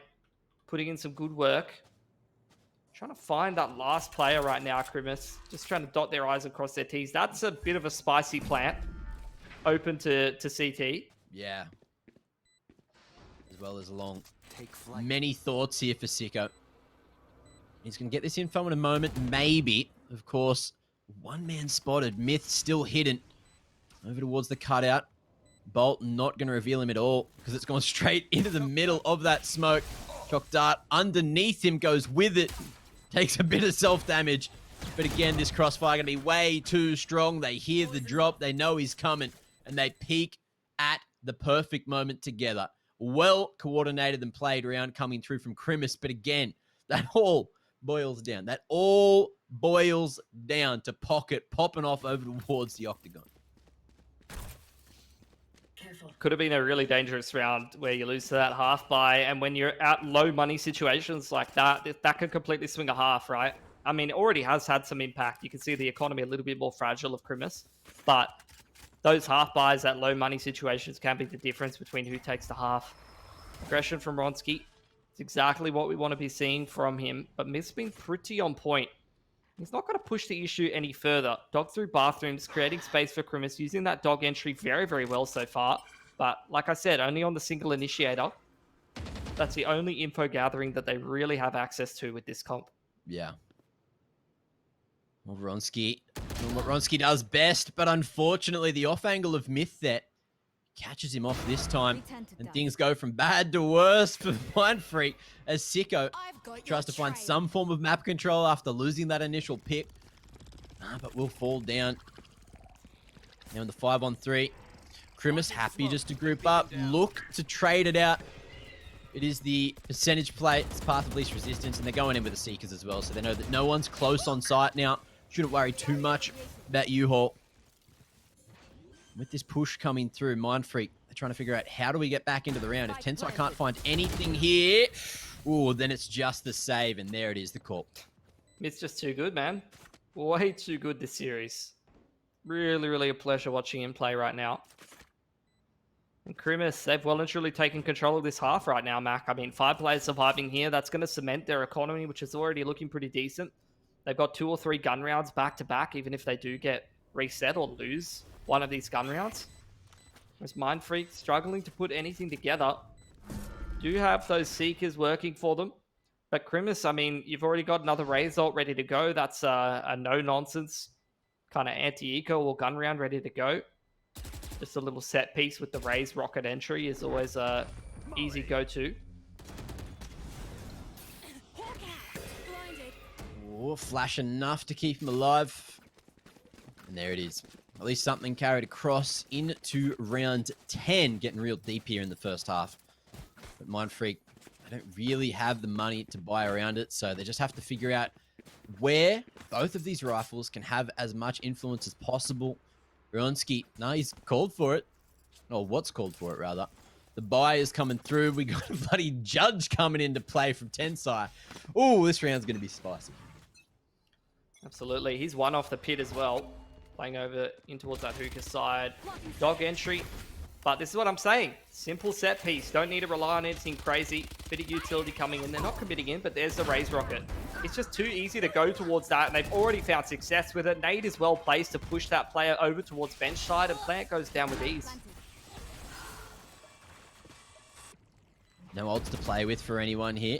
putting in some good work. Trying to find that last player right now, Krimis. Just trying to dot their I's and cross their T's. That's a bit of a spicy plant. Open to CT. Yeah. As well as long. Many thoughts here for Sicko. He's going to get this info in a moment. Maybe. Of course, one man spotted. Myth still hidden. Over towards the cutout. Bolt not going to reveal him at all because it's gone straight into the middle of that smoke. Shock dart underneath him goes with it. Takes a bit of self-damage. But again, this crossfire going to be way too strong. They hear the drop. They know he's coming. And they peak at the perfect moment together. Well coordinated and played around coming through from Krimis. But again, that all boils down. That all boils down to Pocket popping off over towards the octagon. Could have been a really dangerous round where you lose to that half buy, and when you're at low money situations like that, that could completely swing a half, right? I mean, it already has had some impact. You can see the economy a little bit more fragile of Krimis, but those half buys at low money situations can be the difference between who takes the half. Aggression from Ronski. It's exactly what we want to be seeing from him, but Myth's been pretty on point. He's not going to push the issue any further. Dog through bathrooms, creating space for Krimis, using that dog entry very, very well so far. But like I said, only on the single initiator. That's the only info gathering that they really have access to with this comp. Yeah. Well, Wronski doing what Wronski does best, but unfortunately the off angle of Myththet catches him off this time, and things go from bad to worse for Mindfreak as Sicko tries to find some form of map control after losing that initial pick, but will fall down. Now in the 5-on-3, Krimis happy just to group up, look to trade it out. It is the percentage play, it's path of least resistance, and they're going in with the Seekers as well, so they know that no one's close on site now. Shouldn't worry too much about U-Haul. With this push coming through, Mindfreak, they're trying to figure out how do we get back into the round. If Tensai can't find anything here, ooh, then it's just the save, and there it is, the call. It's just too good, man. Way too good this series. Really, really a pleasure watching him play right now. And Krimis, they've well and truly taken control of this half right now, Mac. I mean, 5 players surviving here. That's going to cement their economy, which is already looking pretty decent. They've got 2 or 3 gun rounds back-to-back, even if they do get reset or lose one of these gun rounds. Whereas Mindfreak struggling to put anything together. Do have those Seekers working for them. But Krimis, I mean, you've already got another Raze ult ready to go. That's a no-nonsense kind of anti-eco or gun round ready to go. Just a little set piece with the Raze rocket entry is always a easy go-to. Oh, flash enough to keep him alive. And there it is. At least something carried across into round 10. Getting real deep here in the first half. But Mindfreak, they don't really have the money to buy around it, so they just have to figure out where both of these rifles can have as much influence as possible. Wronski, no, he's called for it. Or what's called for it, rather. The buy is coming through. We got a bloody Judge coming into play from Tensai. Oh, this round's going to be spicy. Absolutely. He's one off the pit as well. Playing over in towards that hookah side. Dog entry. But this is what I'm saying. Simple set piece. Don't need to rely on anything crazy. Bit of utility coming in. They're not committing in, but there's the Raze rocket. It's just too easy to go towards that, and they've already found success with it. Nade is well placed to push that player over towards bench side, and Plant goes down with ease. No ults to play with for anyone here.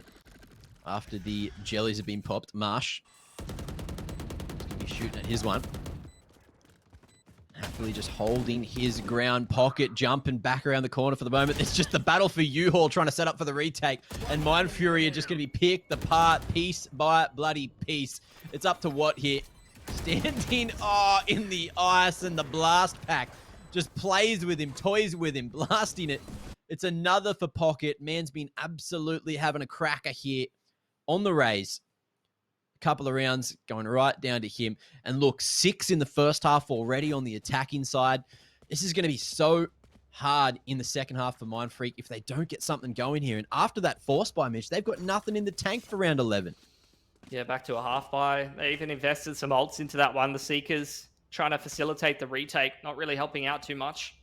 After the jellies have been popped, Marsh going to be shooting at his one. Happily just holding his ground pocket, jumping back around the corner for the moment. It's just the battle for U-Haul trying to set up for the retake. And Mind Fury are just going to be picked apart piece by bloody piece. It's up to Watt here. Standing in the ice, and the blast pack just plays with him, toys with him, blasting it. It's another for Pocket. Man's been absolutely having a cracker here on the Raze. Couple of rounds going right down to him, and look, 6 in the first half already on the attacking side. This is going to be so hard in the second half for Mindfreak if they don't get something going here. And after that force buy, Mitch, they've got nothing in the tank for round 11. Yeah, back to a half buy. They even invested some ults into that one. The Seekers trying to facilitate the retake, not really helping out too much.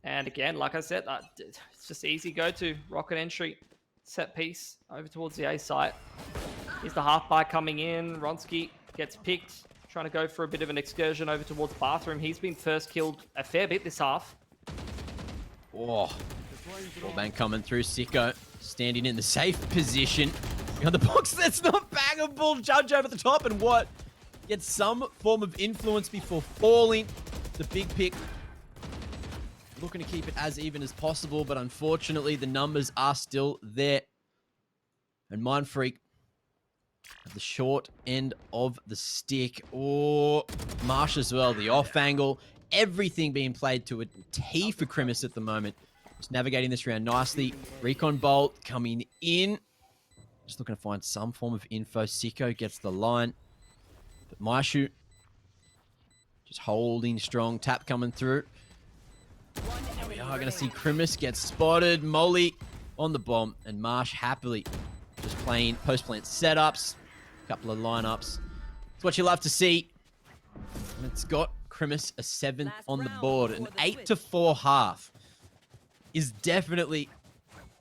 And again, like I said, it's just easy go-to. Rocket entry, set piece over towards the A site. Here's the half buy coming in. Wronski gets picked, trying to go for a bit of an excursion over towards bathroom. He's been first killed a fair bit this half. Oh, Wallbang coming through. Sicko standing in the safe position. Behind the box, that's not bangable. Judge over the top, and what? Gets some form of influence before falling. The big pick. Looking to keep it as even as possible, but unfortunately the numbers are still there. And Mindfreak at the short end of the stick. Oh, Marsh as well. The off angle. Everything being played to a T for Krimis at the moment. Just navigating this round nicely. Recon Bolt coming in. Just looking to find some form of info. Sicko gets the line. But Maishu just holding strong. Tap coming through. And we are going to see Krimis get spotted. Molly on the bomb. And Marsh happily just playing post-plant setups. A couple of lineups. It's what you love to see. And it's got Krimis a 7th on the board. An 8-4 half is definitely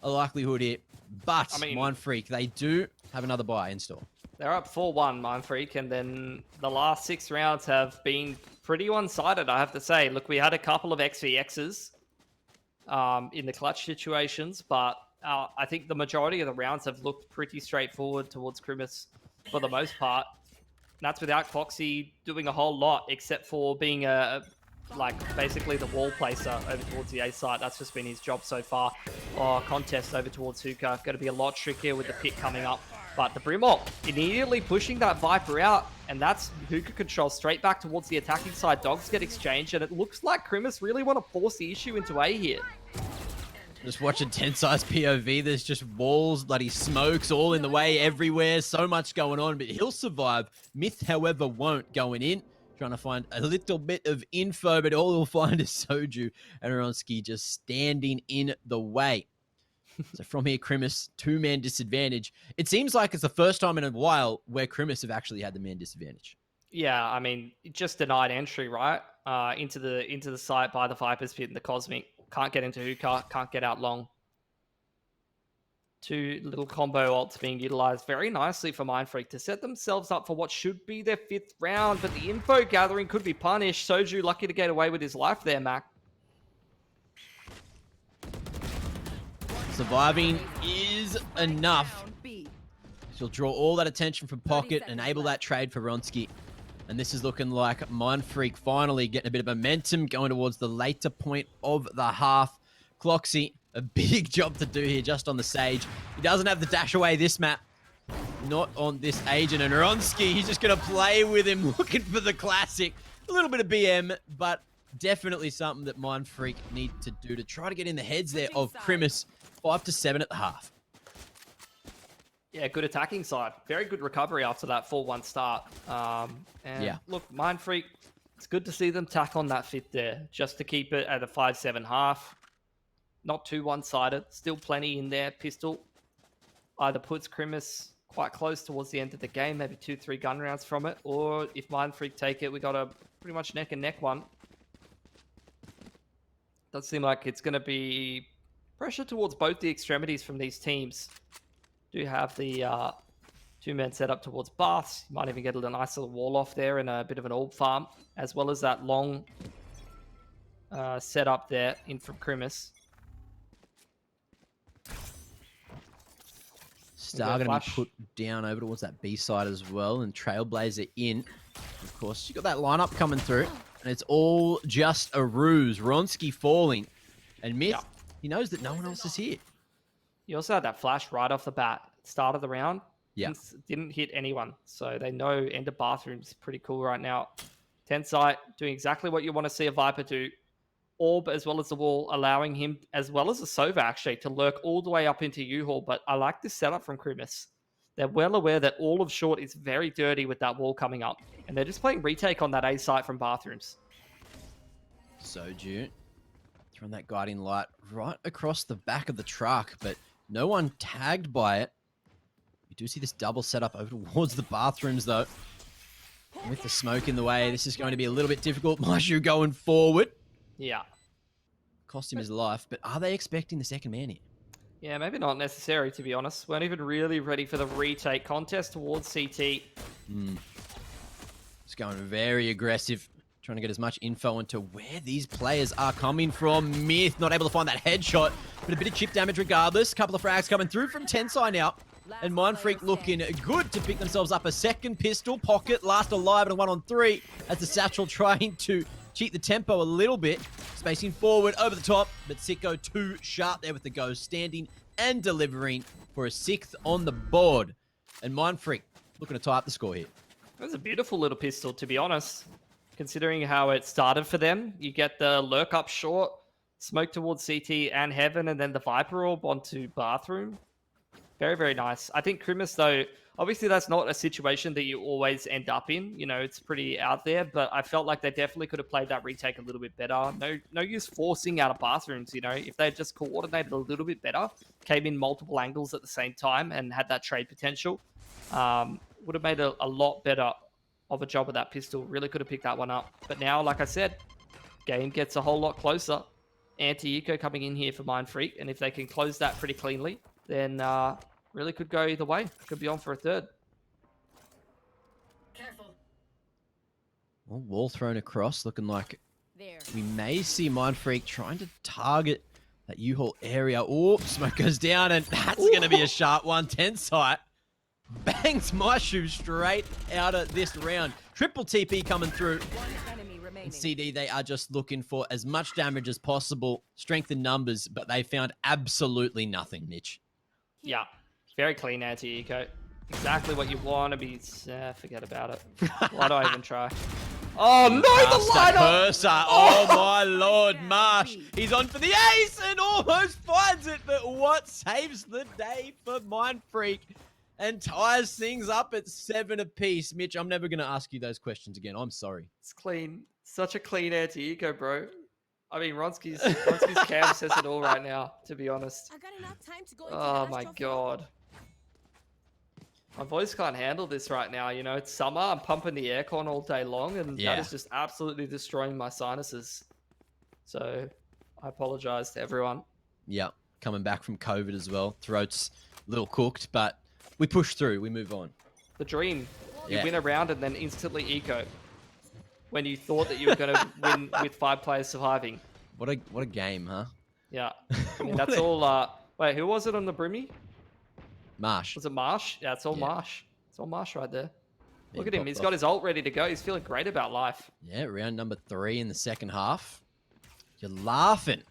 a likelihood here. But, I mean, Mindfreak, they do have another buy in store. they're up 4-1, Mindfreak, and then the last 6 rounds have been pretty one-sided, I have to say. Look, we had a couple of XVXs in the clutch situations, but I think the majority of the rounds have looked pretty straightforward towards Krimis for the most part. And that's without Cloxy doing a whole lot, except for being basically the wall placer over towards the A site. That's just been his job so far. Contest over towards Hookah. Going to be a lot trickier with the pit coming up. But the Brimop immediately pushing that Viper out, and that's Hookah control straight back towards the attacking side. Dogs get exchanged, and it looks like Krimis really want to force the issue into A here. Just watching Tensai's POV, there's just walls, bloody smokes all in the way everywhere. So much going on, but he'll survive. Myth, however, won't. Going in, trying to find a little bit of info, but all he'll find is Soju and Aronsky just standing in the way. So from here, Krimis, 2-man disadvantage. It seems like it's the first time in a while where Krimis have actually had the man disadvantage. Yeah, I mean, just denied entry, right? Into the site by the Viper's Pit and the Cosmic. Can't get into Hookah, can't get out long. 2 little combo ults being utilized very nicely for Mindfreak to set themselves up for what should be their 5th round, but the info gathering could be punished. Soju lucky to get away with his life there, Mac. Surviving is enough. She'll draw all that attention from Pocket, enable that trade for Ronsky. And this is looking like Mindfreak finally getting a bit of momentum going towards the later point of the half. Cloxy, a big job to do here just on the Sage. He doesn't have the dash away this map. Not on this agent. And Ronsky, he's just going to play with him, looking for the classic. A little bit of BM, but definitely something that Mindfreak need to do to try to get in the heads there of Krimis. 5-7 at the half. Yeah, good attacking side. Very good recovery after that 4-1 start. Look, Mindfreak, it's good to see them tack on that 5th there, just to keep it at a 5-7 half. Not too one-sided. Still plenty in there. Pistol either puts Krimis quite close towards the end of the game, maybe 2-3 gun rounds from it, or if Mindfreak take it, we got a pretty much neck-and-neck one. Does seem like it's going to be pressure towards both the extremities from these teams. Do have the 2-man set up towards Baths. You might even get a nice little wall off there and a bit of an orb farm, as well as that long setup there in from Krimis. Star going to be put down over towards that B side as well, and Trailblazer in. Of course, you got that lineup coming through, and it's all just a ruse. Ronsky falling, and Myth, he knows that no one else is here. You also had that flash right off the bat. Start of the round. Yeah. Didn't hit anyone. So they know Ender Bathroom's pretty cool right now. Tensai doing exactly what you want to see a Viper do. Orb as well as the wall, allowing him, as well as a Sova actually, to lurk all the way up into U-Haul. But I like this setup from Krimis. They're well aware that all of short is very dirty with that wall coming up. And they're just playing retake on that A site from Bathrooms. Soju throwing that guiding light right across the back of the truck, but no one tagged by it. You do see this double setup over towards the Bathrooms, though. With the smoke in the way, this is going to be a little bit difficult. Mashu going forward. Yeah. Cost him his life, but are they expecting the second man here? Yeah, maybe not necessary, to be honest. Weren't even really ready for the retake contest towards CT. It's going very aggressive. Trying to get as much info into where these players are coming from. Myth not able to find that headshot, but a bit of chip damage regardless. Couple of frags coming through from Tensai now. And Mindfreak looking good to pick themselves up a second pistol. Pocket last alive and a 1-on-3 as the Satchel trying to cheat the tempo a little bit. Spacing forward over the top, but Sicko too sharp there with the go. Standing and delivering for a 6th on the board. And Mindfreak looking to tie up the score here. That was a beautiful little pistol, to be honest. Considering how it started for them, you get the lurk up short, smoke towards CT and Heaven, and then the Viper Orb onto Bathroom. Very, very nice. I think Krimis, though, obviously that's not a situation that you always end up in. You know, it's pretty out there, but I felt like they definitely could have played that retake a little bit better. No use forcing out of Bathrooms, you know. If they just coordinated a little bit better, came in multiple angles at the same time and had that trade potential, would have made a lot better of a job with that pistol. Really could have picked that one up. But now, like I said, game gets a whole lot closer. Anti-Eco coming in here for Mindfreak, and if they can close that pretty cleanly, then really could go either way. Could be on for a 3rd. Well, wall thrown across, looking like we may see Mindfreak trying to target that U-Haul area. Oh, smoke goes down, and that's going to be a sharp one. 10 sight. Bangs my shoe straight out of this round. Triple TP coming through. And CD, they are just looking for as much damage as possible. Strength in numbers, but they found absolutely nothing, Mitch. Yeah, very clean anti-eco. Exactly what you want to be. Forget about it. Why do I even try? Oh no, the lineup! Oh my lord, Marsh. He's on for the ace and almost finds it, but what saves the day for Mindfreak and ties things up at 7 apiece? Mitch, I'm never going to ask you those questions again. I'm sorry. It's clean. Such a clean anti-eco, bro. I mean, Ronski's cam says it all right now, to be honest. I got enough time to go Oh my god. My voice can't handle this right now, you know. It's summer, I'm pumping the aircon all day long, and that is just absolutely destroying my sinuses. So, I apologize to everyone. Yeah, coming back from COVID as well. Throat's a little cooked, but we push through, we move on. The dream. You win a round and then instantly eco. When you thought that you were going to win with 5 players surviving. What a game, huh? Yeah. I mean, that's all... Wait, who was it on the Brimmy? Marsh. Was it Marsh? Yeah, it's all Marsh. It's all Marsh right there. Look at him. He's off. got his ult ready to go. He's feeling great about life. Yeah, round number 3 in the second half. You're laughing.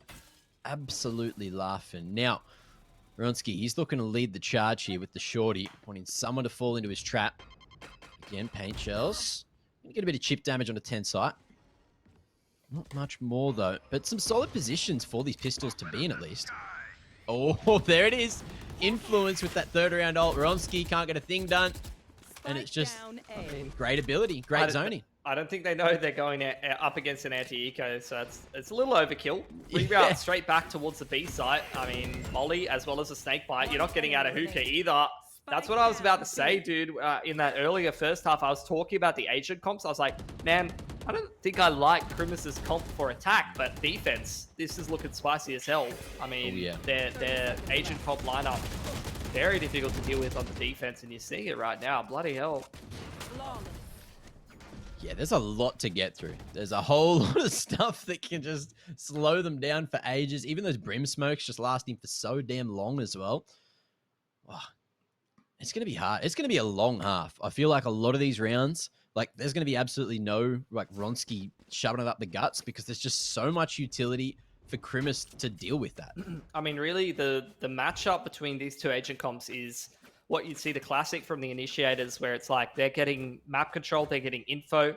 Absolutely laughing. Now, Ronski, he's looking to lead the charge here with the shorty, wanting someone to fall into his trap. Again, paint shells. Gonna get a bit of chip damage on a 10 sight. Not much more, though. But some solid positions for these pistols to be in, at least. Oh, there it is. Influence with that third round ult. Ronski can't get a thing done. And it's just, I mean, great ability, great zoning. I don't think they know they're going up against an anti-eco, so it's a little overkill. Reroute straight back towards the B site. I mean, Molly as well as a snake bite. You're not getting out of hookah either. That's what I was about to say, dude. In that earlier first half, I was talking about the agent comps. I was like, man, I don't think I like Krimus's comp for attack, but defense, this is looking spicy as hell. I mean, their agent comp lineup, very difficult to deal with on the defense, and you're seeing it right now. Bloody hell. Yeah, there's a lot to get through. There's a whole lot of stuff that can just slow them down for ages. Even those brim smokes just lasting for so damn long as well. Oh, it's going to be hard. It's going to be a long half. I feel like a lot of these rounds, like there's going to be absolutely no like Ronski shoving it up the guts because there's just so much utility for Krimus to deal with that. I mean, really, the matchup between these two agent comps is what you'd see the classic from the initiators, where it's like they're getting map control, they're getting info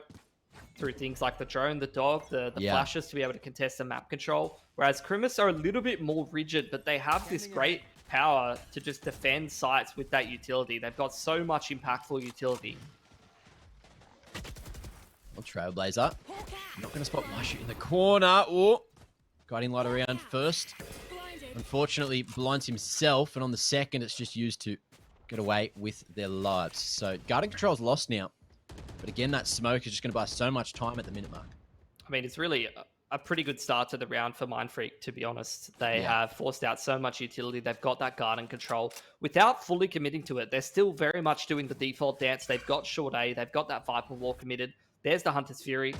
through things like the drone, the dog, the flashes to be able to contest the map control. Whereas Krimus are a little bit more rigid, but they have this great power to just defend sites with that utility. They've got so much impactful utility. Well, Trailblazer, not going to spot my shoot in the corner. Oh, guiding light around first. Unfortunately, blinds himself, and on the second, it's just used to get away with their lives. So guarding control's lost now. But again, that smoke is just going to buy so much time at the minute mark. I mean, it's really a pretty good start to the round for Mindfreak, to be honest. They have forced out so much utility. They've got that garden control. Without fully committing to it, they're still very much doing the default dance. They've got short A. They've got that Viper Wall committed. There's the Hunter's Fury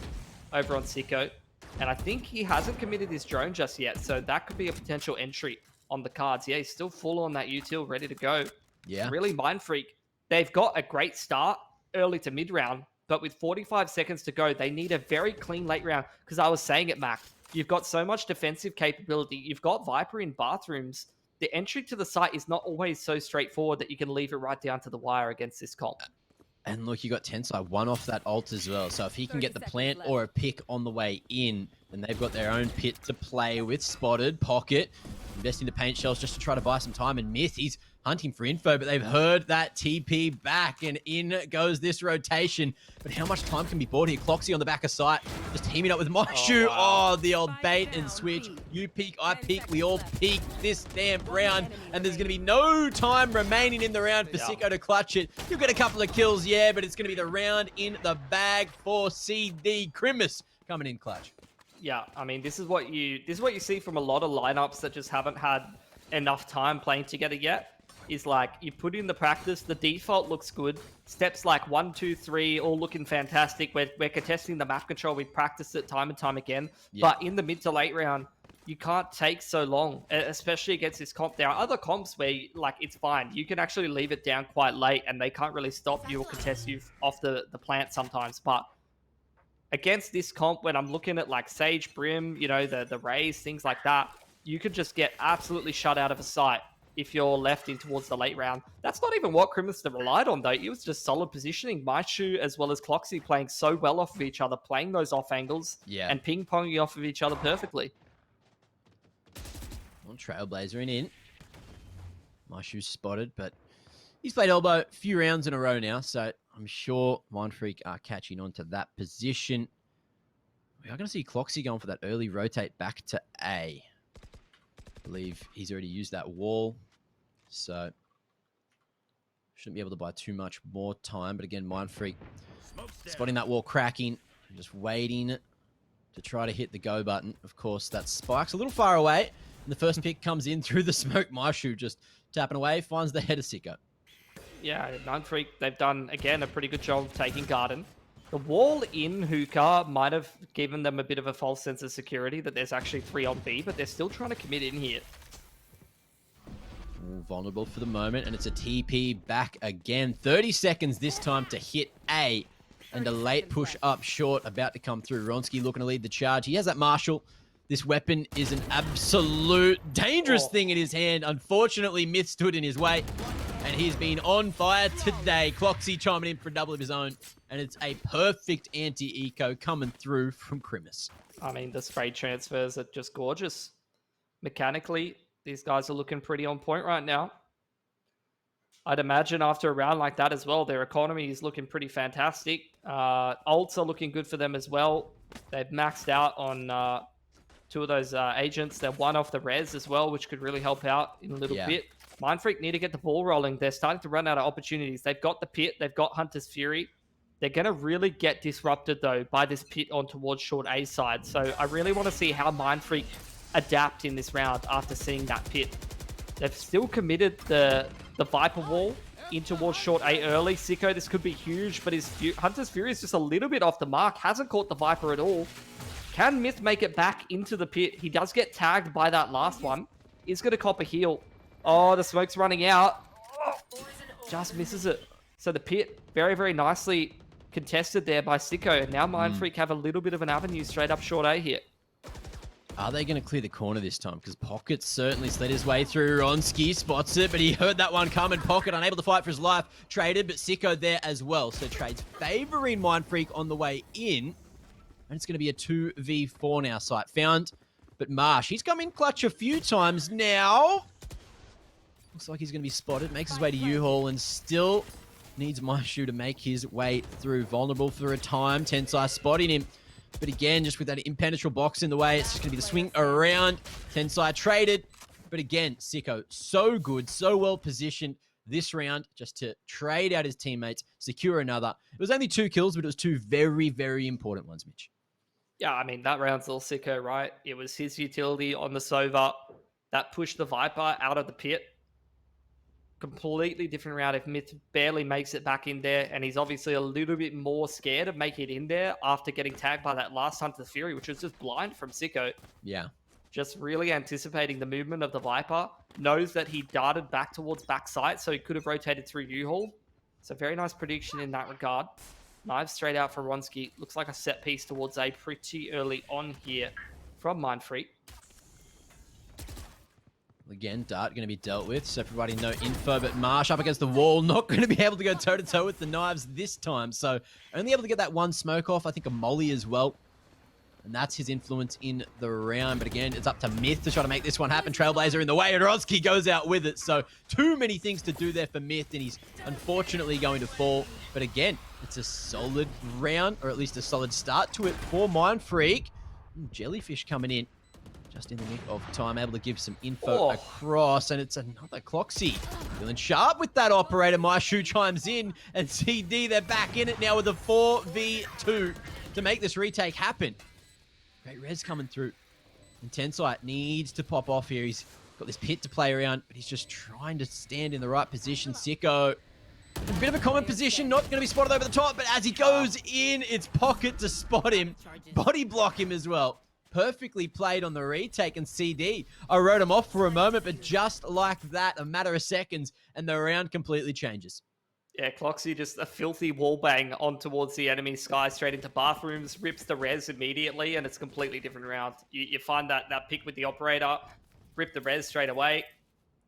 over on Sicko. And I think he hasn't committed his drone just yet, so that could be a potential entry on the cards. Yeah, he's still full on that util, ready to go. Yeah. Really, Mindfreak, they've got a great start early to mid-round, but with 45 seconds to go, they need a very clean late round, because I was saying it, Mac, you've got so much defensive capability. You've got Viper in bathrooms. The entry to the site is not always so straightforward that you can leave it right down to the wire against this comp. And look, you got Tensai one off that ult as well. So if he can get the plant or a pick on the way in, then they've got their own pit to play with. Spotted, Pocket, investing the paint shells just to try to buy some time. And Myth, he's hunting for info, but they've heard that TP back, and in goes this rotation. But how much time can be bought here? Cloxy on the back of sight, just teaming up with Myshu. Oh, the old bait and switch. You peek, I peek, we all peek this damn round, and there's going to be no time remaining in the round for Sicko to clutch it. You'll get a couple of kills, yeah, but it's going to be the round in the bag for CD. Krimus coming in clutch. Yeah, I mean, this is what you see from a lot of lineups that just haven't had enough time playing together yet. is like you put in the practice, the default looks good. Steps like 1, 2, 3, all looking fantastic. We're contesting the map control. We've practiced it time and time again. Yeah. But in the mid to late round, you can't take so long, especially against this comp. There are other comps where like it's fine. You can actually leave it down quite late and they can't really stop you or contest you off the plant sometimes. But against this comp, when I'm looking at like Sage, Brim, you know, the Rays, things like that, you could just get absolutely shut out of a sight if you're left in towards the late round. That's not even what Crimister relied on, though. It was just solid positioning. Maishu as well as Cloxy playing so well off of each other, playing those off angles and ping-ponging off of each other perfectly. One Trailblazer in. Maishu's spotted, but he's played elbow a few rounds in a row now, so I'm sure Mindfreak are catching on to that position. We are going to see Cloxy going for that early rotate back to A. I believe he's already used that wall, so shouldn't be able to buy too much more time. But again, Mindfreak spotting that wall cracking, just waiting to try to hit the go button. Of course, that spike's a little far away, and the first pick comes in through the smoke. Maishu just tapping away, finds the head of Sicko. Yeah, Mindfreak, they've done, again, a pretty good job of taking Garden. The wall in Hookah might have given them a bit of a false sense of security that there's actually 3 on B, but they're still trying to commit in here. Vulnerable for the moment, and it's a TP back again. 30 seconds this time to hit A, and a late push up short about to come through. Ronsky looking to lead the charge. He has that Marshall. This weapon is an absolute dangerous thing in his hand. Unfortunately, Myth stood in his way, and he's been on fire today. Cloxy chiming in for a double of his own, and it's a perfect anti-eco coming through from Crimis. I mean, the spray transfers are just gorgeous. Mechanically, these guys are looking pretty on point right now. I'd imagine after a round like that as well, their economy is looking pretty fantastic. Ults are looking good for them as well. They've maxed out on 2 of those agents. They're 1 off the res as well, which could really help out in a little bit. Mindfreak need to get the ball rolling. They're starting to run out of opportunities. They've got the pit. They've got Hunter's Fury. They're going to really get disrupted, though, by this pit on towards short A side. So I really want to see how Mindfreak adapt in this round after seeing that pit. They've still committed the Viper wall in towards short A early. Sicko, this could be huge, but his Hunter's Fury is just a little bit off the mark. Hasn't caught the Viper at all. Can Myth make it back into the pit? He does get tagged by that last one. He's going to cop a heal. Oh, the smoke's running out. Oh, just misses it. So the pit, very, very nicely contested there by Sicko. And now Mindfreak have a little bit of an avenue straight up short A here. Are they going to clear the corner this time? Because Pocket certainly slid his way through. Ronsky spots it, but he heard that one come, and Pocket unable to fight for his life. Traded, but Sicko there as well. So trades favoring Mindfreak on the way in. And it's going to be a 2v4 now. Sight found. But Marsh, he's come in clutch a few times now. Looks like he's going to be spotted. Makes his way to U-Haul and still needs Maishu to make his way through. Vulnerable for a time. Tensai spotting him. But again, just with that impenetrable box in the way, it's just going to be the swing around. Tensai traded. But again, Sicko, so good, so well positioned this round just to trade out his teammates, secure another. It was only 2 kills, but it was 2 very, very important ones, Mitch. Yeah, I mean, that round's all Sicko, right? It was his utility on the Sova that pushed the Viper out of the pit. Completely different round if Myth barely makes it back in there, and he's obviously a little bit more scared of making it in there after getting tagged by that last Hunter's Fury, which was just blind from Sicko. Yeah. Just really anticipating the movement of the Viper. Knows that he darted back towards backside, so he could have rotated through U-Haul. So very nice prediction in that regard. Knives straight out for Ronsky. Looks like a set piece towards A pretty early on here from Mindfreak. Again, Dart going to be dealt with, so everybody no info, but Marsh up against the wall, not going to be able to go toe-to-toe with the Knives this time, so only able to get that one smoke off, I think a molly as well, and that's his influence in the round, but again, it's up to Myth to try to make this one happen. Trailblazer in the way, and Ronsky goes out with it, so too many things to do there for Myth, and he's unfortunately going to fall, but again, it's a solid round, or at least a solid start to it for Mindfreak. Jellyfish coming in. Just in the nick of time, able to give some info across, and it's another Cloxy. Feeling sharp with that operator. Maishu chimes in, and CD, they're back in it now with a 4v2 to make this retake happen. Great res coming through. And Tensai needs to pop off here. He's Got this pit to play around, but he's just trying to stand in the right position. Sicko, a bit of a common position, not going to be spotted over the top, but as he goes in, it's Pocket to spot him, body block him as well. Perfectly played on the retake, and CD, I wrote him off for a moment, but just like that, a matter of seconds, and the round completely changes. Yeah, Cloxy just a filthy wall bang on towards the enemy sky, straight into bathrooms, rips the res immediately, and it's a completely different round. You find that pick with the operator, rip the res straight away,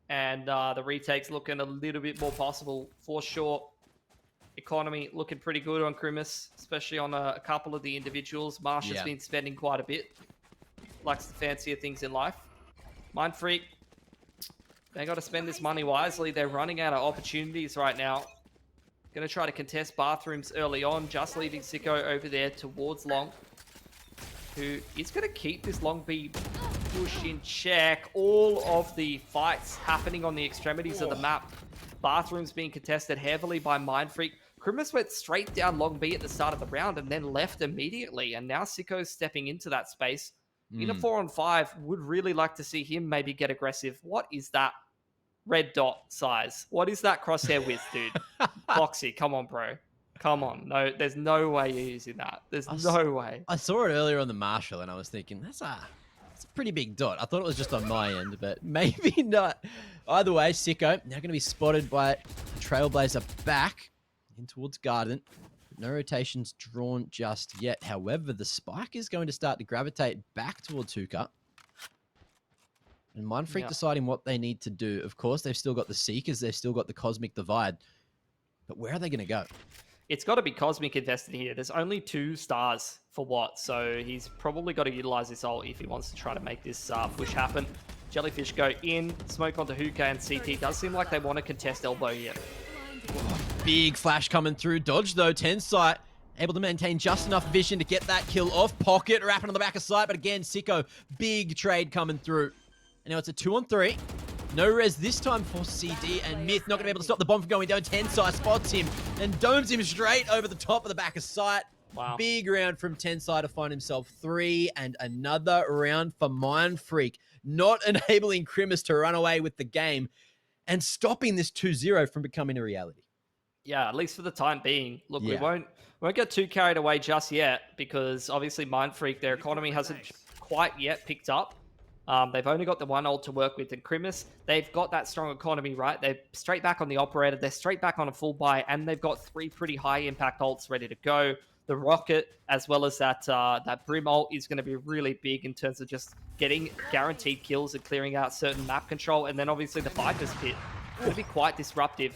and the retake's looking a little bit more possible for sure. Economy looking pretty good on Krimis, especially on a couple of the individuals. Marsh has been spending quite a bit. Likes the fancier things in life. Mind Freak, they got to spend this money wisely. They're running out of opportunities right now. Going to try to contest bathrooms early on, just leaving Sicko over there towards Long, who is going to keep this Long B push in check. All of the fights happening on the extremities of the map. Bathrooms being contested heavily by Mind Freak. Krimis went straight down Long B at the start of the round and then left immediately. And now Sicko's stepping into that space. In a 4-on-5, would really like to see him maybe get aggressive. What is that red dot size? What is that crosshair width, dude? Foxy, come on, bro. Come on. No, there's no way you're using that. There's no way. I saw it earlier on the Marshall, and I was thinking, that's a pretty big dot. I thought it was just on my end, but maybe not. Either way, Sicko now going to be spotted by Trailblazer back in towards Garden. No rotations drawn just yet. However, the spike is going to start to gravitate back towards Hookah. And Mind Freak deciding what they need to do. Of course, they've still got the Seekers. They've still got the Cosmic Divide. But where are they going to go? It's got to be Cosmic invested here. There's only 2 stars for Watt, so he's probably got to utilize this ult if he wants to try to make this push happen. Jellyfish go in, smoke onto Hookah and CT. Does seem like they want to contest elbow here. Big flash coming through. Dodge, though. 10 sight. Able to maintain just enough vision to get that kill off. Pocket wrapping on the back of sight. But again, Sicko, big trade coming through. And now it's a 2-on-3. No res this time for CD. And Myth not going to be able to stop the bomb from going down. 10 sight spots him and domes him straight over the top of the back of sight. Wow. Big round from 10 sight to find himself 3. And another round for Mind Freak. Not enabling Krimis to run away with the game. And stopping this 2-0 from becoming a reality. Yeah, at least for the time being. Look, we won't get too carried away just yet because obviously Mind Freak, their economy hasn't quite yet picked up. They've only got the 1 ult to work with. And Krimis, they've got that strong economy, right? They're straight back on the operator. They're straight back on a full buy. And they've got 3 pretty high impact ults ready to go. The Rocket, as well as that Brim ult, is going to be really big in terms of just getting guaranteed kills and clearing out certain map control. And then obviously the Viper's Pit will be quite disruptive.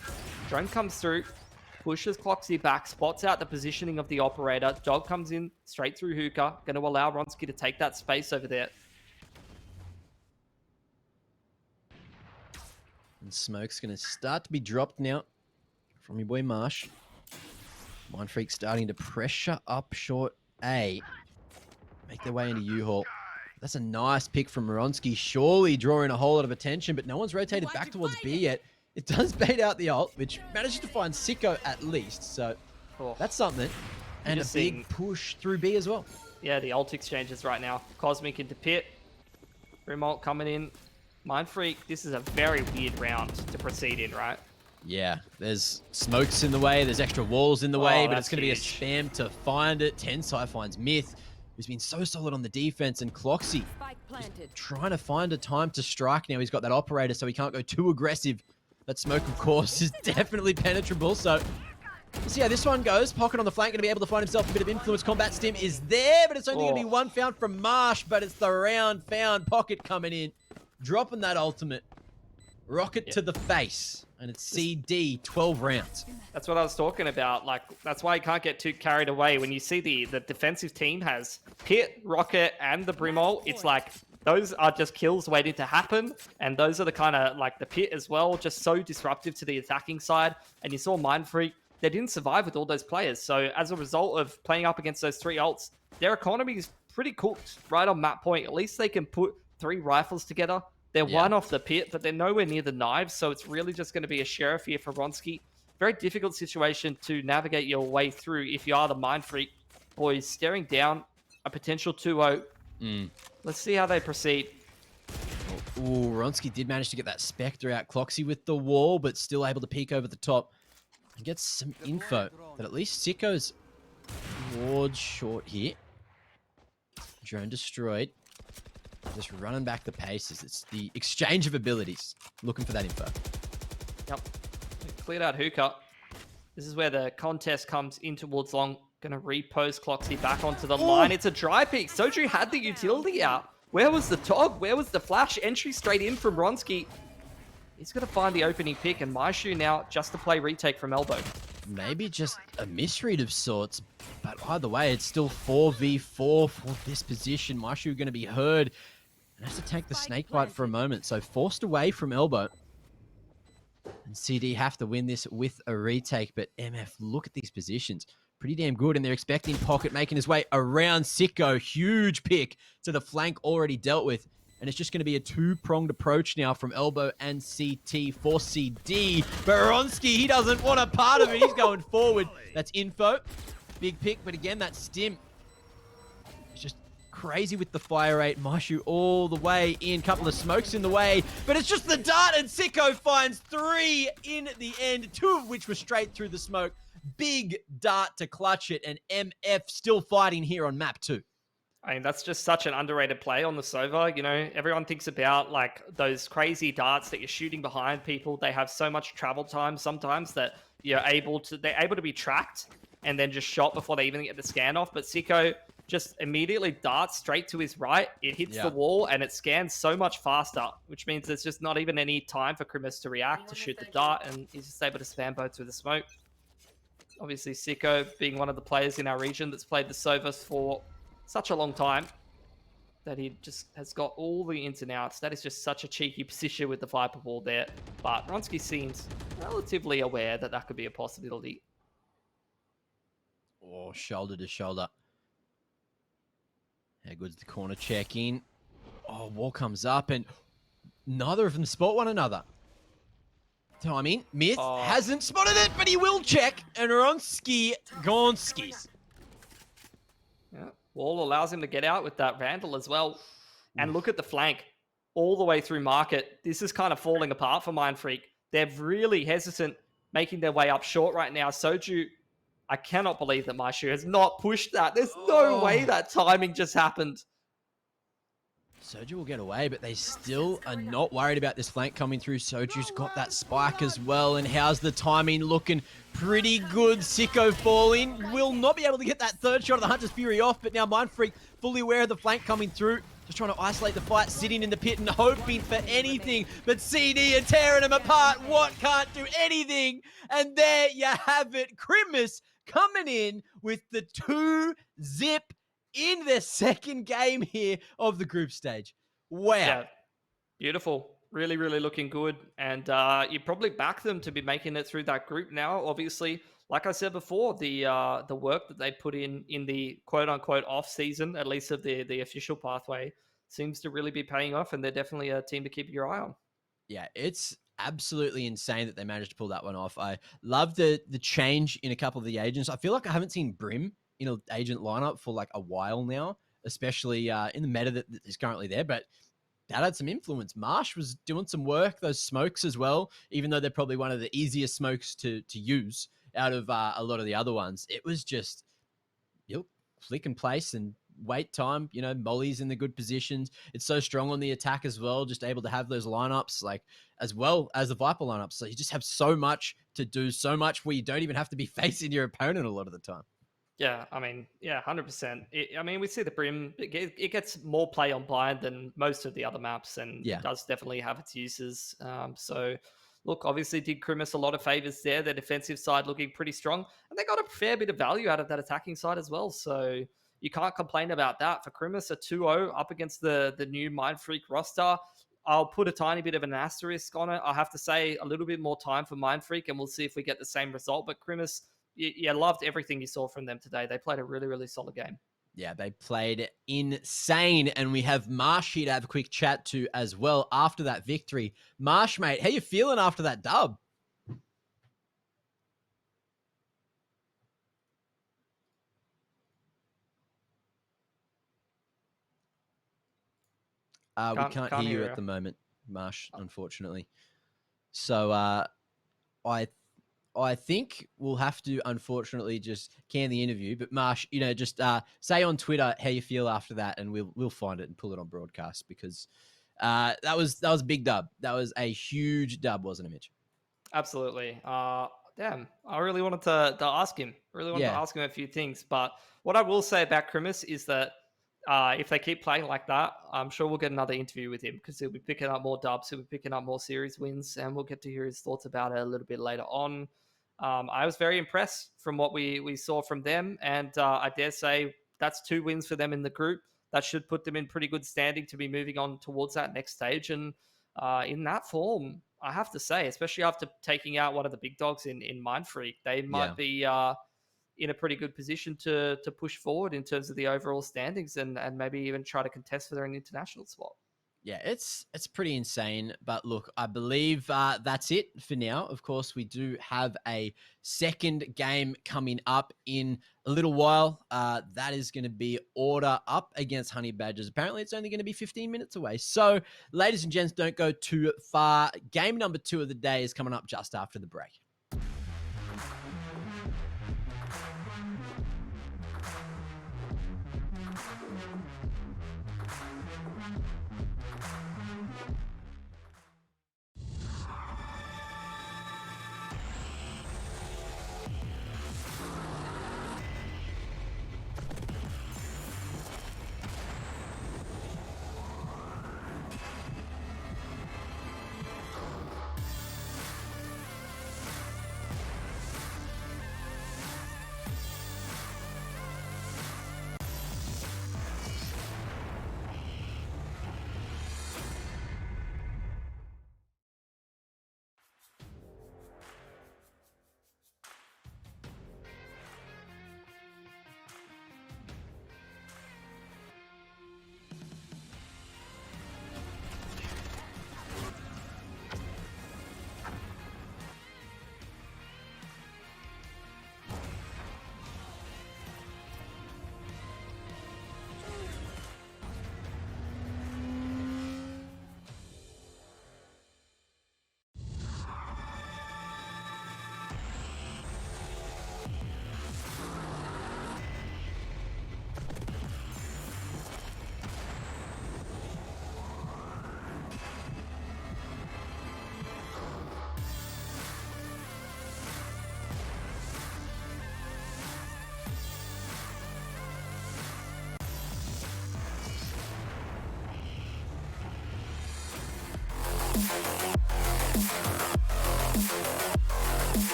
Drone comes through, pushes Cloxy back, spots out the positioning of the operator. Dog comes in straight through Hookah, going to allow Ronsky to take that space over there. And smoke's going to start to be dropped now from your boy Marsh. Mind Freak starting to pressure up short A. Make their way into U-Haul. That's a nice pick from Ronsky, surely drawing a whole lot of attention, but no one's rotated back towards B yet. It does bait out the ult, which manages to find Sicko at least, so that's something. And a big push through B as well. Yeah, the ult exchanges right now. Cosmic into Pit. Brim ult coming in. Mind Freak, this is a very weird round to proceed in, right? Yeah, there's smokes in the way, there's extra walls in the way, but it's going to be a spam to find it. Tensai finds Myth, who's been so solid on the defense, and Cloxy trying to find a time to strike now. He's got that operator, so he can't go too aggressive. That smoke, of course, is definitely penetrable, so we'll see how this one goes. Pocket on the flank, going to be able to find himself a bit of influence. Combat Stim is there, but it's only going to be 1 found from Marsh, but it's the round found. Pocket coming in, dropping that ultimate. Rocket to the face, and it's CD, 12 rounds. That's what I was talking about. Like, that's why you can't get too carried away. When you see the defensive team has Pit, Rocket, and the Brim ult, it's like, those are just kills waiting to happen. And those are the kind of, like, the Pit as well, just so disruptive to the attacking side. And you saw Mind Freak, they didn't survive with all those players. So as a result of playing up against those 3 ults, their economy is pretty cooked right on map point. At least they can put 3 rifles together. They're 1 off the Pit, but they're nowhere near the knives, so it's really just going to be a sheriff here for Ronsky. Very difficult situation to navigate your way through if you are the Mind Freak. Boys, staring down a potential 2-0. Let's see how they proceed. Ooh, Ronsky did manage to get that Spectre out. Cloxy with the wall, but still able to peek over the top and get some info that at least Sicko's ward short here. Drone destroyed. Just running back the paces. It's the exchange of abilities. Looking for that info. Yep. Cleared out hookah. This is where the contest comes in towards long. Gonna repost Cloxy back onto the line. It's a dry pick. Soju had the utility out. Where was the Tog? Where was the flash? Entry straight in from Ronsky. He's gonna find the opening pick, and Maishu now just to play retake from elbow. Maybe just a misread of sorts, but either way, it's still 4v4 for this position. Maishu going to be heard and has to take the snake bite for a moment, so forced away from elbow. And CD have to win this with a retake, but MF, look at these positions. Pretty damn good, and they're expecting Pocket making his way around Sicko. Huge pick to the flank already dealt with. And it's just going to be a two-pronged approach now from Elbow and CT for CD. Baronski, he doesn't want a part of it. He's going forward. That's info. Big pick, but again, that stim. It's just crazy with the fire rate. Maishu all the way in. Couple of smokes in the way, but it's just the dart, and Sicko finds 3 in the end, 2 of which were straight through the smoke. Big dart to clutch it, and MF still fighting here on map 2. I mean, that's just such an underrated play on the Sova. You know, everyone thinks about like those crazy darts that you're shooting behind people. They have so much travel time sometimes that they're able to be tracked and then just shot before they even get the scan off. But Sicko just immediately darts straight to his right. It hits the wall and it scans so much faster, which means there's just not even any time for Krimis to react, to shoot the dart, and he's just able to spam both through the smoke. Obviously, Sicko being one of the players in our region that's played the Sovas for such a long time that he just has got all the ins and outs. That is just such a cheeky position with the Viper Ball there. But Ronsky seems relatively aware that that could be a possibility. Oh, shoulder to shoulder. How good's the corner check in? Oh, wall comes up and neither of them spot one another. Timing. Myth hasn't spotted it, but he will check. And Ronsky Gonskis. Yeah. Wall allows him to get out with that Vandal as well. And look at the flank all the way through market. This is kind of falling apart for Mindfreak. They're really hesitant making their way up short right now. Soju, I cannot believe that Maishu has not pushed that. There's no way that timing just happened. Soju will get away, but they still are not worried about this flank coming through. Soju's got that spike as well, and how's the timing looking? Pretty good. Sicko falling. Will not be able to get that third shot of the Hunter's Fury off, but now Mindfreak fully aware of the flank coming through. Just trying to isolate the fight, sitting in the pit and hoping for anything, but CD are tearing him apart. What can't do anything? And there you have it. Krimis coming in with the 2-zip in their second game here of the group stage. Wow. Yeah, beautiful. Really, really looking good. And you probably back them to be making it through that group now. Obviously, like I said before, the work that they put in the quote-unquote off-season, at least of the official pathway, seems to really be paying off, and they're definitely a team to keep your eye on. Yeah, it's absolutely insane that they managed to pull that one off. I love the change in a couple of the agents. I feel like I haven't seen Brim in an agent lineup for like a while now, especially in the meta that is currently there, but that had some influence. Marsh was doing some work, those smokes as well, even though they're probably one of the easiest smokes to use out of a lot of the other ones. It was just, flick and place and wait time, Molly's in the good positions. It's so strong on the attack as well, just able to have those lineups, like as well as the Viper lineups. So you just have so much to do, so much where you don't even have to be facing your opponent a lot of the time. Yeah, 100%. We see the Brim, it gets more play on blind than most of the other maps, and it does definitely have its uses. So, look, obviously did Krimis a lot of favors there. Their defensive side looking pretty strong, and they got a fair bit of value out of that attacking side as well. So you can't complain about that. For Krimis, a 2-0 up against the new Mindfreak roster. I'll put a tiny bit of an asterisk on it. I'll have to say a little bit more time for Mindfreak, and we'll see if we get the same result. But Krimis, loved everything you saw from them today. They played a really, really solid game. Yeah, they played insane. And we have Marsh here to have a quick chat to as well after that victory. Marsh, mate, how you feeling after that dub? We can't hear you at the moment. Marsh, unfortunately. So I think we'll have to, unfortunately, just can the interview. But Marsh, just say on Twitter how you feel after that, and we'll find it and pull it on broadcast, because that was a big dub. That was a huge dub, wasn't it, Mitch? Absolutely. Damn, I really wanted to ask him. To ask him a few things. But what I will say about Krimis is that if they keep playing like that, I'm sure we'll get another interview with him, because he'll be picking up more dubs, he'll be picking up more series wins, and we'll get to hear his thoughts about it a little bit later on. I was very impressed from what we saw from them, and I dare say that's 2 wins for them in the group. That should put them in pretty good standing to be moving on towards that next stage. And in that form, I have to say, especially after taking out one of the big dogs in Mindfreak, they might be in a pretty good position to push forward in terms of the overall standings, and maybe even try to contest for their international spot. Yeah, it's pretty insane. But look, I believe that's it for now. Of course, we do have a second game coming up in a little while. That is going to be Order up against Honey Badgers. Apparently, it's only going to be 15 minutes away. So, ladies and gents, don't go too far. Game number 2 of the day is coming up just after the break.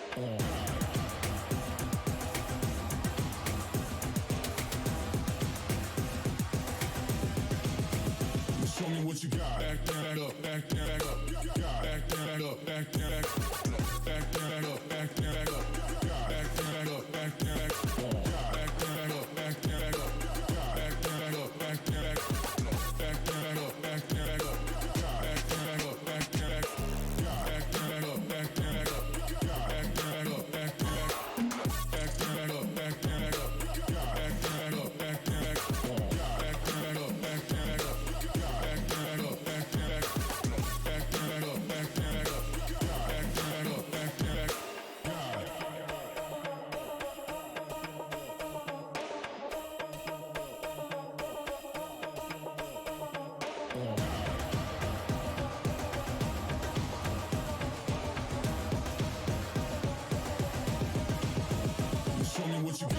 Show me what you got. Back up, back up, back up, back up, back up, back up. Show me what you got.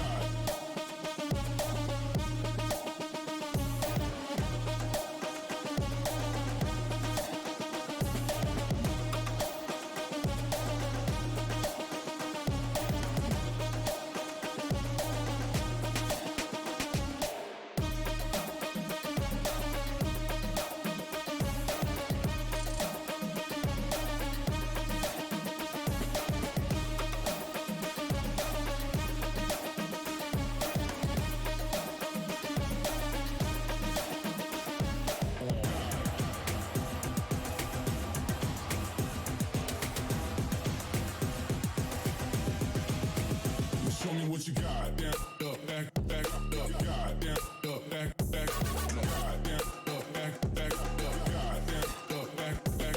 Show me what you got. Down, up, back up, God, down, up, back up, God, down, up, back up, God, down, up, back up,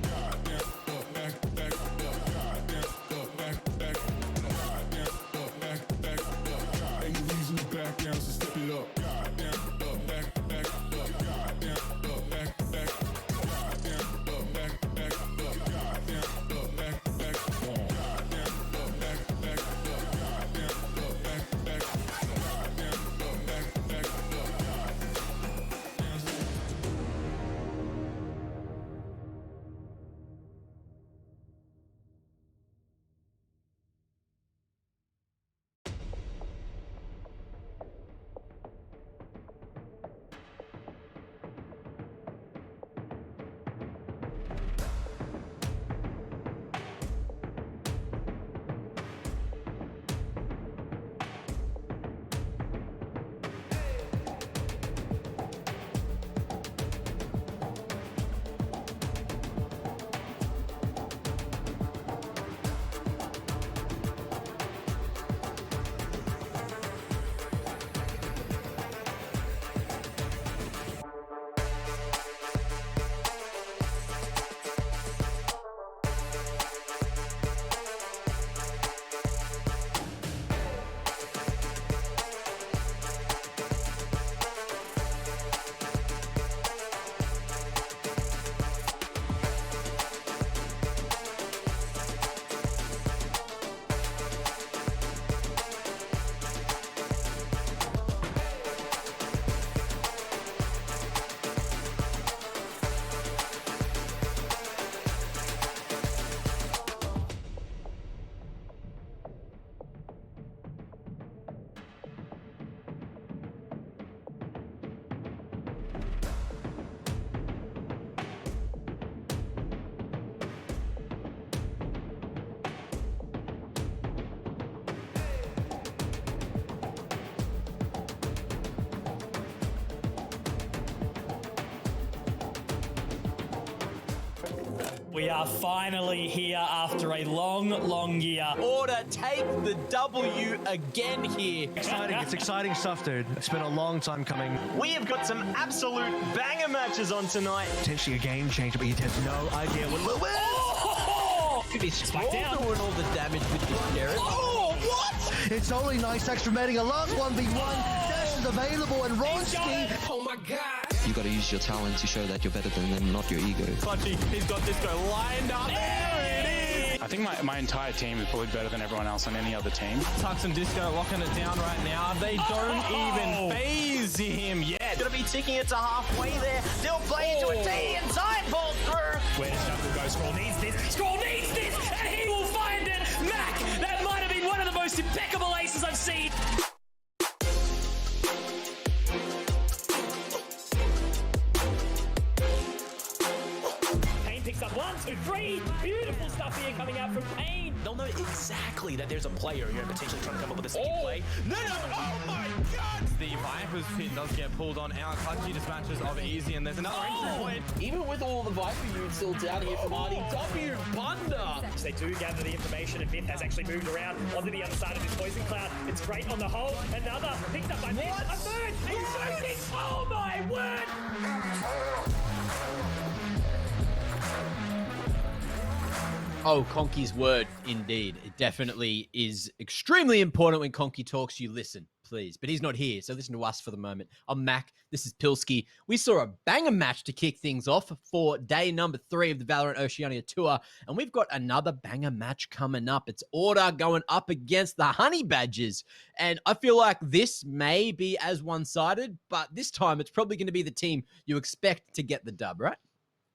God, down, up, back up, God, down, up, back up, God, down, up, back up, God. Ain't no reason to back down, so step it up. God, down, up, back up, God, down, up, back up, God, down, up, back up, God, down, up, back up, God, down, up, back We are finally here after a long year. Order, take the W again here. Exciting. It's exciting stuff, dude. It's been a long time coming. We have got some absolute banger matches on tonight. Potentially a game changer, but you have no idea what it will. Could be Sprawl doing all the damage with this Derek. Oh, what? It's only nice extra medding. A last 1v1. Dash is available, and Ronski. Oh my god. You gotta use your talent to show that you're better than them, not your ego. Clutchy, he's got this guy lined up. There it is. I think my entire team is probably better than everyone else on any other team. Tux and Disco locking it down right now. They don't even phase him yet. Gonna be ticking it to halfway there. They'll play into a T and time falls through. Where does Shuckle go? Scroll needs this, and he will find it. Mac Beautiful stuff here coming out from Pain. They'll know exactly that there's a player here potentially trying to come up with a sticky play. No, oh my god! The Viper's pit does get pulled on out. Clutchy dispatches of Easy, and there's another entry point. Even with all the Viper units still down here from RDW, Bunda. They do gather the information, and Myth has actually moved around onto the other side of this poison cloud. It's great on the whole. Another picked up by Myth. A third! He's shooting! Oh my word! Oh, Conky's word, indeed. It definitely is extremely important when Conky talks. You listen, please. But he's not here, so listen to us for the moment. I'm Mac. This is Pilsky. We saw a banger match to kick things off for day number 3 of the Valorant Oceania Tour, and we've got another banger match coming up. It's Order going up against the Honey Badgers, and I feel like this may be as one-sided, but this time it's probably going to be the team you expect to get the dub, right?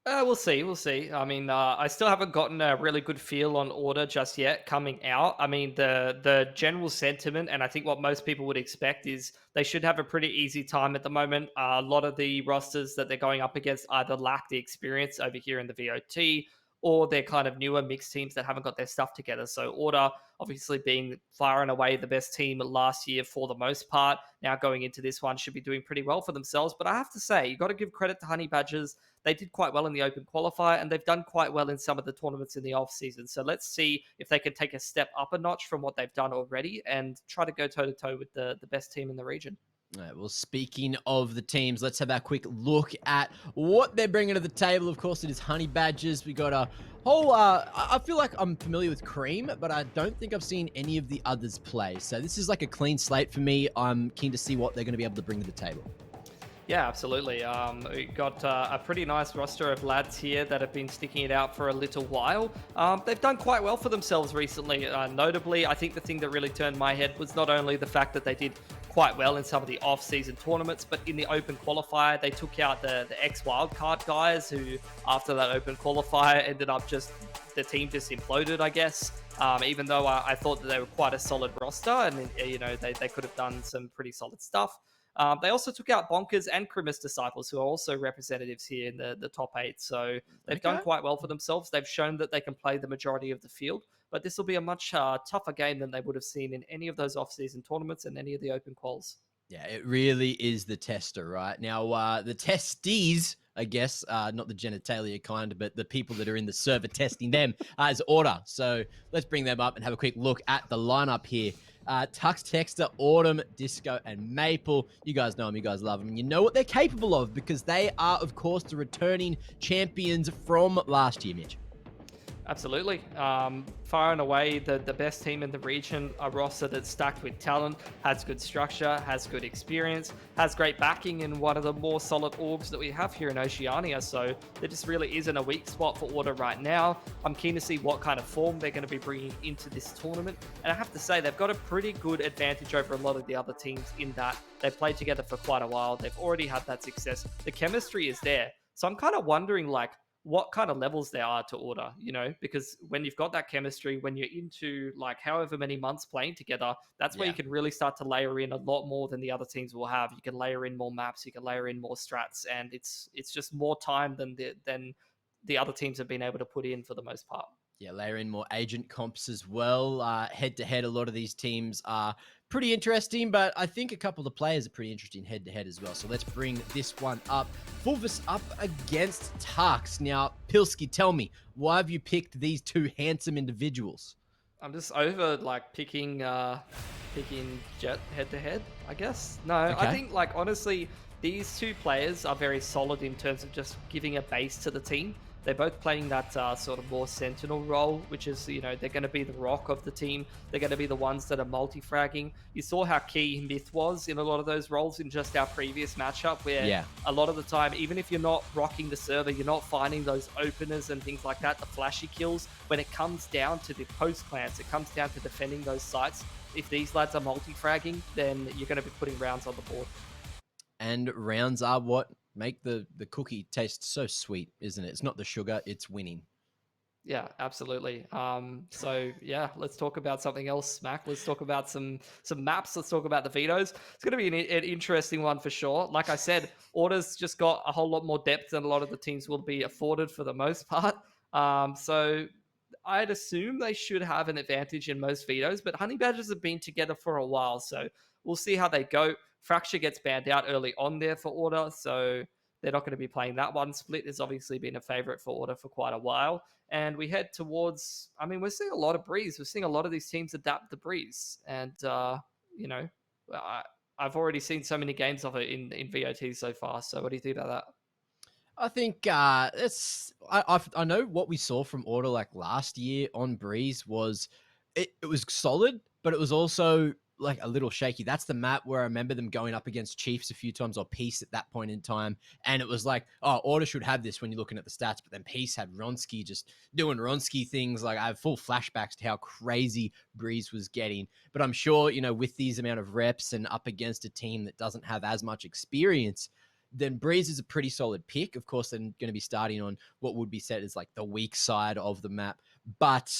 We'll see. I mean, I still haven't gotten a really good feel on Order just yet coming out. I mean, the general sentiment, and I think what most people would expect is they should have a pretty easy time at the moment. A lot of the rosters that they're going up against either lack the experience over here in the VOT, or they're kind of newer mixed teams that haven't got their stuff together. So Order, obviously being far and away the best team last year for the most part, now going into this one should be doing pretty well for themselves. But I have to say, you got to give credit to Honey Badgers. They did quite well in the open qualifier, and they've done quite well in some of the tournaments in the off season. So let's see if they can take a step up a notch from what they've done already and try to go toe-to-toe with the best team in the region. All right, well, speaking of the teams, let's have a quick look at what they're bringing to the table. Of course, it is Honey Badgers. We got a whole, I feel like I'm familiar with Cream, but I don't think I've seen any of the others play. So this is like a clean slate for me. I'm keen to see what they're going to be able to bring to the table. Yeah, absolutely. We got a pretty nice roster of lads here that have been sticking it out for a little while. They've done quite well for themselves recently. Notably, I think the thing that really turned my head was not only the fact that they did quite well in some of the off-season tournaments, but in the open qualifier, they took out the ex-wildcard guys who, after that open qualifier, ended up just, the team just imploded, I guess. Even though I thought that they were quite a solid roster, and they could have done some pretty solid stuff. They also took out Bonkers and Crimus Disciples, who are also representatives here in the top 8. So they've done quite well for themselves. They've shown that they can play the majority of the field. But this will be a much tougher game than they would have seen in any of those off-season tournaments and any of the open quals. Yeah, it really is the tester, right? Now, the testes, I guess, not the genitalia kind, but the people that are in the server testing them as Order. So let's bring them up and have a quick look at the lineup here. Tux, Texter, Autumn, Disco, and Maple. You guys know them. You guys love them. You know what they're capable of because they are, of course, the returning champions from last year, Mitch. Absolutely. Far and away, the best team in the region, a roster that's stacked with talent, has good structure, has good experience, has great backing in one of the more solid orbs that we have here in Oceania. So there just really isn't a weak spot for Order right now. I'm keen to see what kind of form they're going to be bringing into this tournament. And I have to say, they've got a pretty good advantage over a lot of the other teams in that they've played together for quite a while. They've already had that success. The chemistry is there. So I'm kind of wondering, like, what kind of levels there are to Order, because when you've got that chemistry, when you're into like however many months playing together, that's where you can really start to layer in a lot more than the other teams will have. You can layer in more maps, you can layer in more strats, and it's just more time than the other teams have been able to put in for the most part. Yeah, layer in more agent comps as well. Head-to-head, a lot of these teams are pretty interesting, but I think a couple of the players are pretty interesting head-to-head as well. So let's bring this one up. Fulvus up against Tux. Now, Pilsky, tell me, why have you picked these two handsome individuals? I'm just over, like, picking Jet head-to-head, I guess. No, Okay. I think, like, honestly, these two players are very solid in terms of just giving a base to the team. They're both playing that sort of more sentinel role, which is, they're going to be the rock of the team. They're going to be the ones that are multi-fragging. You saw how key Myth was in a lot of those roles in just our previous matchup, where a lot of the time, even if you're not rocking the server, you're not finding those openers and things like that, the flashy kills. When it comes down to the post plants, it comes down to defending those sites. If these lads are multi-fragging, then you're going to be putting rounds on the board. And rounds are what make the cookie taste so sweet, isn't it? It's not the sugar, it's winning. Yeah, absolutely. So yeah, let's talk about something else, Mac. Let's talk about some maps. Let's talk about the vetoes. It's going to be an interesting one for sure. Like I said, Order's just got a whole lot more depth than a lot of the teams will be afforded for the most part. So I'd assume they should have an advantage in most vetoes, but Honey Badgers have been together for a while, so we'll see how they go. Fracture gets banned out early on there for Order, so they're not going to be playing that one. Split has obviously been a favorite for Order for quite a while, and we head towards, I mean, we're seeing a lot of Breeze. We're seeing a lot of these teams adapt the Breeze, and, you know, I've already seen so many games of it in VOT so far, so what do you think about that? I think I know what we saw from Order like last year on Breeze was it was solid, but it was also like a little shaky. That's the map where I remember them going up against Chiefs a few times, or Peace at that point in time, and it was like, oh, Order should have this when you're looking at the stats, but then Peace had Ronsky just doing Ronsky things. Like I have full flashbacks to how crazy Breeze was getting. But I'm sure, you know, with these amount of reps and up against a team that doesn't have as much experience, then Breeze is a pretty solid pick. Of course, they're going to be starting on what would be said as like the weak side of the map, but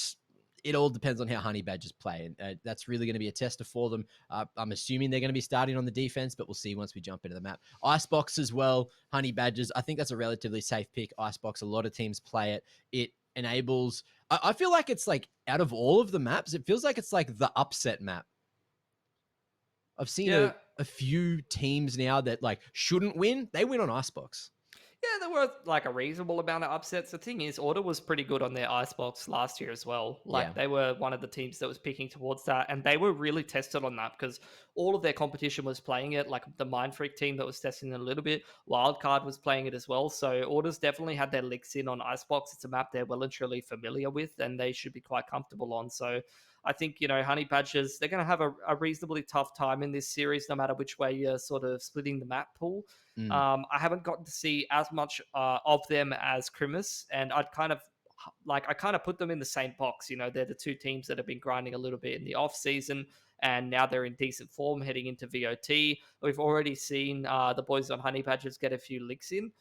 it all depends on how Honey Badgers play, and that's really going to be a tester for them. I'm assuming they're going to be starting on the defense, but we'll see once we jump into the map. Icebox as well, Honey Badgers. I think that's a relatively safe pick. Icebox, a lot of teams play it. It enables. I feel like it's like out of all of the maps, it feels like it's like the upset map. I've seen a few teams now that like shouldn't win. They win on Icebox. Yeah, there were like a reasonable amount of upsets. The thing is, Order was pretty good on their Icebox last year as well. Like they were one of the teams that was picking towards that, and they were really tested on that because all of their competition was playing it. Like the Mind Freak team that was testing it a little bit, Wildcard was playing it as well. So Order's definitely had their licks in on Icebox. It's a map they're well and truly familiar with, and they should be quite comfortable on. So I think, you know, Honey Badgers, they're going to have a reasonably tough time in this series, no matter which way you're sort of splitting the map pool. I haven't gotten to see as much of them as Crimus, and I kind of put them in the same box. You know, they're the two teams that have been grinding a little bit in the off season, and now they're in decent form heading into VOT. We've already seen the boys on Honey Badgers get a few licks in.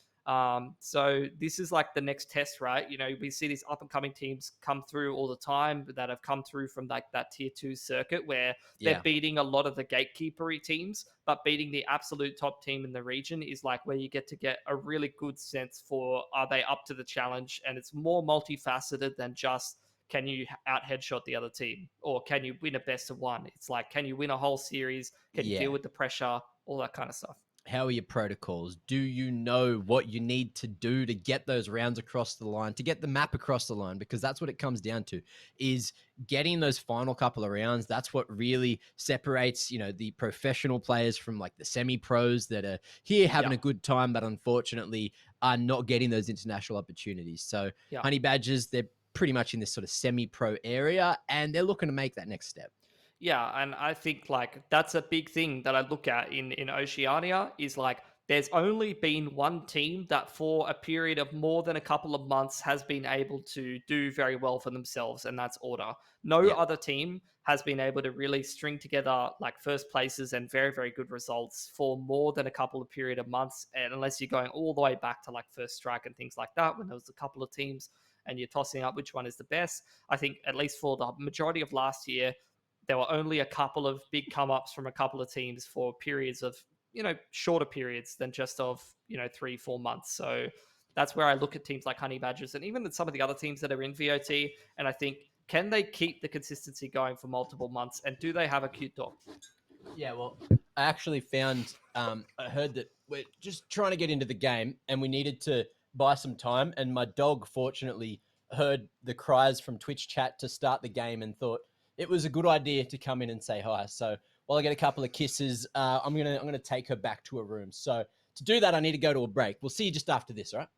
So this is like the next test, right? You know, we see these up and coming teams come through all the time that have come through from like that tier 2 circuit where they're beating a lot of the gatekeepery teams, but beating the absolute top team in the region is like where you get to get a really good sense for, are they up to the challenge? And it's more multifaceted than just, can you out headshot the other team? Or can you win a best of one? It's like, can you win a whole series? Can you deal with the pressure? All that kind of stuff. How are your protocols? Do you know what you need to do to get those rounds across the line, to get the map across the line? Because that's what it comes down to, is getting those final couple of rounds. That's what really separates, you know, the professional players from like the semi-pros that are here having a good time, but unfortunately are not getting those international opportunities. So Honey Badgers, they're pretty much in this sort of semi-pro area, and they're looking to make that next step. Yeah, and I think like that's a big thing that I look at in Oceania is like there's only been one team that for a period of more than a couple of months has been able to do very well for themselves, and that's Order. No other team has been able to really string together like first places and very, very good results for more than a couple of period of months, and unless you're going all the way back to like First Strike and things like that when there was a couple of teams and you're tossing up which one is the best. I think at least for the majority of last year, there were only a couple of big come-ups from a couple of teams for periods of, you know, shorter periods than just of, you know, 3-4 months. So that's where I look at teams like Honey Badgers and even some of the other teams that are in VOT. And I think, can they keep the consistency going for multiple months? And do they have a cute dog? Yeah, well, I actually found, I heard that we're just trying to get into the game and we needed to buy some time. And my dog, fortunately, heard the cries from Twitch chat to start the game and thought it was a good idea to come in and say hi. So while I get a couple of kisses, I'm gonna take her back to her room. So to do that, I need to go to a break. We'll see you just after this, all right?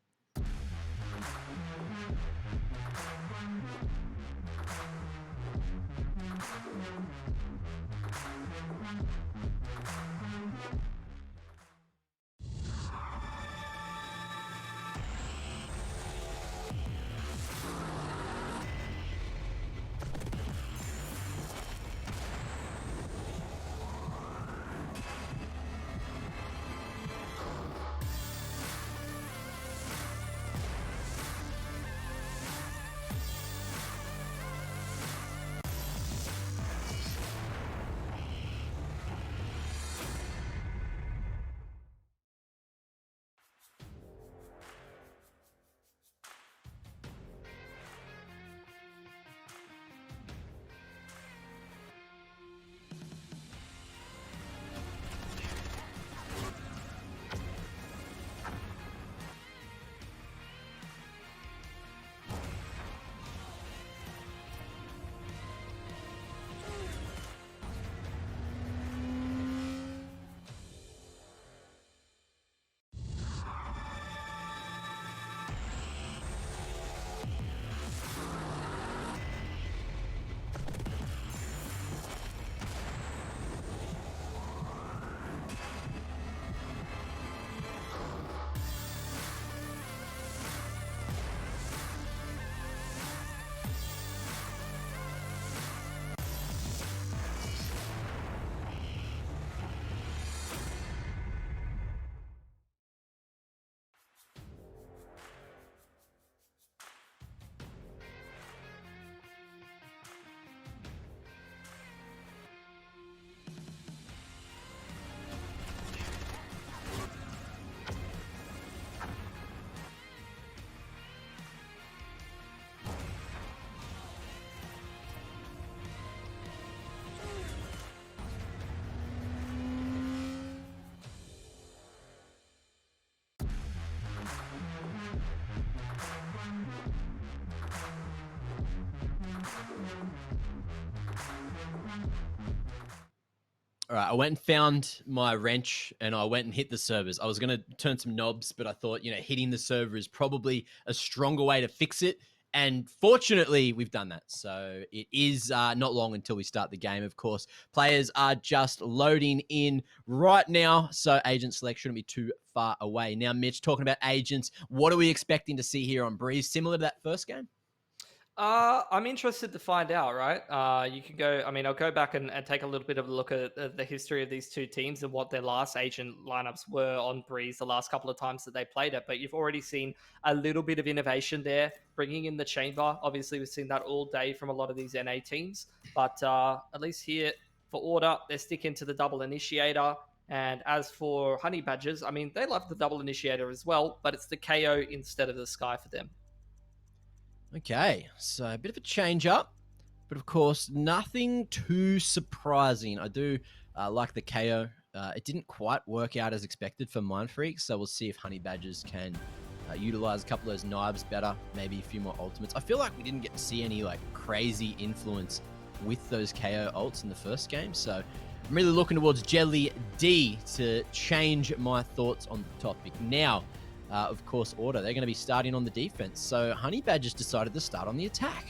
All right, I went and found my wrench and I went and hit the servers. I was going to turn some knobs, but I thought, hitting the server is probably a stronger way to fix it. And fortunately, we've done that. So it is not long until we start the game, of course. Players are just loading in right now, so agent select shouldn't be too far away. Now, Mitch, talking about agents, what are we expecting to see here on Breeze? Similar to that first game? I'm interested to find out, right? You can go, I'll go back and take a little bit of a look at the history of these two teams and what their last agent lineups were on Breeze the last couple of times that they played it. But you've already seen a little bit of innovation there, bringing in the chamber. Obviously, we've seen that all day from a lot of these NA teams. But at least here for Order, they're sticking to the double initiator. And as for Honey Badgers, they love the double initiator as well, but it's the KO instead of the Sky for them. Okay, so a bit of a change up, but of course, nothing too surprising. I do like the KO. It didn't quite work out as expected for Mind Freaks, so we'll see if Honey Badgers can utilize a couple of those knives better, maybe a few more ultimates. I feel like we didn't get to see any crazy influence with those KO ults in the first game, so I'm really looking towards Jelly D to change my thoughts on the topic. Now, of course, Order, they're going to be starting on the defense. So Honey Badgers decided to start on the attack.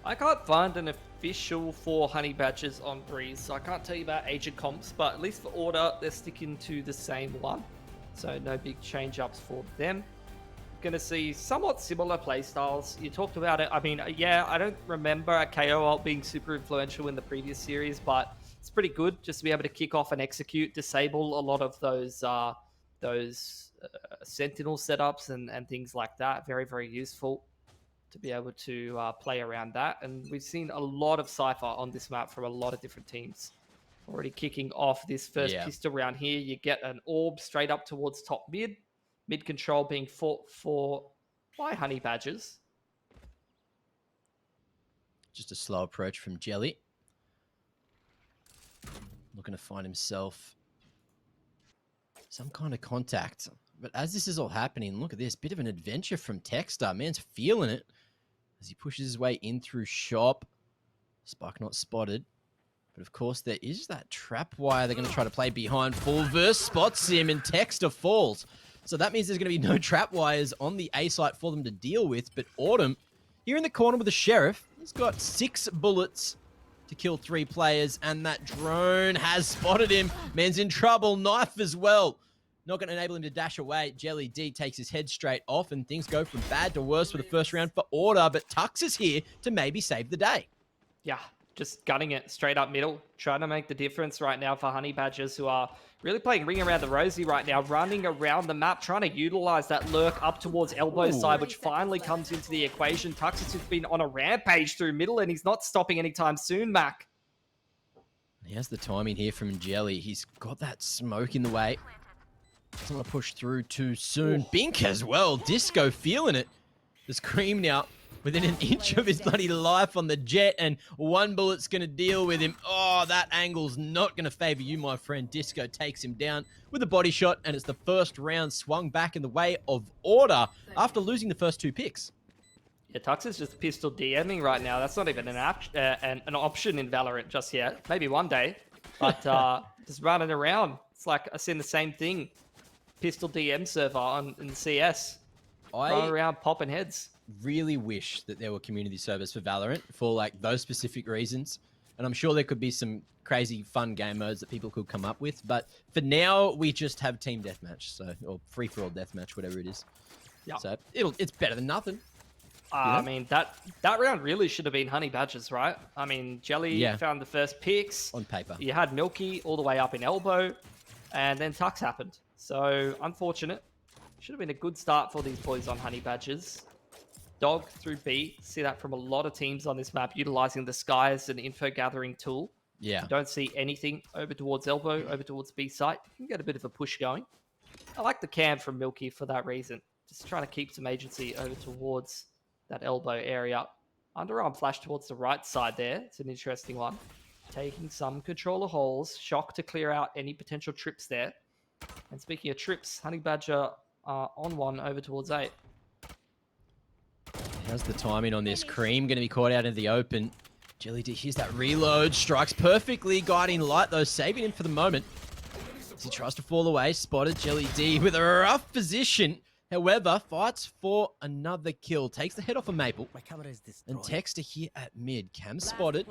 I can't find an official for Honey Badgers on Breeze, so I can't tell you about agent comps, but at least for Order, they're sticking to the same one. So no big change-ups for them. Going to see somewhat similar playstyles. You talked about it. I don't remember a KO ult being super influential in the previous series, but it's pretty good just to be able to kick off and execute, disable a lot of those sentinel setups and things like that. Very, very useful to be able to play around that. And we've seen a lot of Cypher on this map from a lot of different teams. Already kicking off this first pistol round here. You get an orb straight up towards top mid. Mid control being fought for by Honey Badgers. Just a slow approach from Jelly. Looking to find himself some kind of contact. But as this is all happening, look at this. Bit of an adventure from Texter. Man's feeling it as he pushes his way in through shop. Spike not spotted. But of course, there is that trap wire they're going to try to play behind. Fullverse spots him and Texter falls. So that means there's going to be no trap wires on the A site for them to deal with. But Autumn, here in the corner with the Sheriff, he's got 6 bullets to kill 3 players. And that drone has spotted him. Man's in trouble. Knife as well. Not going to enable him to dash away. Jelly D takes his head straight off, and things go from bad to worse for the first round for Order. But Tux is here to maybe save the day. Yeah, just gunning it straight up middle. Trying to make the difference right now for Honey Badgers, who are really playing Ring Around the Rosie right now. Running around the map, trying to utilize that lurk up towards elbow side, which finally comes into the equation. Tux has just been on a rampage through middle, and he's not stopping anytime soon, Mac. He has the timing here from Jelly. He's got that smoke in the way. Doesn't want to push through too soon. Bink as well. Disco feeling it. The Scream now within an inch of his bloody life on the Jet, and 1 bullet's going to deal with him. Oh, that angle's not going to favor you, my friend. Disco takes him down with a body shot, and it's the first round swung back in the way of Order after losing the first 2 picks. Yeah, Tux is just pistol DMing right now. That's not even an option in Valorant just yet. Maybe one day, but just running around. It's like I've seen the same thing. Pistol DM server in CS. Running around popping heads. Really wish that there were community servers for Valorant for those specific reasons. And I'm sure there could be some crazy fun game modes that people could come up with. But for now, we just have team deathmatch, or free-for-all deathmatch, whatever it is. Yeah. So it's better than nothing. That round really should have been Honey Badgers, right? Jelly found the first picks. On paper. You had Milky all the way up in elbow, and then Tux happened. So, unfortunate. Should have been a good start for these boys on Honey Badgers. Dog through B. See that from a lot of teams on this map, utilizing the Sky as an info gathering tool. Yeah. Don't see anything over towards elbow, over towards B site. You can get a bit of a push going. I like the cam from Milky for that reason. Just trying to keep some agency over towards that elbow area. Underarm flash towards the right side there. It's an interesting one. Taking some controller holes. Shock to clear out any potential trips there. And speaking of trips, Honey Badger on 1 over towards 8. How's the timing on this? Cream going to be caught out in the open. Jelly D, here's that reload. Strikes perfectly. Guiding light, though, saving him for the moment. As he tries to fall away, spotted Jelly D with a rough position. However, fights for another kill. Takes the head off of Maple. And Texter here at mid. Cam spotted.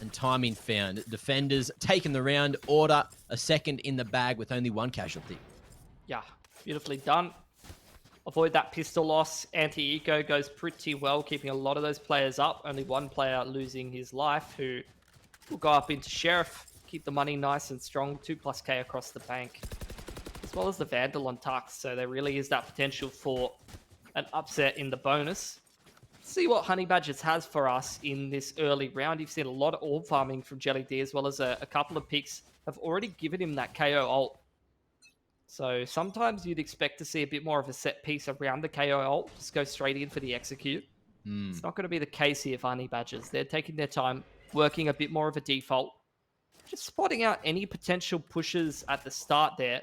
And timing found. Defenders taking the round. Order a second in the bag with only one casualty. Yeah, beautifully done. Avoid that pistol loss. Anti-eco goes pretty well, keeping a lot of those players up. Only one player losing his life, who will go up into Sheriff. Keep the money nice and strong. 2+K across the bank. As well as the Vandal on Tux. So there really is that potential for an upset in the bonus. Let's see what Honey Badgers has for us in this early round. You've seen a lot of orb farming from Jelly D, as well as a couple of picks have already given him that KO ult. So sometimes you'd expect to see a bit more of a set piece around the KO ult. Just go straight in for the execute. It's not going to be the case here for Honey Badgers. They're taking their time, working a bit more of a default. Just spotting out any potential pushes at the start there.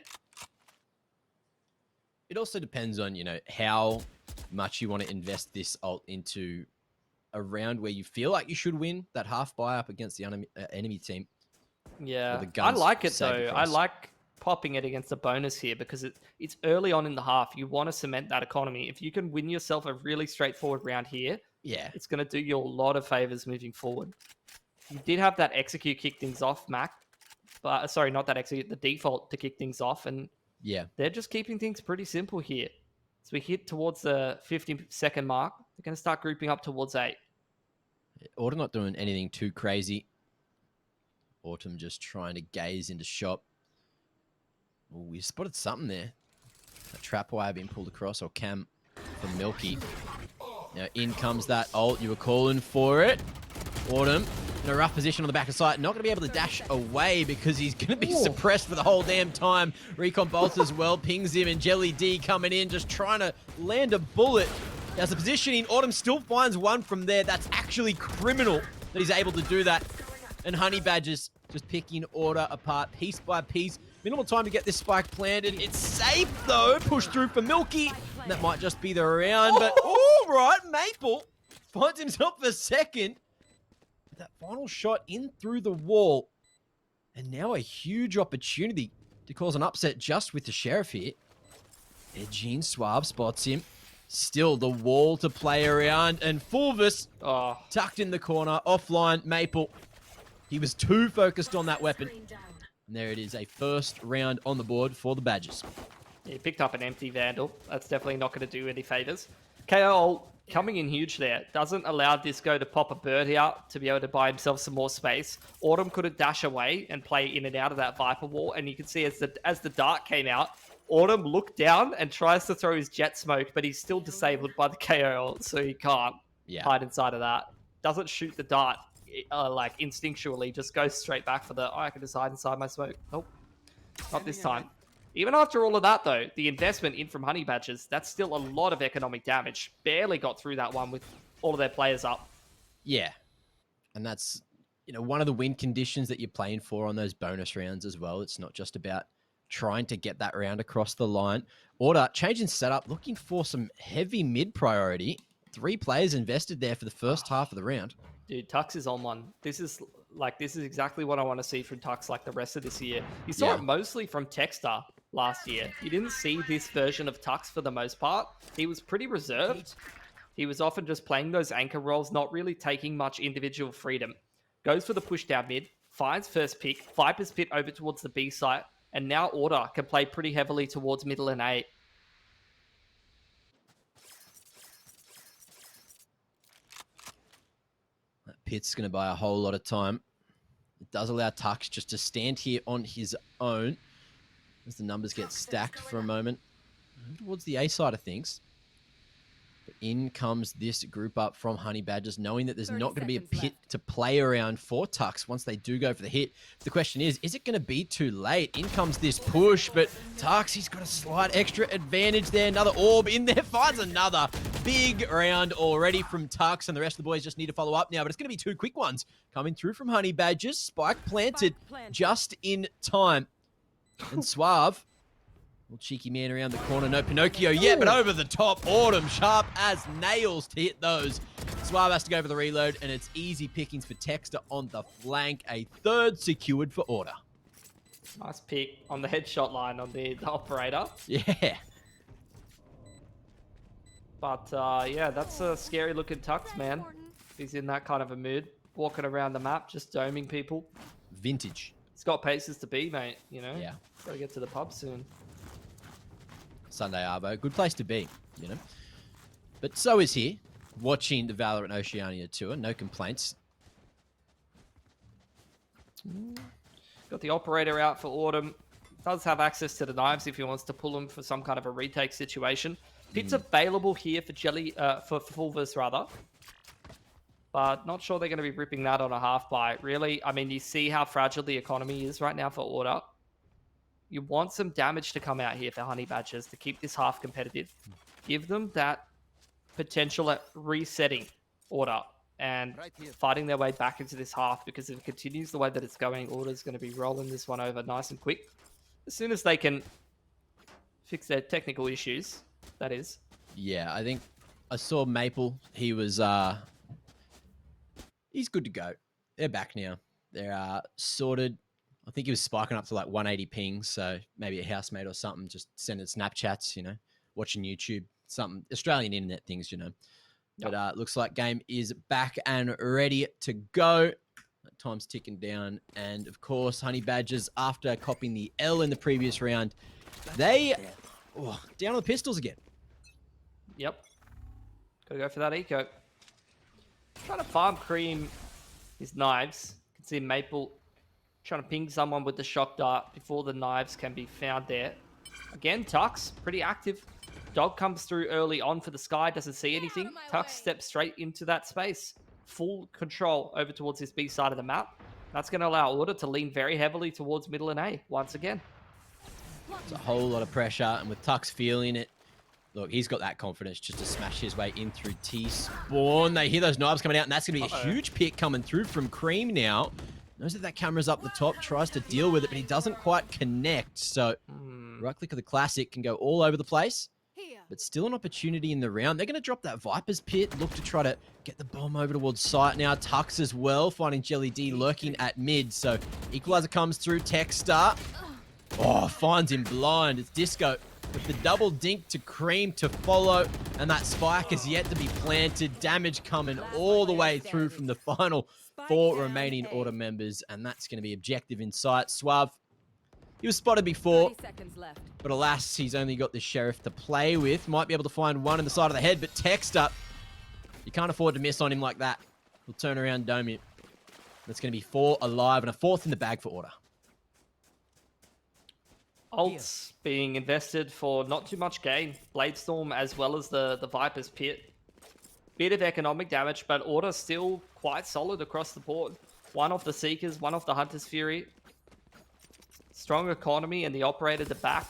It also depends on, how much you want to invest this ult into a round where you feel like you should win that half buy up against the enemy team. Yeah, I like it though. I like popping it against a bonus here because it's early on in the half. You want to cement that economy. If you can win yourself a really straightforward round here, it's going to do you a lot of favors moving forward. You did have that execute kick things off, Mac. But sorry, not that execute, the default to kick things off. And they're just keeping things pretty simple here. So we hit towards the 50-second mark. They're going to start grouping up towards 8. Order not doing anything too crazy. Autumn just trying to gaze into shop. Oh, we spotted something there. A trap wire being pulled across, or cam from Milky. Now in comes that ult. You were calling for it. Autumn in a rough position on the back of site. Not going to be able to dash away because he's going to be suppressed for the whole damn time. Recon Bolt as well pings him, and Jelly D coming in, just trying to land a bullet. As the positioning, Autumn still finds one from there. That's actually criminal that he's able to do that. And Honey Badgers just picking Order apart piece by piece. Minimal time to get this spike planted. It's safe, though. Push through for Milky. That might just be the round, but all right, Maple finds himself a second. That final shot in through the wall. And now a huge opportunity to cause an upset just with the Sheriff here. Edging, Suave spots him. Still the wall to play around. And Fulvus tucked in the corner. Offline, Maple. He was too focused on that weapon. And there it is, a first round on the board for the Badgers. He picked up an empty Vandal. That's definitely not going to do any favors. KO coming in huge there. Doesn't allow Disco to pop a bird out to be able to buy himself some more space. Autumn couldn't dash away and play in and out of that Viper wall. And you can see as the dart came out, Autumn looked down and tries to throw his jet smoke, but he's still disabled by the KO, so he can't hide inside of that. Doesn't shoot the dart. Like instinctually just goes straight back for the I can just hide inside my smoke. Nope, not this time. Even after all of that though, the investment in from Honey Badgers, that's still a lot of economic damage. Barely got through that one with all of their players up. Yeah, and that's one of the win conditions that you're playing for on those bonus rounds as well. It's not just about trying to get that round across the line. Order changing setup, looking for some heavy mid priority. 3 players invested there for the first half of the round. Dude, Tux is on one. This is exactly what I want to see from Tux like the rest of this year. You saw it mostly from Texter last year. You didn't see this version of Tux for the most part. He was pretty reserved. He was often just playing those anchor roles, not really taking much individual freedom. Goes for the push down mid, finds first pick, Viper's pit over towards the B site, and now Order can play pretty heavily towards middle and 8. Pit's going to buy a whole lot of time. It does allow Tux just to stand here on his own as the numbers get stacked for a moment. Towards the A side of things. But in comes this group up from Honey Badgers, knowing that there's not going to be a pit to play around for Tux once they do go for the hit. The question is it going to be too late? In comes this push, but Tux, he's got a slight extra advantage there. Another orb in there, finds another big round already from Tux, and the rest of the boys just need to follow up now, but it's going to be 2 quick ones coming through from Honey Badgers. Spike planted just in time. And Suave Little cheeky man around the corner. No Pinocchio yet, but over the top. Autumn sharp as nails to hit those. Suave has to go for the reload, and it's easy pickings for Texter on the flank. A third secured for Order. Nice pick on the headshot line on the operator. Yeah. But yeah, that's a scary looking Tux, man. He's in that kind of a mood. Walking around the map, just doming people. Vintage. He's got places to be, mate, you know? Yeah. Gotta get to the pub soon. Sunday Arvo. Good place to be, you know? But so is he, watching the VALORANT Oceania tour. No complaints. Got the operator out for Autumn. Does have access to the knives if he wants to pull them for some kind of a retake situation. Pit's available here for for Fulvers, rather. But not sure they're going to be ripping that on a half bite. Really, I mean, you see how fragile the economy is right now for Order. You want some damage to come out here for Honey Badgers to keep this half competitive. Give them that potential at resetting Order and fighting their way back into this half, because if it continues the way that it's going, Order's going to be rolling this one over nice and quick. As soon as they can fix their technical issues, that is. Yeah, I think I saw Maple. He was... He's good to go. They're back now. They're sorted. I think he was spiking up to like 180 pings, so maybe a housemate or something, just sending Snapchats, you know, watching YouTube, something. Australian internet things, you know. Yep. But looks like game is back and ready to go. Time's ticking down. And, of course, Honey Badgers, after copying the L in the previous round, they... Oh, down on the pistols again. Yep. Gotta go for that eco. Trying to farm Cream his knives. You can see Maple trying to ping someone with the shock dart before the knives can be found there. Again, Tux, pretty active. Dog comes through early on for the Sky, doesn't see anything. Tux steps straight into that space. Full control over towards this B side of the map. That's going to allow Order to lean very heavily towards middle and A once again. It's a whole lot of pressure, and with Tux feeling it, look, he's got that confidence just to smash his way in through T-Spawn. They hear those knives coming out, and that's going to be a huge pick coming through from Cream now. Knows that camera's up the top, tries to deal with it, but he doesn't quite connect. So right click of the Classic can go all over the place, but still an opportunity in the round. They're going to drop that Viper's Pit, look to try to get the bomb over towards site now. Tux as well, finding Jelly D lurking at mid. So Equalizer comes through, Techstar. Oh, finds him blind. It's Disco with the double dink to Cream to follow, and that spike is yet to be planted. Damage coming all the way through from the final 4 remaining Order members, and that's going to be objective in sight. Suave, he was spotted before, but alas, he's only got the Sheriff to play with. Might be able to find one in the side of the head, but Texter, you can't afford to miss on him like that. He'll turn around, dome you. That's going to be 4 alive and a 4th in the bag for Order. Ults being invested for not too much gain. Bladestorm as well as the Viper's Pit. Bit of economic damage, but Order still quite solid across the board. One off the Seekers, one off the Hunter's Fury. Strong economy and the operator to back.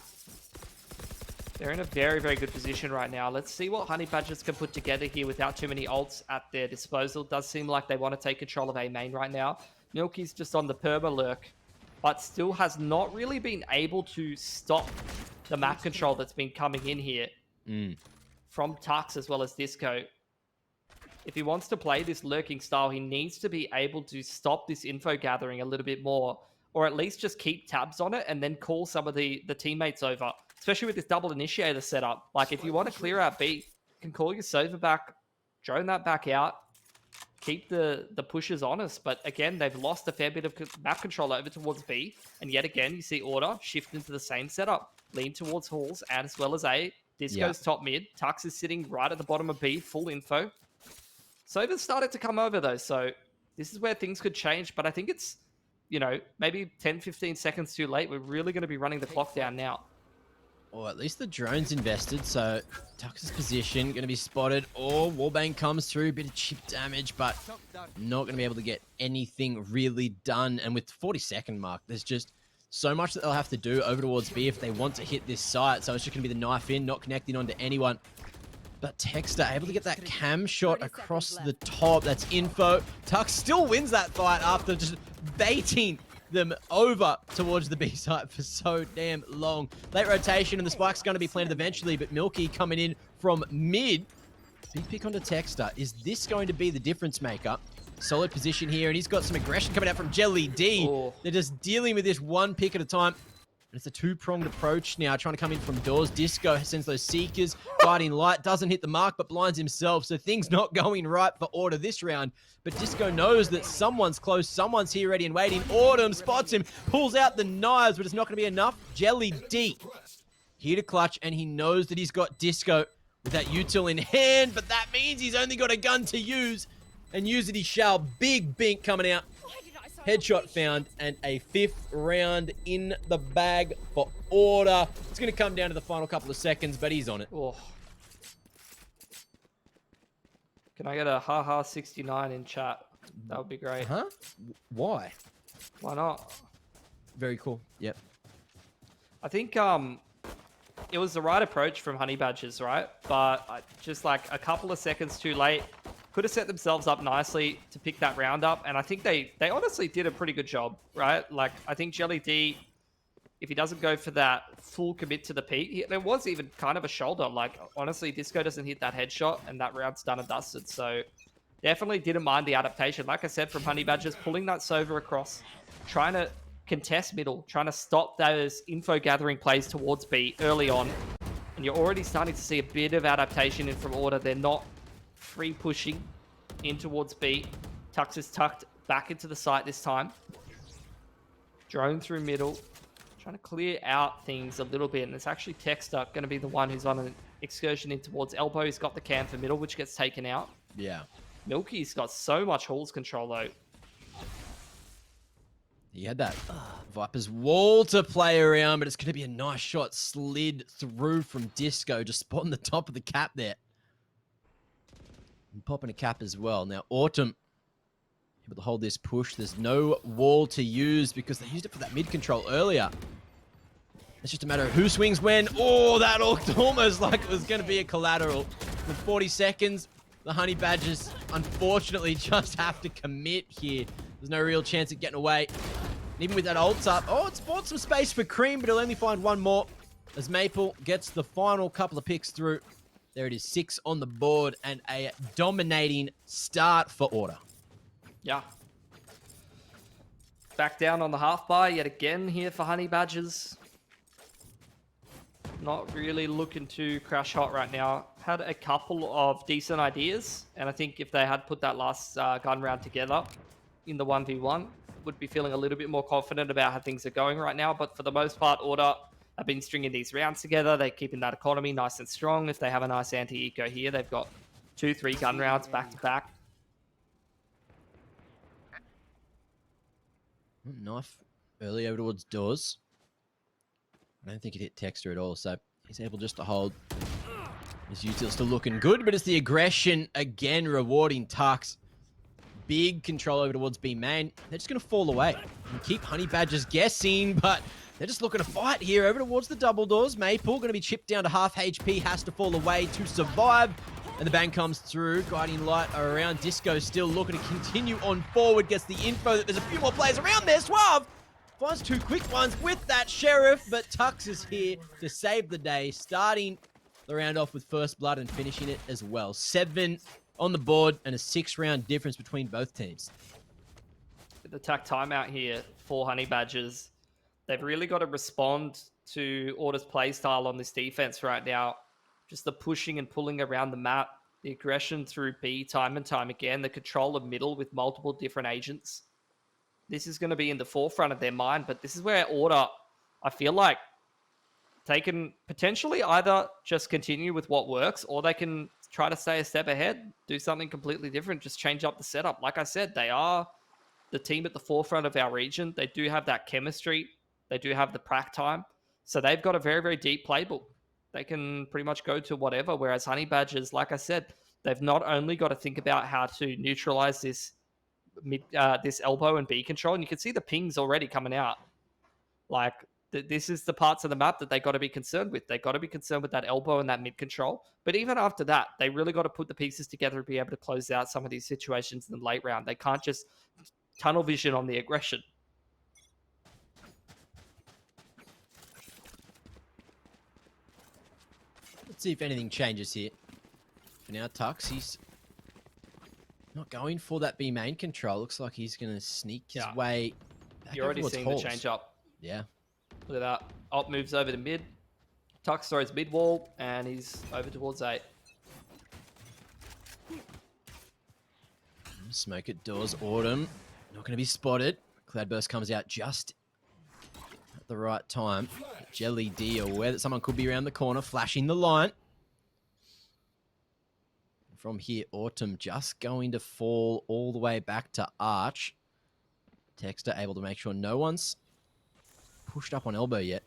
They're in a very, very good position right now. Let's see what Honey Badgers can put together here without too many ults at their disposal. Does seem like they want to take control of A main right now. Milky's just on the perma lurk, but still has not really been able to stop the map control that's been coming in here from Tux as well as Disco. If he wants to play this lurking style, he needs to be able to stop this info gathering a little bit more, or at least just keep tabs on it and then call some of the teammates over, especially with this double initiator setup. Like, if you want to clear out B, you can call your Sova back, drone that back out, keep the pushes honest. But again, they've lost a fair bit of map control over towards B, and yet again, you see Order shift into the same setup, lean towards Halls and as well as A. Disco's top mid. Tux is sitting right at the bottom of B, full info. Sova's started to come over though, so this is where things could change, but I think it's, you know, maybe 10, 15 seconds too late. We're really going to be running the clock down now. Or at least the drone's invested, so Tux's position going to be spotted. Oh, Wallbang comes through, bit of chip damage, but not going to be able to get anything really done. And with the 40-second mark, there's just so much that they'll have to do over towards B if they want to hit this site. So it's just going to be the knife in, not connecting onto anyone. But Texter able to get that cam shot across the top. That's info. Tux still wins that fight after just baiting them over towards the B site for so damn long. Late rotation, and the spike's going to be planted eventually, but Milky coming in from mid. Big pick onto Texter. Is this going to be the difference maker? Solid position here, and he's got some aggression coming out from Jelly D. Oh. They're just dealing with this one pick at a time. And it's a two-pronged approach now, trying to come in from doors. Disco sends those Seekers. Guiding Light doesn't hit the mark, but blinds himself. So things not going right for Order this round. But Disco knows that someone's close. Someone's here ready and waiting. Autumn spots him, pulls out the knives, but it's not going to be enough. Jelly D here to clutch, and he knows that he's got Disco with that util in hand, but that means he's only got a gun to use, and use it he shall. Big bink coming out. Headshot found, and a 5th round in the bag for Order. It's going to come down to the final couple of seconds, but he's on it. Oh. Can I get a haha 69 in chat? That would be great. Huh? Why? Why not? Very cool. Yep. I think it was the right approach from Honey Badgers, right? But just like a couple of seconds too late. Could have set themselves up nicely to pick that round up. And I think they honestly did a pretty good job, right? Like, I think Jelly D, if he doesn't go for that full commit to the peak, there was even kind of a shoulder. Like, honestly, Disco doesn't hit that headshot, and that round's done and dusted. So, definitely didn't mind the adaptation. Like I said, from Honey Badgers, pulling that Sova across, trying to contest middle, trying to stop those info-gathering plays towards B early on. And you're already starting to see a bit of adaptation in from Order. They're not free pushing in towards B. Tux is tucked back into the site this time. Drone through middle. Trying to clear out things a little bit. And it's actually Texter going to be the one who's on an excursion in towards Elbow. He's got the cam for middle, which gets taken out. Yeah. Milky's got so much halls control, though. He had that Viper's wall to play around, but it's going to be a nice shot slid through from Disco, just spotting the top of the cap there. And popping a cap as well. Now, Autumn able to hold this push. There's no wall to use because they used it for that mid control earlier. It's just a matter of who swings when. Oh, that looked almost like it was going to be a collateral. With 40 seconds, the Honey Badgers, unfortunately, just have to commit here. There's no real chance of getting away. And even with that ult up, oh, it's bought some space for Cream, but he'll only find one more as Maple gets the final couple of picks through. There it is, 6 on the board and a dominating start for Order. Yeah. Back down on the half bar yet again here for Honey Badgers. Not really looking to crash hot right now. Had a couple of decent ideas, and I think if they had put that last gun round together in the 1v1, would be feeling a little bit more confident about how things are going right now. But for the most part, Order have been stringing these rounds together. They're keeping that economy nice and strong. If they have a nice anti-eco here, they've got 2-3 gun rounds back to back. Knife early over towards doors. I don't think it hit Texter at all, so he's able just to hold. His util's still looking good, but it's the aggression again rewarding Tux. Big control over towards B main. They're just going to fall away and keep Honey Badgers guessing, but they're just looking to fight here over towards the double doors. Maple going to be chipped down to half HP, has to fall away to survive. And the bang comes through. Guiding Light around. Disco still looking to continue on forward. Gets the info that there's a few more players around there. Suave finds 2 quick ones with that Sheriff, but Tux is here to save the day, starting the round off with first blood and finishing it as well. 7 on the board and a 6-round difference between both teams. The attack timeout here for Honey Badgers. They've really got to respond to Order's playstyle on this defense right now. Just the pushing and pulling around the map, the aggression through B time and time again, the control of middle with multiple different agents. This is going to be in the forefront of their mind, but this is where Order, I feel like, they can potentially either just continue with what works, or they can try to stay a step ahead, do something completely different, just change up the setup. Like I said, they are the team at the forefront of our region. They do have that chemistry. They do have the prac time. So they've got a very, very deep playbook. They can pretty much go to whatever, whereas Honey Badgers, like I said, they've not only got to think about how to neutralize this this elbow and B control, and you can see the pings already coming out. Like, this is the parts of the map that they got to be concerned with. They got to be concerned with that elbow and that mid control. But even after that, they really got to put the pieces together and be able to close out some of these situations in the late round. They can't just tunnel vision on the aggression. Let's see if anything changes here. For now, Tux, he's not going for that B main control. Looks like he's going to sneak his way back. You're already seeing the change up. Yeah. Look at that. Op moves over to mid. Tux throws mid wall, and he's over towards 8. Smoke at doors. Autumn. Not going to be spotted. Cloudburst comes out just at the right time. Jelly D aware that someone could be around the corner, flashing the line. From here, Autumn just going to fall all the way back to Arch. Texter able to make sure no one's pushed up on elbow yet.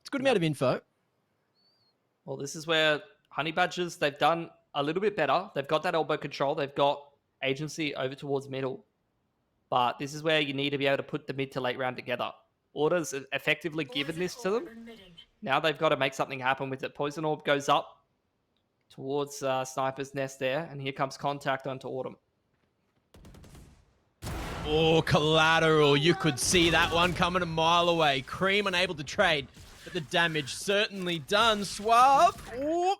It's a good amount of info. Well, this is where Honey Badgers, they've done a little bit better. They've got that elbow control. They've got agency over towards middle. But this is where you need to be able to put the mid to late round together. Order's effectively given this to them. Now they've got to make something happen with it. Poison Orb goes up towards Sniper's Nest there. And here comes contact onto Autumn. Oh, collateral. You could see that one coming a mile away. Cream unable to trade, but the damage certainly done. Swab. Oh,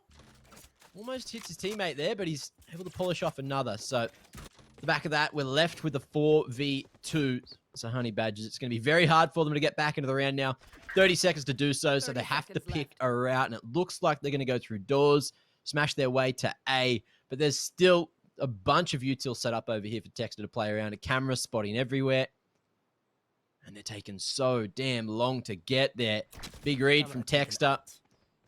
almost hits his teammate there, but he's able to polish off another. So the back of that, we're left with a 4v2. So Honey Badgers, it's going to be very hard for them to get back into the round now. 30 seconds to do so, so they have to pick a route, and it looks like they're going to go through doors, smash their way to A, but there's still a bunch of util set up over here for Texter to play around. A camera spotting everywhere. And they're taking so damn long to get there. Big read from Texter.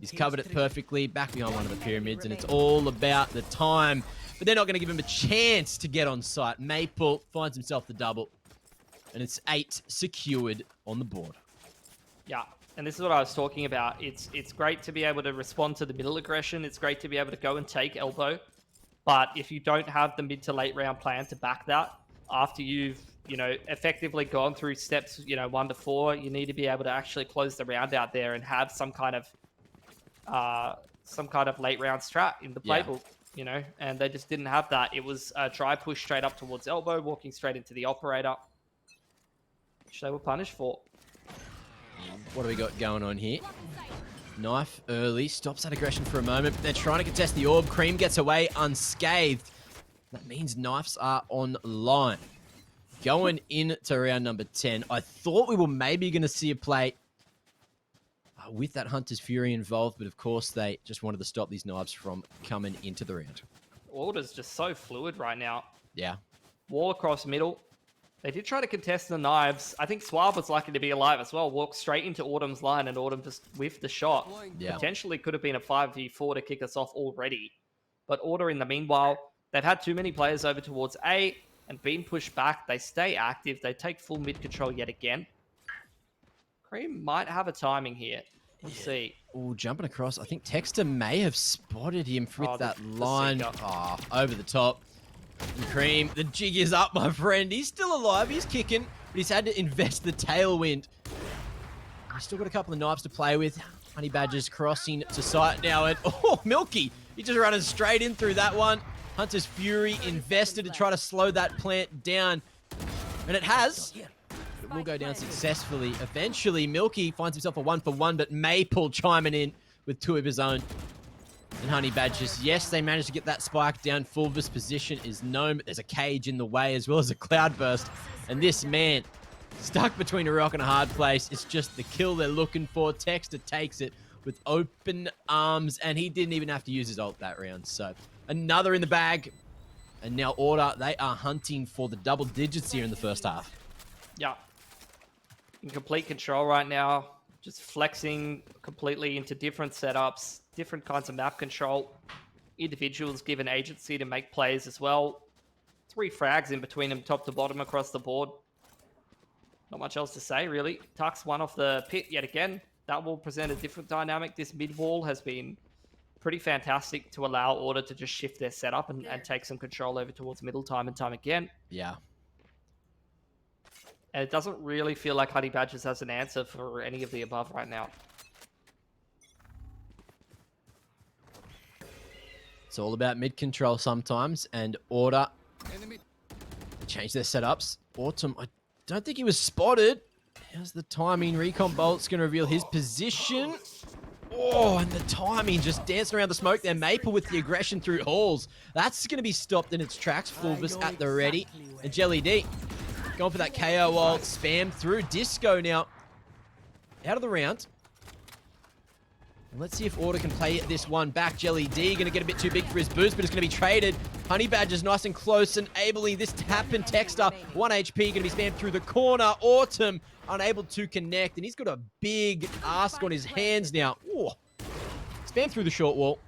He's covered it perfectly back behind one of the pyramids, and it's all about the time. But they're not going to give him a chance to get on site. Maple finds himself the double. And it's 8 secured on the board. Yeah, and this is what I was talking about. It's great to be able to respond to the middle aggression. It's great to be able to go and take elbow. But if you don't have the mid to late round plan to back that, after you've, effectively gone through steps, 1 to 4, you need to be able to actually close the round out there and have some kind of late round strat in the playbook, and they just didn't have that. It was a dry push straight up towards elbow, walking straight into the operator, which they were punished for. What do we got going on here? Knife early, stops that aggression for a moment, but they're trying to contest the orb. Cream gets away unscathed. That means knives are online. Going into round number 10, I thought we were maybe going to see a play with that Hunter's Fury involved, but of course they just wanted to stop these knives from coming into the round. Order's just so fluid right now. Yeah. Wall across middle. They did try to contest the knives. I think Swab was lucky to be alive as well. Walked straight into Autumn's line, and Autumn just whiffed the shot. Yeah. Potentially could have been a 5v4 to kick us off already. But Order, in the meanwhile, they've had too many players over towards A and been pushed back. They stay active. They take full mid control yet again. Cream might have a timing here. Let's see. Oh, jumping across. I think Texter may have spotted him with that line. Over the top. And Cream, the jig is up, my friend. He's still alive. He's kicking, but he's had to invest the tailwind. He's still got a couple of knives to play with. Honey Badgers crossing to sight now. And Milky, he just running straight in through that one. Hunter's Fury invested to try to slow that plant down. And it has. It will go down successfully. Eventually, Milky finds himself a 1-for-1, but Maple chiming in with 2 of his own. And Honey Badgers, yes, they managed to get that spike down. Fulva's position is known, but there's a cage in the way as well as a cloudburst. And this man, stuck between a rock and a hard place, it's just the kill they're looking for. Texter takes it with open arms, and he didn't even have to use his ult that round. So another in the bag. And now Order, they are hunting for the double digits here in the first half. Yeah. In complete control right now. Just flexing completely into different setups, different kinds of map control. Individuals given agency to make plays as well. 3 frags in between them, top to bottom across the board. Not much else to say, really. Tux one off the pit yet again. That will present a different dynamic. This mid wall has been pretty fantastic to allow Order to just shift their setup and take some control over towards middle time and time again. Yeah. And it doesn't really feel like Honey Badgers has an answer for any of the above right now. It's all about mid control sometimes, and Order change their setups. Autumn, I don't think he was spotted. How's the timing? Recon Bolt's going to reveal his position. Oh, and the timing, just dancing around the smoke there. Maple with the aggression through halls. That's going to be stopped in its tracks. Fulvus at the ready. And Jelly D going for that KO ult, spam through. Disco now out of the round. And let's see if Order can play this one back. Jelly D going to get a bit too big for his boost, but it's going to be traded. Honey Badger's nice and close, enabling this to happen. Texter, 1 HP, going to be spammed through the corner. Autumn unable to connect, and he's got a big ask on his hands now. Ooh. Spam through the short wall,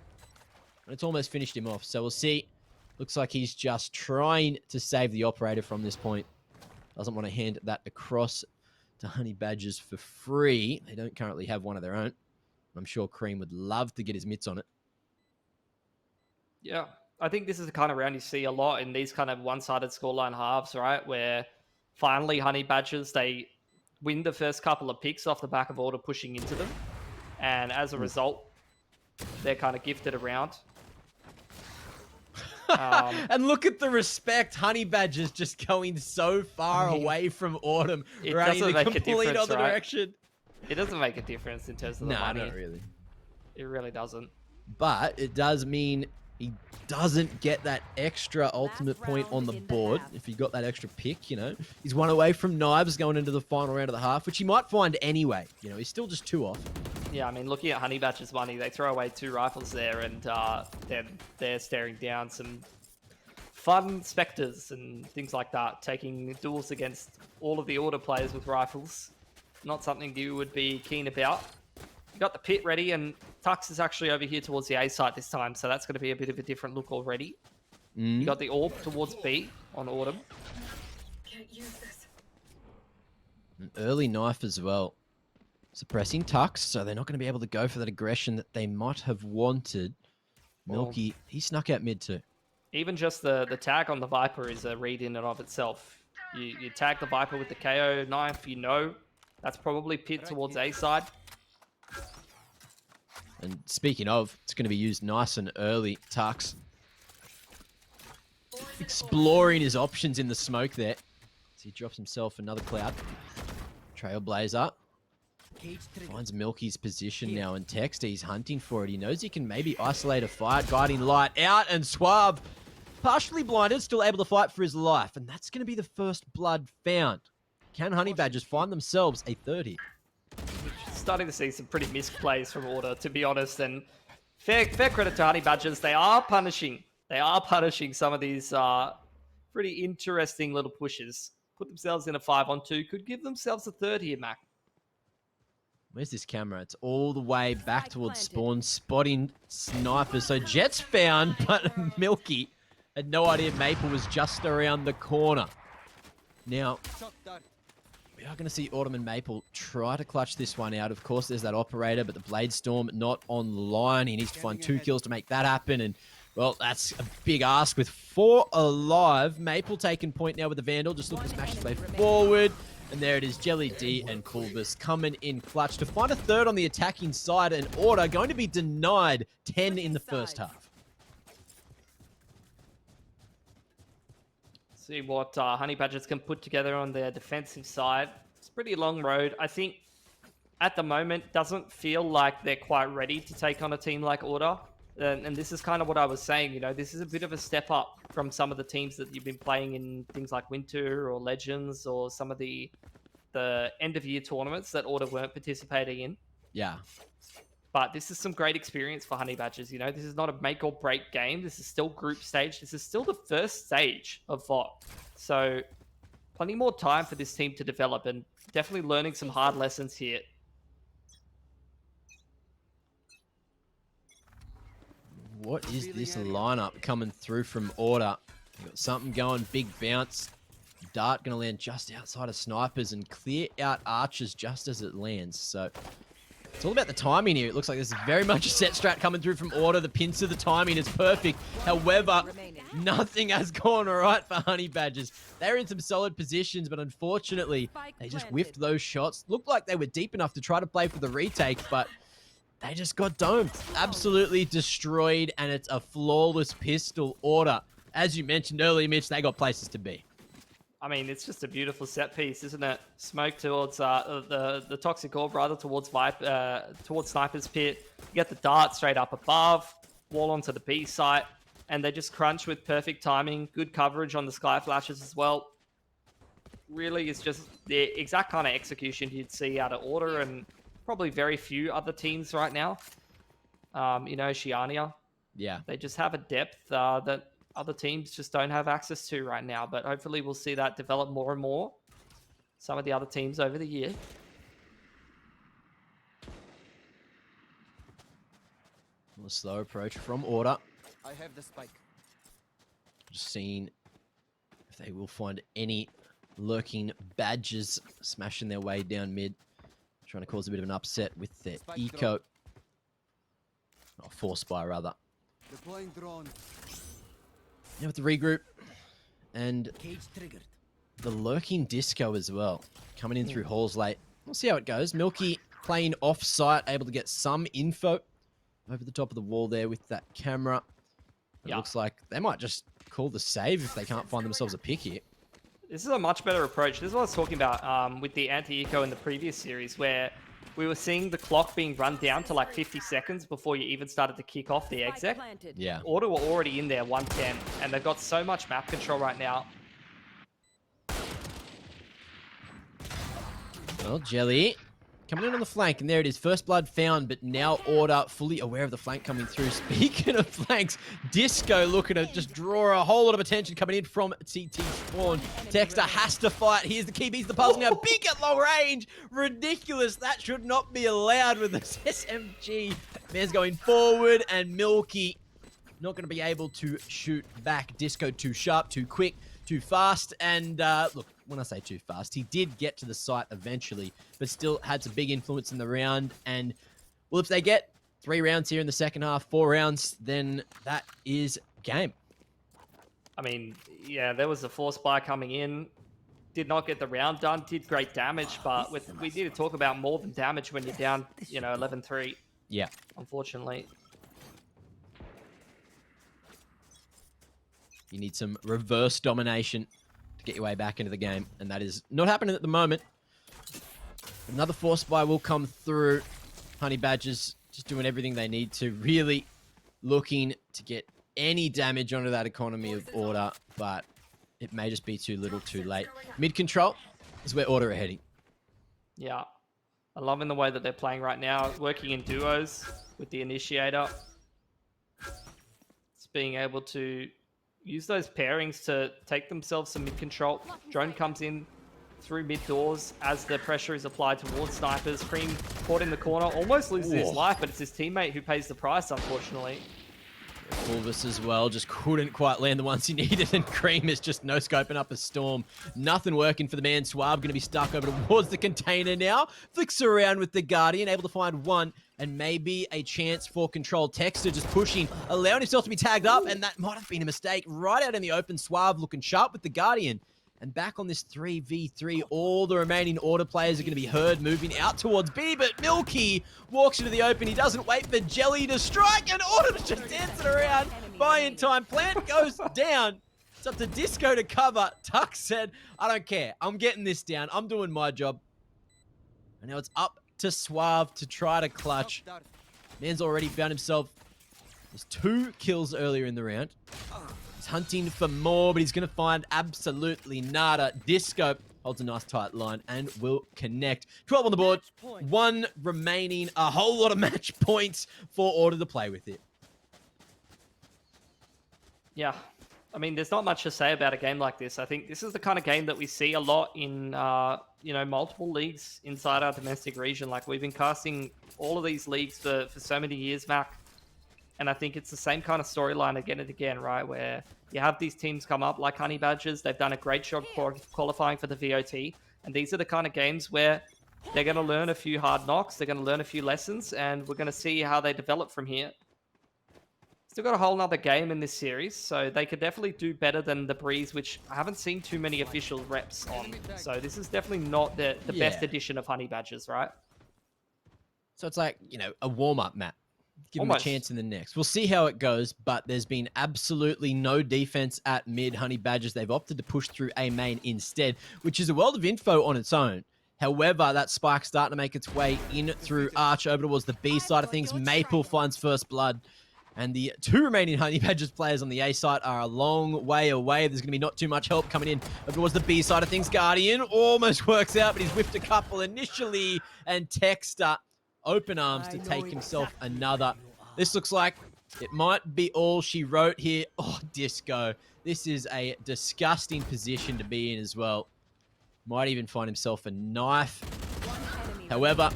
and it's almost finished him off. So we'll see. Looks like he's just trying to save the operator from this point. Doesn't want to hand that across to Honey Badgers for free. They don't currently have one of their own. I'm sure Cream would love to get his mitts on it. Yeah, I think this is the kind of round you see a lot in these kind of one-sided scoreline halves, right? Where finally Honey Badgers, they win the first couple of picks off the back of Order pushing into them. And as a result, they're kind of gifted around. And look at the respect. Honey Badger's just going so far away from Autumn, running the complete other direction. It doesn't make a difference in terms of the money. No, not really. It really doesn't. But it does mean he doesn't get that extra ultimate point on the board. If he got that extra pick, you know. He's 1 away from Knives going into the final round of the half, which he might find anyway. You know, he's still just 2 off. Yeah, I mean, looking at Honey Badger's money, they throw away 2 rifles there, and then they're staring down some fun Spectres and things like that, taking duels against all of the Order players with rifles. Not something you would be keen about. You got the pit ready, and Tux is actually over here towards the A site this time, so that's going to be a bit of a different look already. You got the orb towards B on Autumn. Can't use this. An early knife as well. Suppressing Tux, so they're not going to be able to go for that aggression that they might have wanted. Milky, he snuck out mid too. Even just the tag on the Viper is a read in and of itself. You tag the Viper with the KO knife, you know that's probably pit towards A side. And speaking of, it's going to be used nice and early. Tux exploring his options in the smoke there. So he drops himself another cloud. Trailblazer finds Milky's position now, and Text, he's hunting for it. He knows he can maybe isolate a fight. Guiding Light out, and Suave, partially blinded, still able to fight for his life. And that's going to be the first blood found. Can Honey Badgers find themselves a 30? Starting to see some pretty missed plays from Order, to be honest. And fair credit to Honey Badgers. They are punishing some of these pretty interesting little pushes. Put themselves in a 5-on-2. Could give themselves a 30 here, Mac. Where's this camera? It's all the way back towards spawn, spotting snipers. So Jet's found, but Milky had no idea Maple was just around the corner. Now, we are going to see Autumn and Maple try to clutch this one out. Of course, there's that operator, but the Blade Storm not online. He needs to find 2 kills to make that happen. And, well, that's a big ask with 4 alive. Maple taking point now with the Vandal. Just looking to smash his way forward. And there it is, Jelly D and Fulvus coming in clutch to find a 3rd on the attacking side. And Order going to be denied 10 in the first half. See what Honey Badgers can put together on their defensive side. It's a pretty long road. I think at the moment doesn't feel like they're quite ready to take on a team like Order. And this is kind of what I was saying, you know, this is a bit of a step up from some of the teams that you've been playing in things like Winter or Legends or some of the end of year tournaments that Order weren't participating in. Yeah. But this is some great experience for Honey Badgers. You know, this is not a make or break game. This is still group stage. This is still the first stage of VOT. So plenty more time for this team to develop and definitely learning some hard lessons here. What is this lineup coming through from Order? You got something going, big bounce. Dart going to land just outside of snipers and clear out archers just as it lands. So it's all about the timing here. It looks like there's very much a set strat coming through from Order. The pincer, the timing is perfect. However, nothing has gone right for Honey Badgers. They're in some solid positions, but unfortunately, they just whiffed those shots. Looked like they were deep enough to try to play for the retake, but they just got domed. Absolutely destroyed, and it's a flawless pistol. Order. As you mentioned earlier, Mitch, they got places to be. I mean, it's just a beautiful set piece, isn't it? Smoke towards the Toxic Orb, rather, towards towards Sniper's Pit. You get the dart straight up above, wall onto the B site, and they just crunch with perfect timing. Good coverage on the Sky Flashes as well. Really is just the exact kind of execution you'd see out of Order and probably very few other teams right now. You know, Oceania. Yeah. They just have a depth that other teams just don't have access to right now. But hopefully we'll see that develop more and more. Some of the other teams over the year. A slow approach from Order. I have the spike. Just seeing if they will find any lurking badges smashing their way down mid. Trying to cause a bit of an upset with their eco. Or force spy, rather. Deploying drone. Now with the regroup. And Cage triggered. the lurking disco as well. Coming in through halls late. We'll see how it goes. Milky playing off-site, able to get some info over the top of the wall there with that camera. It looks like they might just call the save if they can't find themselves a pick here. This is a much better approach. This is what I was talking about with the anti-eco in the previous series, where we were seeing the clock being run down to like 50 seconds before you even started to kick off the exec. Yeah. Order were already in there 110, and they've got so much map control right now. Well, Jelly coming in on the flank, and there it is. First blood found, but now Order fully aware of the flank coming through. Speaking of flanks, Disco looking to just draw a whole lot of attention coming in from TT Spawn. Texter has to fight. Here's the key piece of the puzzle now. Big at long range. Ridiculous. That should not be allowed with this SMG. Man's going forward, and Milky not going to be able to shoot back. Disco too sharp, too quick, too fast, and look, when I say too fast, he did get to the site eventually, but still had some big influence in the round. And, well, if they get 3 rounds here in the second half, 4 rounds, then that is game. I mean, yeah, there was a force buy coming in. Did not get the round done. Did great damage, but we need to talk about more than damage when you're down, you know, 11-3. Yeah. Unfortunately. You need some reverse domination to get your way back into the game, and that is not happening at the moment. Another force buy will come through. Honey Badgers just doing everything they need to, really looking to get any damage onto that economy of Order, but it may just be too little too late. Mid control is where Order are heading. Yeah. I'm loving the way that they're playing right now, working in duos with the initiator. It's being able to use those pairings to take themselves some mid control. Drone comes in through mid doors as the pressure is applied towards Snipers. Cream caught in the corner, almost loses his life, but it's his teammate who pays the price, unfortunately. Fulvis as well, just couldn't quite land the ones he needed, and Cream is just no-scoping up a storm. Nothing working for the man. Swab going to be stuck over towards the container now. Flicks around with the Guardian, able to find one, and maybe a chance for control. Texter just pushing, allowing himself to be tagged up, and that might have been a mistake. Right out in the open, Suave looking sharp with the Guardian. And back on this 3v3, all the remaining Order players are going to be heard moving out towards B, but Milky walks into the open. He doesn't wait for Jelly to strike, and Order to just dance it around. Buy in time. Plant goes down. It's up to Disco to cover. Tuck said, I don't care. I'm getting this down. I'm doing my job. And now it's up to Suave to try to clutch. Man's already found himself. There's 2 kills earlier in the round. He's hunting for more, but he's going to find absolutely nada. Disco holds a nice tight line and will connect. 12 on the board. 1 remaining. A whole lot of match points for Order to play with it. Yeah. I mean, there's not much to say about a game like this. I think this is the kind of game that we see a lot in, you know, multiple leagues inside our domestic region. Like, we've been casting all of these leagues for so many years, Mac. And I think it's the same kind of storyline again and again, right? Where you have these teams come up like Honey Badgers. They've done a great job qualifying for the VOT. And these are the kind of games where they're going to learn a few hard knocks. They're going to learn a few lessons. And we're going to see how they develop from here. Still got a whole nother game in this series. So they could definitely do better than the Breeze, which I haven't seen too many official reps on. So this is definitely not the best edition of Honey Badgers, right? So it's like, you know, a warm-up map. give him a chance in the next. We'll see how it goes, but there's been absolutely no defense at mid. Honey Badgers, they've opted to push through A main instead, which is a world of info on its own. However, that spike's starting to make its way in through Arch over towards the B side of things. Maple finds first blood. And the two remaining Honey Badgers players on the A side are a long way away. There's going to be not too much help coming in over towards the B side of things. Guardian almost works out, but he's whiffed a couple initially. And Texter, open arms to take himself another. This looks like it might be all she wrote here. Oh, Disco. This is a disgusting position to be in as well. Might even find himself a knife. However,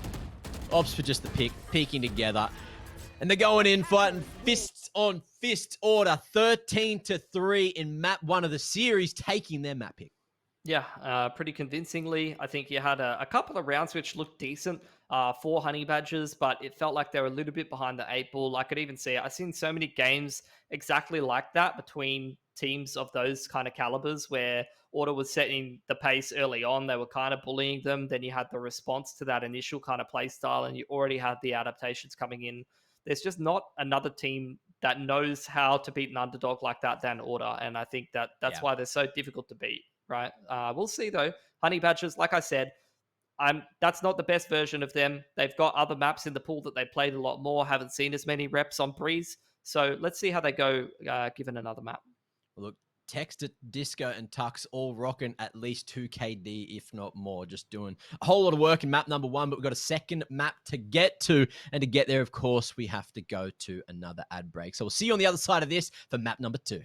opts for just the pick, peeking together. And they're going in, fighting fists on fist order, 13-3 in map 1 of the series, taking their map pick. Yeah, pretty convincingly. I think you had a couple of rounds which looked decent for Honey Badgers, but it felt like they were a little bit behind the 8 ball. I could even see it. I've seen so many games exactly like that between teams of those kind of calibers where Order was setting the pace early on. They were kind of bullying them. Then you had the response to that initial kind of play style, and you already had the adaptations coming in. There's just not another team that knows how to beat an underdog like that than Order, and I think that's why they're so difficult to beat. Right. We'll see though. Honey Badgers, like I said, that's not the best version of them. They've got other maps in the pool that they played a lot more. Haven't seen as many reps on Breeze. So let's see how they go given another map. Well, look, Texter, Disco, and Tux all rocking at least 2 KD, if not more. Just doing a whole lot of work in map number 1, but we've got a second map to get to. And to get there, of course, we have to go to another ad break. So we'll see you on the other side of this for map number 2.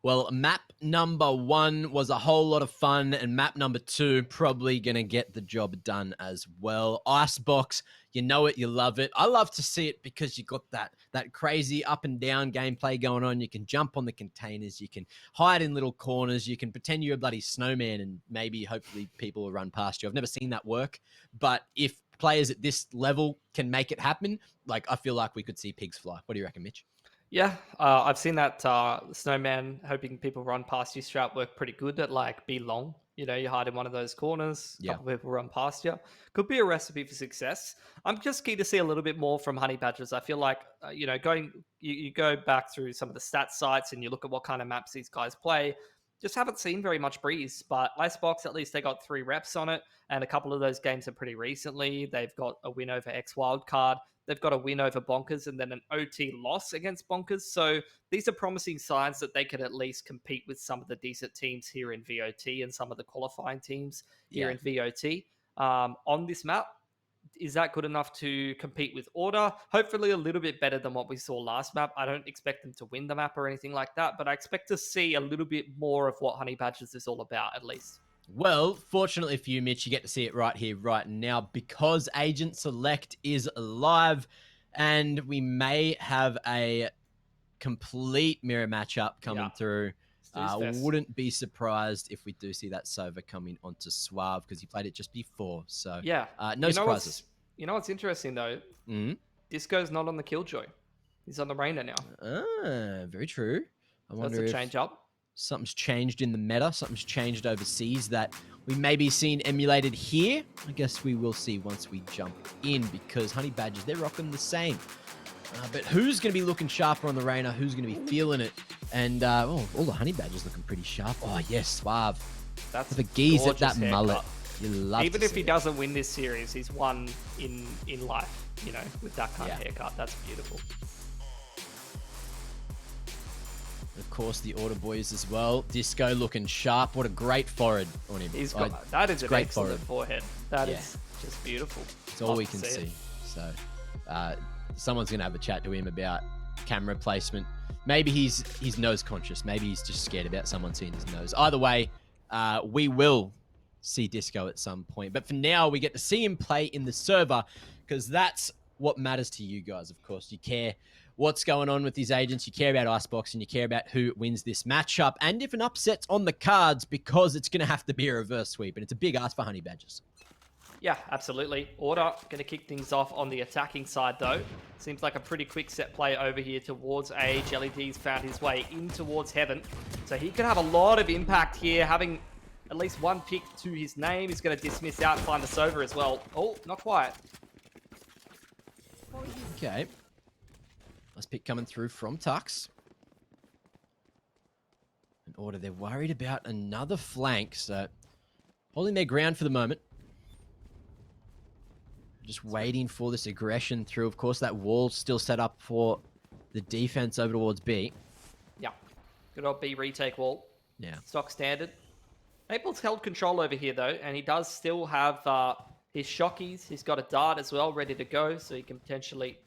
Well, map number 1 was a whole lot of fun, and map number 2 probably going to get the job done as well. Icebox, you know it, you love it. I love to see it because you got that crazy up and down gameplay going on. You can jump on the containers, you can hide in little corners, you can pretend you're a bloody snowman, and maybe hopefully people will run past you. I've never seen that work, but if players at this level can make it happen, like I feel like we could see pigs fly. What do you reckon, Mitch? Yeah, I've seen that snowman hoping people run past you strat work pretty good at like be long. You know, you hide in one of those corners, a couple people run past you. Could be a recipe for success. I'm just keen to see a little bit more from Honey Badgers. I feel like, you know, you go back through some of the stat sites and you look at what kind of maps these guys play. Just haven't seen very much Breeze, but Icebox, at least they got 3 reps on it, and a couple of those games are pretty recently. They've got a win over X Wildcard. They've got a win over Bonkers and then an OT loss against Bonkers. So these are promising signs that they could at least compete with some of the decent teams here in VOT and some of the qualifying teams here in VOT. On this map, is that good enough to compete with Order? Hopefully a little bit better than what we saw last map. I don't expect them to win the map or anything like that, but I expect to see a little bit more of what Honey Badgers is all about, at least. Well, fortunately for you, Mitch, you get to see it right here, right now, because Agent Select is live, and we may have a complete mirror matchup coming through. Wouldn't be surprised if we do see that Sova coming onto Suave, because he played it just before. So, no surprises. You know what's interesting, though? Disco's not on the Killjoy. He's on the Reyna now. Very true. I wonder That's a if change up. Something's changed in the meta. Something's changed overseas that we may be seeing emulated here. I guess we will see once we jump in, because Honey Badgers, they're rocking the same. But who's going to be looking sharper on the Reyna? Who's going to be feeling it? And all the Honey Badgers looking pretty sharp. Oh, yes, Suave. That's the geese at that haircut. mullet. You love Even to if see he it. doesn't win this series, he's won in life, you know, with that kind of haircut. That's beautiful. Of course, the Order boys as well. Disco looking sharp. What a great forehead on him. He's got that is an great excellent forehead. That is just beautiful. It's all we can see. So, someone's gonna have a chat to him about camera placement. Maybe he's nose conscious. Maybe he's just scared about someone seeing his nose. Either way, we will see Disco at some point. But for now, we get to see him play in the server, because that's what matters to you guys. Of course, you care what's going on with these agents, you care about Icebox, and you care about who wins this matchup, and if an upset's on the cards, because it's going to have to be a reverse sweep, and it's a big ask for Honey Badgers. Yeah, absolutely. Order going to kick things off on the attacking side, though. Seems like a pretty quick set play over here towards A. Jelly D's found his way in towards Heaven, so he could have a lot of impact here, having at least one pick to his name. He's going to dismiss out and find the Sova as well. Oh, not quite. Okay. Nice pick coming through from Tux. In Order, they're worried about another flank, so holding their ground for the moment. Just waiting for this aggression through. Of course, that wall still set up for the defense over towards B. Yeah. Good old B retake wall. Yeah. Stock standard. Maple's held control over here, though, and he does still have his shockies. He's got a dart as well, ready to go, so he can potentially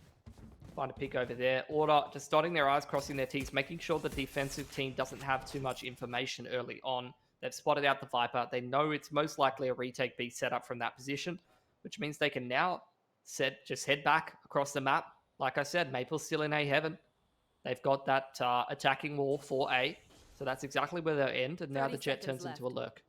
find a pick over there. Order just dotting their I's, crossing their T's, making sure the defensive team doesn't have too much information early on. They've spotted out the Viper. They know it's most likely a retake B setup from that position, which means they can now just head back across the map. Like I said, Maple's still in A Heaven. They've got that attacking wall for A, so that's exactly where they'll end, and now the Jet turns into a lurk.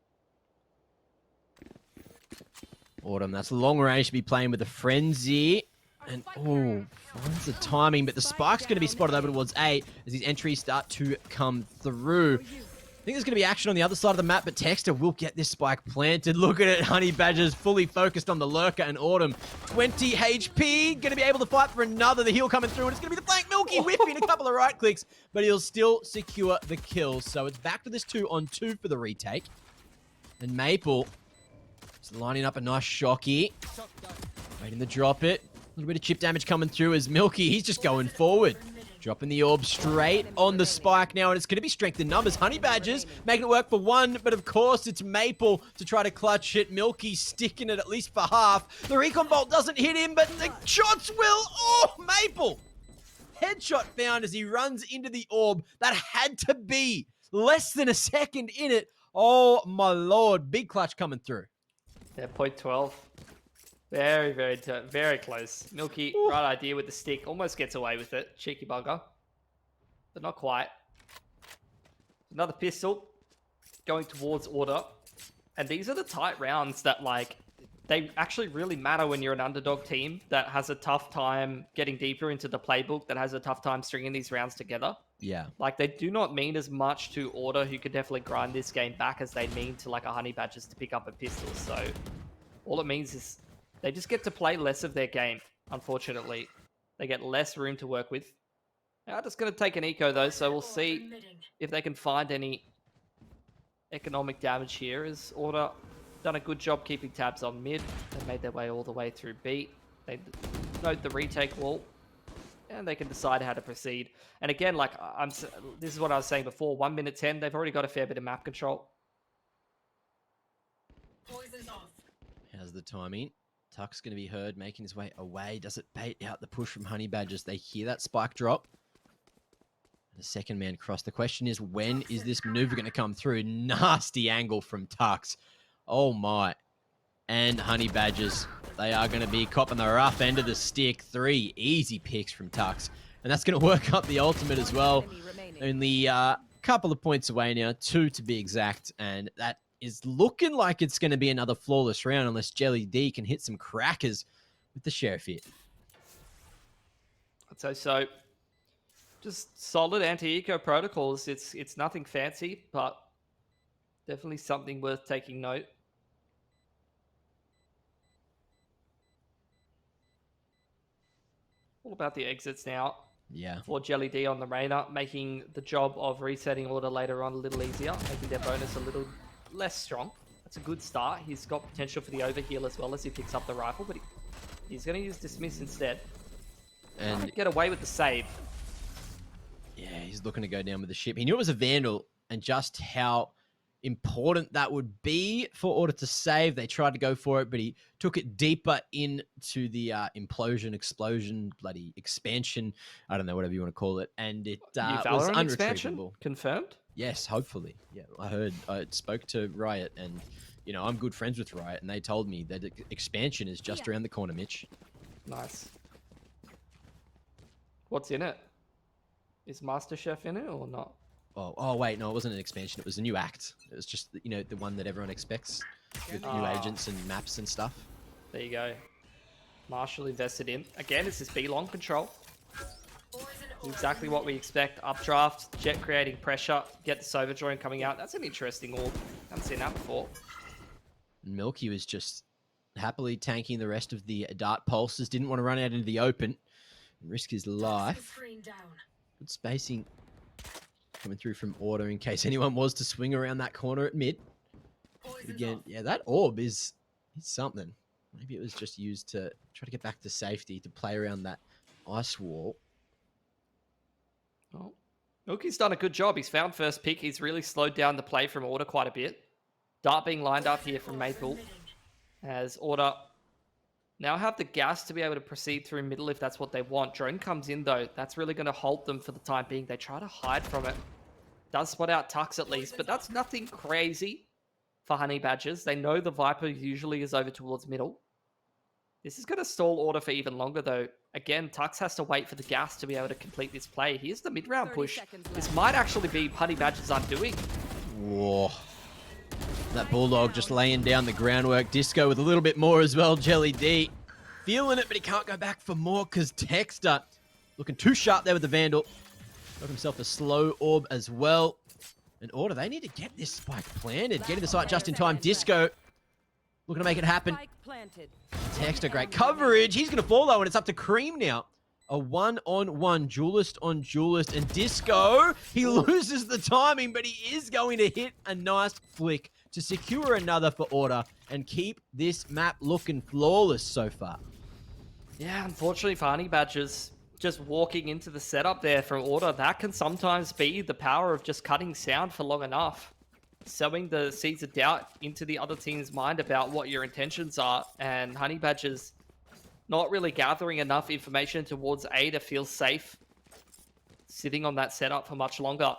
Autumn, that's long range to be playing with a Frenzy. And, finds the timing, but the Spike's going to be spotted over towards A as these entries start to come through. I think there's going to be action on the other side of the map, but Texter will get this Spike planted. Look at it, Honey Badgers fully focused on the Lurker, and Autumn, 20 HP, going to be able to fight for another. The heal coming through, and it's going to be the flank. Milky whiffing a couple of right clicks, but he'll still secure the kill. So it's back to this 2-on-2 for the retake. And Maple is lining up a nice shocky. Waiting to drop it. A little bit of chip damage coming through as Milky, he's just going forward. Dropping the orb straight on the Spike now, and it's going to be strength in numbers. Honey Badgers making it work for one, but of course it's Maple to try to clutch it. Milky sticking it at least for half. The recon bolt doesn't hit him, but the shots will. Oh, Maple! Headshot found as he runs into the orb. That had to be Less than a second in it. Oh my lord. Big clutch coming through. Yeah, point 12. Very, very close. Milky, right idea with the stick. Almost gets away with it. Cheeky bugger. But not quite. Another pistol. Going towards order. And these are the tight rounds that, like, they actually really matter when you're an underdog team that has a tough time getting deeper into the playbook, that has a tough time stringing these rounds together. Yeah. Like, they do not mean as much to Order, who could definitely grind this game back, as they mean to, like, a Honey Badgers to pick up a pistol. So, all it means is they just get to play less of their game, unfortunately. They get less room to work with. Now, just going to take an eco, though, so we'll see if they can find any economic damage here, as Order done a good job keeping tabs on mid. They made their way all the way through B. They note the retake wall, and they can decide how to proceed. And again, like, this is what I was saying before, 1 minute 10, they've already got a fair bit of map control. Poison's off. How's the timing? Tuck's going to be heard making his way away. Does it bait out the push from Honey Badgers? They hear that spike drop. The second man cross. The question is, when is this maneuver going to come through? Nasty angle from Tux. Oh my. And Honey Badgers, they are going to be copping the rough end of the stick. 3 easy picks from Tux. And that's going to work up the ultimate as well. Only a couple of points away now, 2 to be exact. And that is looking like it's going to be another flawless round unless Jelly D can hit some crackers with the Sheriff hit. I'd say so. Just solid anti-eco protocols. It's nothing fancy, but definitely something worth taking note. All about the exits now. Yeah. For Jelly D on the Reyna, making the job of resetting Order later on a little easier, making their bonus a little less strong. That's a good start. He's got potential for the overheal as well as he picks up the rifle, but he's going to use Dismiss instead. And get away with the save. Yeah, he's looking to go down with the ship. He knew it was a Vandal, and just how important that would be for Order to save. They tried to go for it, but he took it deeper into the implosion, explosion, bloody expansion. I don't know, whatever you want to call it. And it was unretrievable. Confirmed? Yes, hopefully. Yeah, I spoke to Riot, and, you know, I'm good friends with Riot, and they told me that expansion is just around the corner, Mitch. Nice. What's in it? Is MasterChef in it or not? Oh, wait, no, it wasn't an expansion. It was a new act. It was just, you know, the one that everyone expects with new agents and maps and stuff. There you go. Marshall invested in. Again, it's this B-long control. Exactly what we expect. Updraft, Jet creating pressure, get the Sova join coming out. That's an interesting orb. Haven't seen that before. Milky was just happily tanking the rest of the dart pulses. Didn't want to run out into the open and risk his life. Good spacing coming through from Order in case anyone was to swing around that corner at mid. But again, yeah, that orb is something. Maybe it was just used to try to get back to safety, to play around that ice wall. Oh, Milky's done a good job. He's found first pick. He's really slowed down the play from Order quite a bit. Dart being lined up here from Maple as Order now have the gas to be able to proceed through middle if that's what they want. Drone comes in, though. That's really going to halt them for the time being. They try to hide from it. Does spot out Tux at least, but that's nothing crazy for Honey Badgers. They know the Viper usually is over towards middle. This is going to stall Order for even longer, though. Again, Tux has to wait for the gas to be able to complete this play. Here's the mid-round push. This might actually be Honey Badgers' undoing. Whoa. That Bulldog just laying down the groundwork. Disco with a little bit more as well. Jelly D feeling it, but he can't go back for more because Texter looking too sharp there with the Vandal. Got himself a slow orb as well. And Order, they need to get this spike planted. Getting the site just in time. Disco looking to make it happen. Texter, great coverage. He's going to fall though, and it's up to Cream now. A one-on-one, duelist on duelist, and Disco, he loses the timing, but he is going to hit a nice flick to secure another for Order and keep this map looking flawless so far. Yeah, unfortunately for Honey Badgers, just walking into the setup there from Order, that can sometimes be the power of just cutting sound for long enough. Sowing the seeds of doubt into the other team's mind about what your intentions are, and Honey Badgers not really gathering enough information towards A to feel safe sitting on that setup for much longer.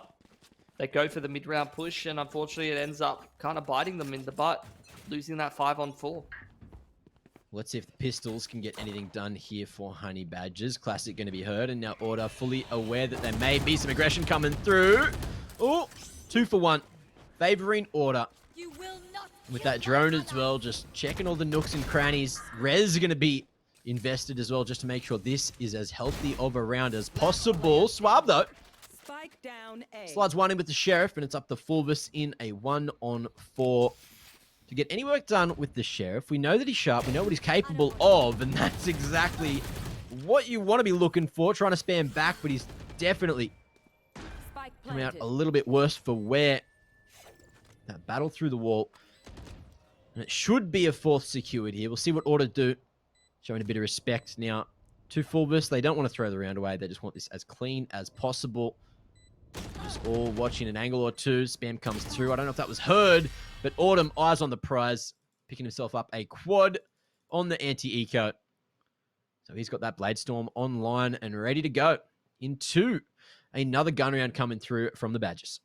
They go for the mid-round push, and unfortunately it ends up kind of biting them in the butt, losing that 5-on-4. Let's see if the Pistols can get anything done here for Honey Badgers. Classic going to be heard, and now Order fully aware that there may be some aggression coming through. Oh, 2 for 1. Favoring Order. With that drone as well, just checking all the nooks and crannies. Rez are going to be invested as well, just to make sure this is as healthy of a round as possible. Swab, though. Spike down A. Slides one in with the Sheriff, and it's up to Fulvis in a 1-on-4. To get any work done with the Sheriff, we know that he's sharp, we know what he's capable of, and that's exactly what you want to be looking for, trying to spam back, but he's definitely coming out a little bit worse for wear. That battle through the wall. And it should be a 4th secured here. We'll see what Order do. Showing a bit of respect now to Fulvis. They don't want to throw the round away. They just want this as clean as possible. Just all watching an angle or two. Spam comes through. I don't know if that was heard, but Autumn, eyes on the prize, picking himself up a quad on the anti-eco. So he's got that Blade Storm online and ready to go into another gun round coming through from the Badgers.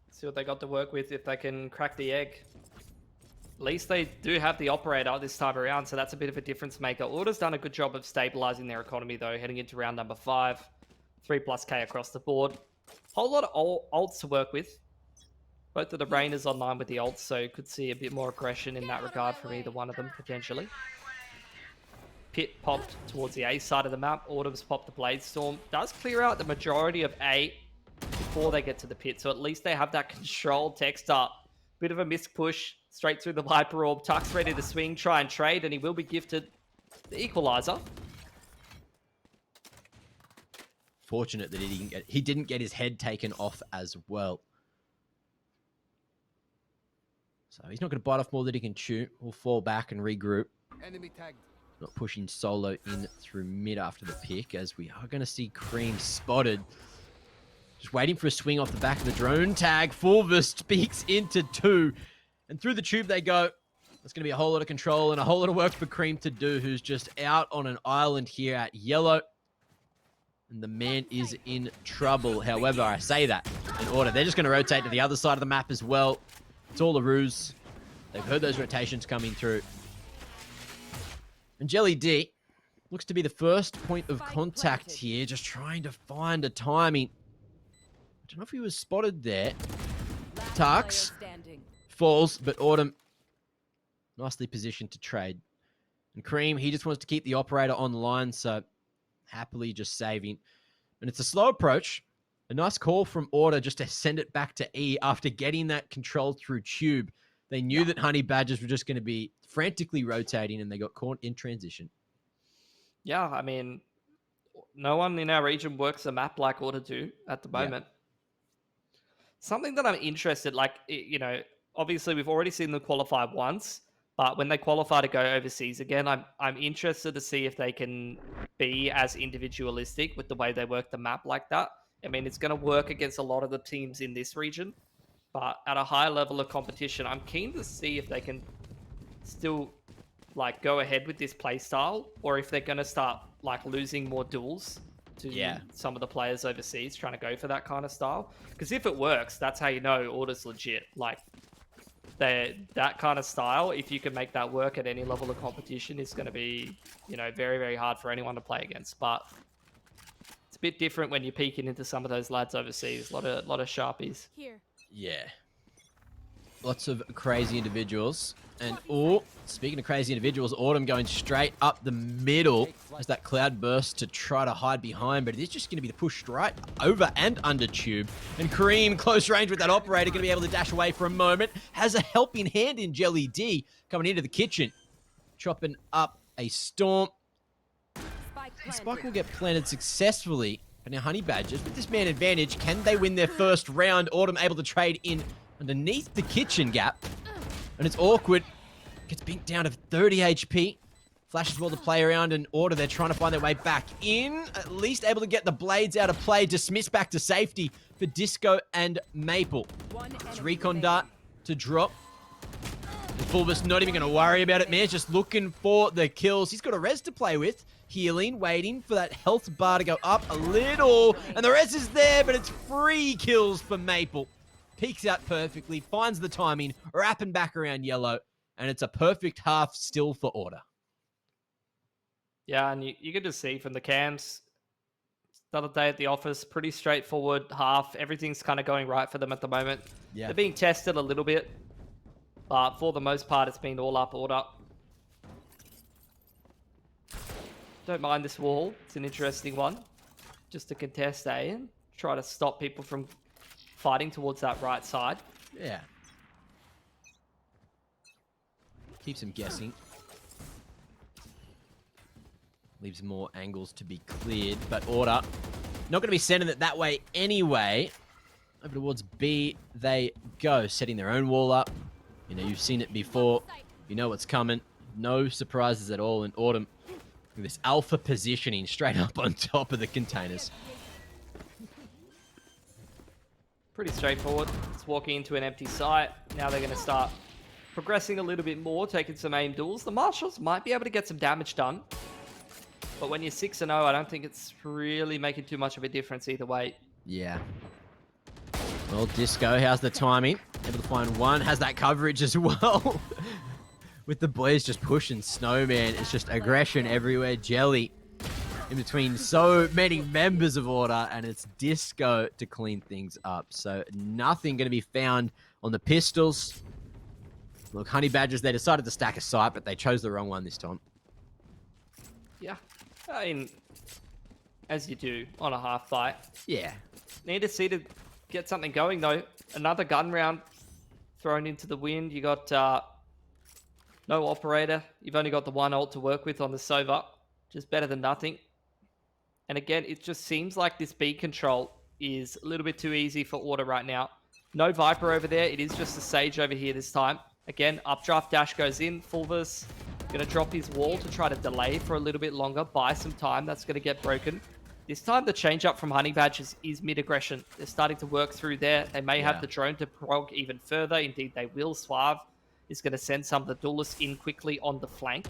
See what they got to work with if they can crack the egg. At least they do have the operator this time around, so that's a bit of a difference maker. Order's done a good job of stabilizing their economy, though, heading into round number 5. 3+K across the board. Whole lot of ults to work with. Both of the Rainers online with the ults, so could see a bit more aggression in that regard from either one of them, potentially. Pit popped towards the A side of the map. Autumn's popped the Blade Storm. Does clear out the majority of A before they get to the pit, so at least they have that controlled text up. Bit of a misc push straight through the Viper Orb. Tuck's ready to swing, try and trade, and he will be gifted the equalizer. Fortunate that he didn't get his head taken off as well. So he's not going to bite off more than he can chew. We'll fall back and regroup. Enemy tagged. Not pushing solo in through mid after the pick, as we are going to see Cream spotted. Just waiting for a swing off the back of the drone tag. Fulvis peeks into 2. And through the tube they go. There's going to be a whole lot of control and a whole lot of work for Cream to do, who's just out on an island here at yellow. And the man is in trouble. However, I say that in Order. They're just going to rotate to the other side of the map as well. It's all a ruse. They've heard those rotations coming through. And Jelly D looks to be the first point of contact here, just trying to find a timing. I don't know if he was spotted there. Tux falls, but Autumn nicely positioned to trade. And Cream, he just wants to keep the operator online, so happily just saving. And it's a slow approach. A nice call from Order just to send it back to E after getting that control through tube. They knew that Honey Badgers were just going to be frantically rotating, and they got caught in transition. Yeah, I mean, no one in our region works a map like Order do at the moment. Yeah. Something that I'm interested, like, you know, obviously we've already seen them qualify once, but when they qualify to go overseas again, I'm interested to see if they can be as individualistic with the way they work the map like that. I mean, it's going to work against a lot of the teams in this region, but at a high level of competition, I'm keen to see if they can still, like, go ahead with this play style, or if they're going to start, like, losing more duels to some of the players overseas trying to go for that kind of style. Because if it works, that's how you know Order's legit. Like, that kind of style, if you can make that work at any level of competition, is going to be, you know, very, very hard for anyone to play against. But it's a bit different when you're peeking into some of those lads overseas. A lot of sharpies. Yeah. Lots of crazy individuals. And, speaking of crazy individuals, Autumn going straight up the middle as that cloud burst to try to hide behind, but it is just going to be the push right over and under tube. And Kareem, close range with that operator, going to be able to dash away for a moment. Has a helping hand in Jelly D coming into the kitchen, chopping up a storm. Spike will get planted successfully. But now Honey Badgers, with this man advantage, can they win their first round? Autumn able to trade in underneath the kitchen gap. And it's awkward. Gets binked down to 30 HP. Flashes well to play around, and Order, they're trying to find their way back in. At least able to get the blades out of play. Dismiss back to safety for Disco and Maple. It's Recon Dart to drop. Fulvis not even going to worry about it, man. He's just looking for the kills. He's got a res to play with. Healing, waiting for that health bar to go up a little. And the res is there, but it's free kills for Maple. Peeks out perfectly, finds the timing, wrapping back around yellow. And it's a perfect half still for Order. Yeah, and you can just see from the cams, the other day at the office, pretty straightforward half. Everything's kind of going right for them at the moment. Yeah. They're being tested a little bit, but for the most part, it's been all up Order. Don't mind this wall. It's an interesting one. Just to contest A and try to stop people from fighting towards that right side. Yeah. Keeps him guessing. Leaves more angles to be cleared, but Order not going to be sending it that way anyway. Over towards B they go, setting their own wall up. You know, you've seen it before. You know what's coming. No surprises at all in Autumn. This alpha positioning straight up on top of the containers. Pretty straightforward. It's walking into an empty site. Now they're going to start progressing a little bit more, taking some aim duels. The Marshals might be able to get some damage done. But when you're 6-0, I don't think it's really making too much of a difference either way. Yeah. Well, Disco, how's the timing? Able to find one, has that coverage as well. With the boys just pushing Snowman, it's just aggression everywhere. Jelly in between so many members of Order, and it's Disco to clean things up. So nothing going to be found on the pistols. Look, Honey Badgers, they decided to stack a site, but they chose the wrong one this time. Yeah. I mean, as you do on a half fight. Yeah. Need to see to get something going, though. Another gun round thrown into the wind. You got no operator. You've only got the one ult to work with on the Sova. Just better than nothing. And again, it just seems like this B control is a little bit too easy for Order right now. No Viper over there. It is just a Sage over here this time. Again, updraft dash goes in. Fulvis going to drop his wall to try to delay for a little bit longer. Buy some time. That's going to get broken. This time, the change up from Honey Badgers is mid-aggression. They're starting to work through there. They may have the drone to prog even further. Indeed, they will. Suave is going to send some of the duelists in quickly on the flank.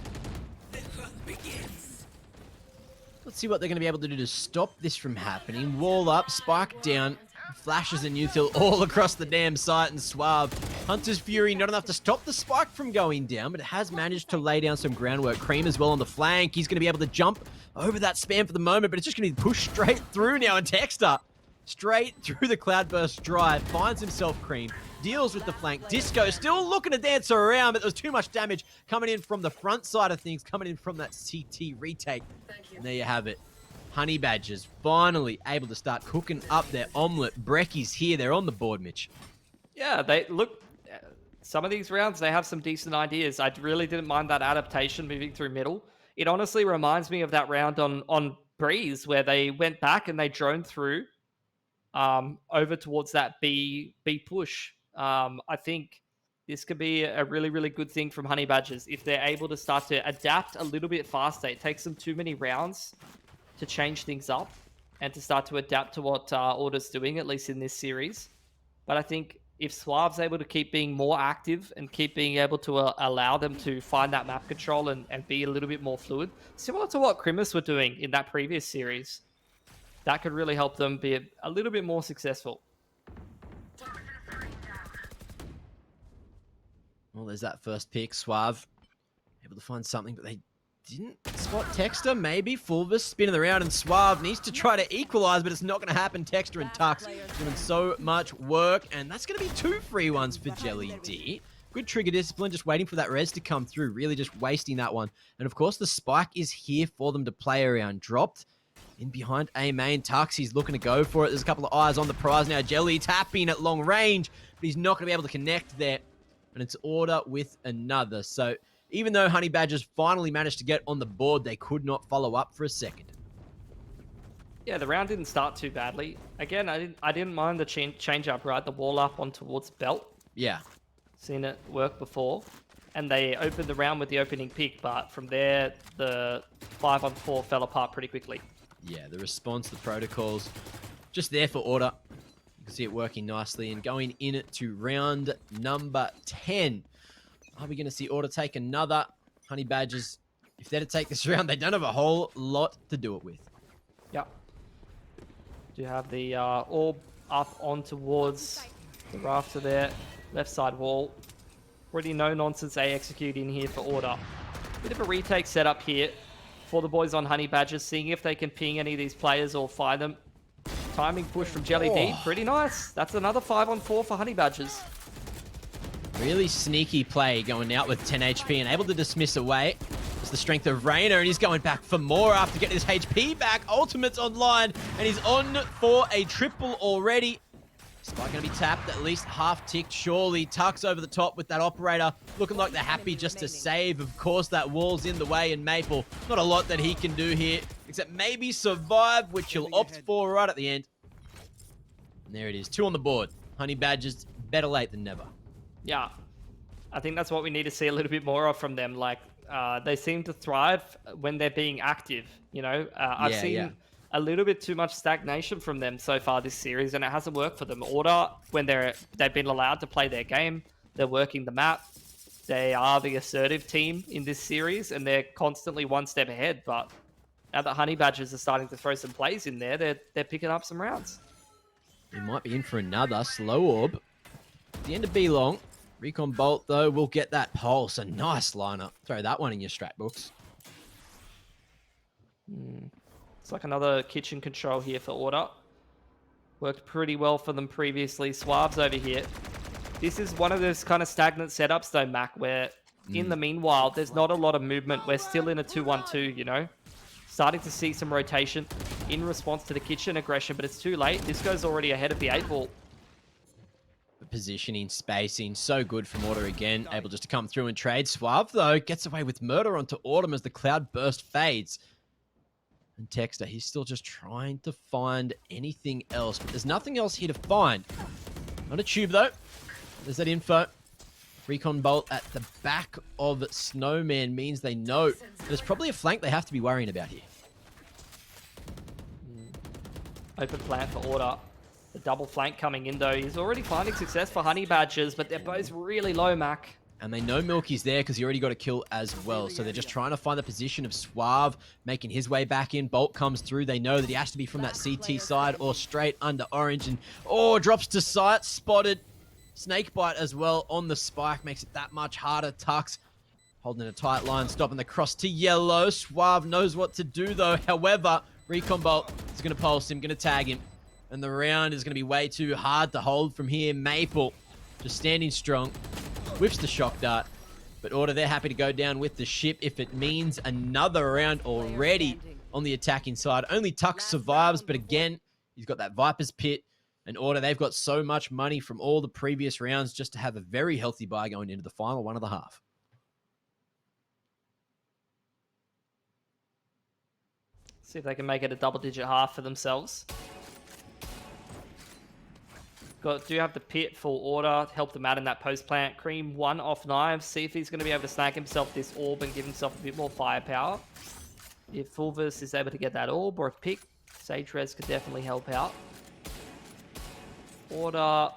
Let's see what they're going to be able to do to stop this from happening. Wall up, spike down, flashes and Newfield all across the damn site, and Suave. Hunter's Fury, not enough to stop the spike from going down, but it has managed to lay down some groundwork. Cream as well on the flank. He's going to be able to jump over that spam for the moment, but it's just going to be pushed straight through now, and Texter, straight through the Cloudburst drive, finds himself Cream, deals with the flank. Disco still looking to dance around, but there was too much damage coming in from the front side of things, coming in from that CT retake. And there you have it. Honey Badgers finally able to start cooking up their omelette. Brecky's here. They're on the board, Mitch. Yeah, they look. Some of these rounds, they have some decent ideas. I really didn't mind that adaptation moving through middle. It honestly reminds me of that round on Breeze where they went back and they droned through over towards that B push. I think this could be a really, really good thing from Honey Badgers if they're able to start to adapt a little bit faster. It takes them too many rounds to change things up and to start to adapt to what Order's doing, at least in this series. But I think if Suave's able to keep being more active and keep being able to allow them to find that map control and be a little bit more fluid, similar to what Crimus were doing in that previous series, that could really help them be a little bit more successful. Well, there's that first pick. Suave able to find something, but they didn't spot Texter. Maybe Fulvis spinning around, and Suave needs to try to equalize, but it's not going to happen. Texter and Tux doing so much work, and that's going to be 2 free ones for Jelly D. Good trigger discipline, just waiting for that res to come through, really just wasting that one. And of course, the spike is here for them to play around. Dropped in behind A main. Tux, he's looking to go for it. There's a couple of eyes on the prize now. Jelly tapping at long range, but he's not going to be able to connect there. And it's Order with another. So even though Honey Badgers finally managed to get on the board, they could not follow up for a second. Yeah, the round didn't start too badly. Again, I didn't mind the change up, right? The wall up on towards Belt. Yeah. Seen it work before. And they opened the round with the opening pick, but from there, the 5-on-4 fell apart pretty quickly. Yeah, the response, the protocols, just there for Order. You can see it working nicely and going in to round number 10. Are we going to see Order take another? Honey Badgers, if they're to take this round, they don't have a whole lot to do it with. Yep. Do have the orb up on towards the rafter there. Left side wall. Pretty no-nonsense A execute in here for Order. Bit of a retake setup here for the boys on Honey Badgers, seeing if they can ping any of these players or find them. Timing push from Jelly D, pretty nice. That's another 5-on-4 for Honey Badgers. Really sneaky play going out with 10 HP and able to dismiss away. It's the strength of Rainer, and he's going back for more after getting his HP back. Ultimate's online, and he's on for a triple already. Spike going to be tapped, at least half ticked, surely. Tucks over the top with that operator, looking like they're happy just to save. Of course, that wall's in the way, and Maple, not a lot that he can do here, except maybe survive, which he'll opt for right at the end. And there it is, 2 on the board. Honey Badgers, better late than never. Yeah, I think that's what we need to see a little bit more of from them. Like, they seem to thrive when they're being active, you know? I've seen a little bit too much stagnation from them so far this series, and it hasn't worked for them. Order, when they've been allowed to play their game, they're working the map. They are the assertive team in this series, and they're constantly one step ahead. But now that Honey Badgers are starting to throw some plays in there, they're picking up some rounds. We might be in for another slow orb. At the end of B long. Recon Bolt, though, will get that pulse. A nice lineup. Throw that one in your strat books. It's like another kitchen control here for Order. Worked pretty well for them previously. Suave's over here. This is one of those kind of stagnant setups, though, Mac, where in the meanwhile, there's not a lot of movement. We're still in a 2-1-2, you know? Starting to see some rotation in response to the kitchen aggression, but it's too late. This goes already ahead of the 8-ball. Positioning, spacing, so good from Order again. Able just to come through and trade. Suave, though, gets away with murder onto Autumn as the cloud burst fades. And Texter, he's still just trying to find anything else, but there's nothing else here to find. Not a tube, though. There's that info. Recon Bolt at the back of Snowman means they know there's probably a flank they have to be worrying about here. Open plan for Order. The double flank coming in, though. He's already finding success for Honey Badgers, but they're both really low, Mac. And they know Milky's there because he already got a kill as well. So they're just trying to find the position of Suave, making his way back in. Bolt comes through. They know that he has to be from that CT side or straight under Orange. And, drops to sight. Spotted. Snakebite as well on the spike. Makes it that much harder. Tux holding a tight line, stopping the cross to Yellow. Suave knows what to do, though. However, Recon Bolt is going to pulse him, going to tag him. And the round is going to be way too hard to hold from here. Maple just standing strong. Whips the shock dart. But Order, they're happy to go down with the ship if it means another round already on the attacking side. Only Tux survives, but again, he's got that Viper's Pit. And Order, they've got so much money from all the previous rounds just to have a very healthy buy going into the final 1.5. See if they can make it a double-digit half for themselves. Do have the pit for Order, help them out in that post plant. Cream 1 off knives, see if he's going to be able to snag himself this orb and give himself a bit more firepower. If Fulvus is able to get that orb or a pick, Sage Res could definitely help out. Order,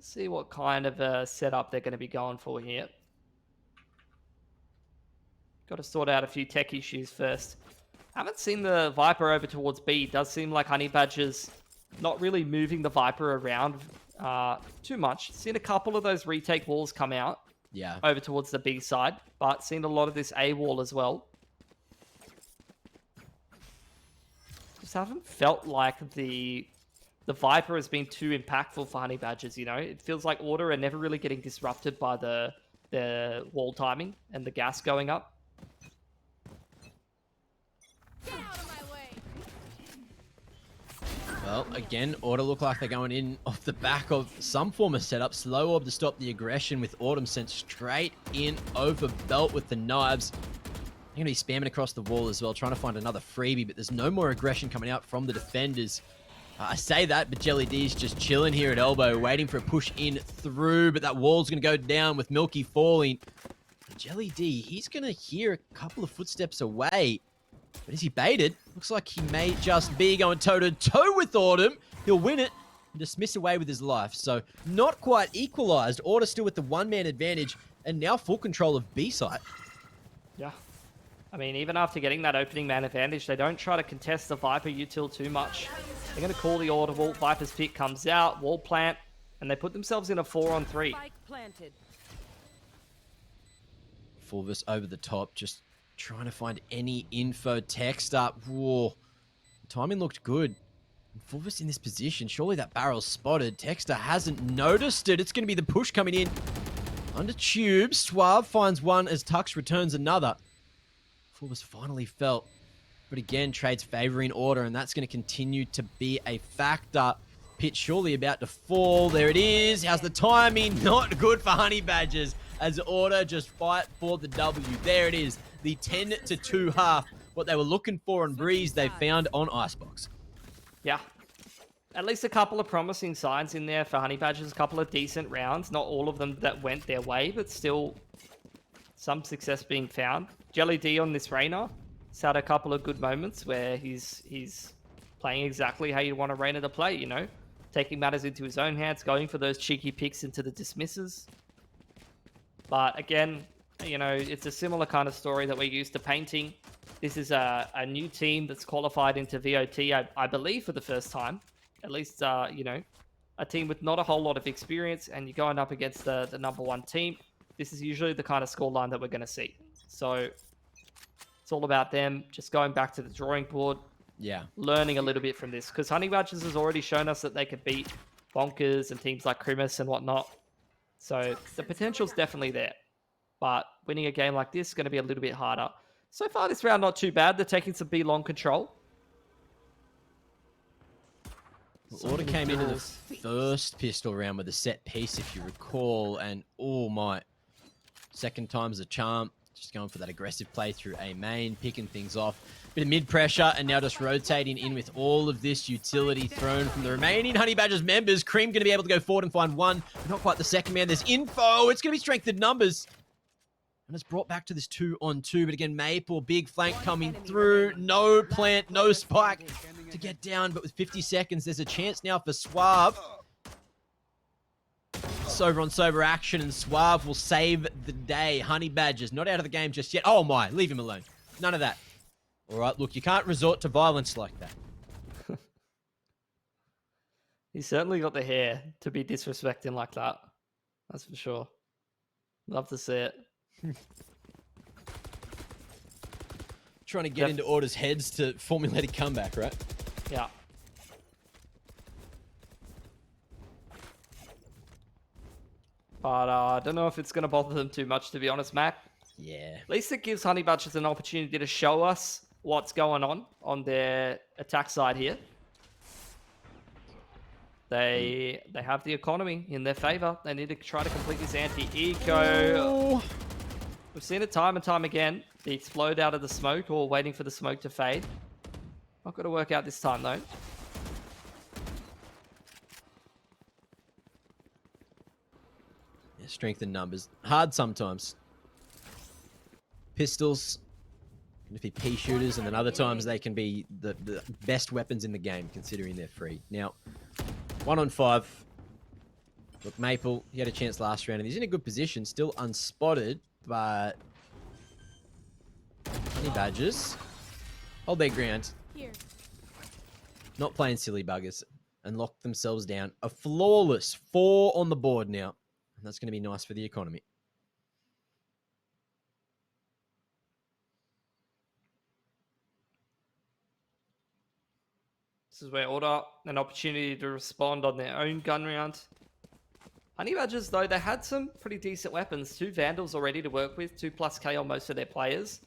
see what kind of a setup they're going to be going for here. Got to sort out a few tech issues first. Haven't seen the Viper over towards B. It does seem like Honey Badgers not really moving the Viper around too much. Seen a couple of those retake walls come out over towards the B side, but seen a lot of this A wall as well. Just haven't felt like the Viper has been too impactful for Honey Badgers, you know? It feels like Order are never really getting disrupted by the wall timing and the gas going up. Well, again, Order look like they're going in off the back of some form of setup. Slow orb to stop the aggression with Autumn sent straight in over Belt with the knives. They're going to be spamming across the wall as well, trying to find another freebie, but there's no more aggression coming out from the defenders. I say that, but Jelly D's just chilling here at elbow, waiting for a push in through, but that wall's going to go down with Milky falling. Jelly D, he's going to hear a couple of footsteps away. But is he baited? Looks like he may just be going toe-to-toe with Autumn. He'll win it. dismiss away with his life. So not quite equalized. Order still with the one-man advantage and now full control of B site. Yeah. I mean, even after getting that opening man advantage, they don't try to contest the Viper util too much. They're going to call the audible. Viper's pick comes out, wall plant, and they put themselves in a 4-on-3. Spike planted. Fulvis over the top, just trying to find any info. Text up. Whoa. Timing looked good. Fulvis in this position. Surely that barrel's spotted. Texter hasn't noticed it. It's going to be the push coming in. Under tube. Suave finds one as Tux returns another. Fulvis finally felt. But again, trades favoring Order, and that's going to continue to be a factor. Pitch surely about to fall. There it is. How's the timing? Not good for Honey Badgers as Order just fight for the W. There it is. The 10-2 half. What they were looking for on Breeze, they found on Icebox. Yeah. At least a couple of promising signs in there for Honey Badgers. A couple of decent rounds. Not all of them that went their way, but still some success being found. Jelly D on this Reyna. He's had a couple of good moments where he's playing exactly how you want a Reyna to play, you know? Taking matters into his own hands, going for those cheeky picks into the dismisses. But again, you know, it's a similar kind of story that we're used to painting. This is a new team that's qualified into VOT, I believe, for the first time. At least, you know, a team with not a whole lot of experience, and you're going up against the #1 team. This is usually the kind of scoreline that we're going to see. So it's all about them just going back to the drawing board. Yeah. Learning a little bit from this. Because Honey Badgers has already shown us that they could beat Bonkers and teams like Krimis and whatnot. So the potential's definitely there. But winning a game like this is going to be a little bit harder. So far this round, not too bad. They're taking some B long control. Order came into the first pistol round with a set piece, if you recall. And, oh my, second time's a charm. Just going for that aggressive play through A main, picking things off. Bit of mid-pressure, and now just rotating in with all of this utility thrown from the remaining Honey Badgers members. Cream going to be able to go forward and find one, but not quite the second man. There's info. It's going to be strength in numbers. And it's brought back to this 2-on-2. But again, Maple, big flank coming through. No plant, no spike to get down. But with 50 seconds, there's a chance now for Suave. Sober on sober action, and Suave will save the day. Honey Badgers not out of the game just yet. Oh my, leave him alone. None of that. All right, look, you can't resort to violence like that. He's certainly got the hair to be disrespecting like that. That's for sure. Love to see it. Trying to get into Order's heads to formulate a comeback, right? Yeah. But I don't know if it's going to bother them too much, to be honest, Mac. Yeah. At least it gives Honey Badgers an opportunity to show us what's going on their attack side here. They have the economy in their favor. They need to try to complete this anti-eco. We've seen it time and time again. They explode out of the smoke or waiting for the smoke to fade. Not going to work out this time, though. Yeah, strength in numbers. Hard sometimes. Pistols can be pea shooters, and then other times they can be the best weapons in the game, considering they're free. Now, 1-on-5. Look, Maple, he had a chance last round, and he's in a good position, still unspotted, but Honey Badgers hold their ground. Here. Not playing silly buggers, and lock themselves down. A flawless 4 on the board now, and that's going to be nice for the economy. This is where Order an opportunity to respond on their own gun round. Honey Badgers, though, they had some pretty decent weapons. 2 Vandals already to work with, 2+K on most of their players.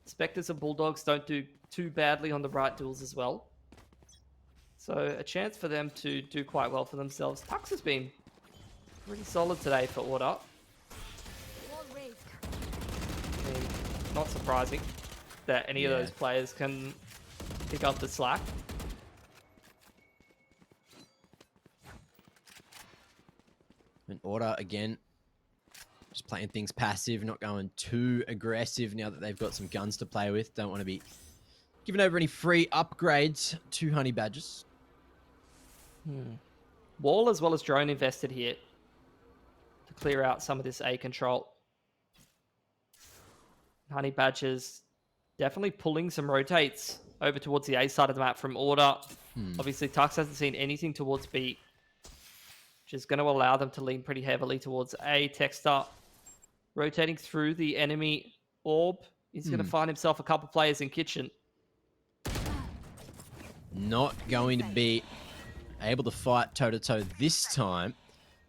Spectres and Bulldogs don't do too badly on the right duels as well. So a chance for them to do quite well for themselves. Tux has been pretty solid today for Order. Not surprising that any of those players can pick up the slack. And Order, again, just playing things passive, not going too aggressive now that they've got some guns to play with. Don't want to be giving over any free upgrades to Honey Badgers. Wall as well as drone invested here to clear out some of this A control. Honey Badgers definitely pulling some rotates over towards the A side of the map from Order. Obviously, Tux hasn't seen anything towards B, which is going to allow them to lean pretty heavily towards A. Texter rotating through the enemy orb. He's going to find himself a couple players in kitchen. Not going to be able to fight toe-to-toe this time.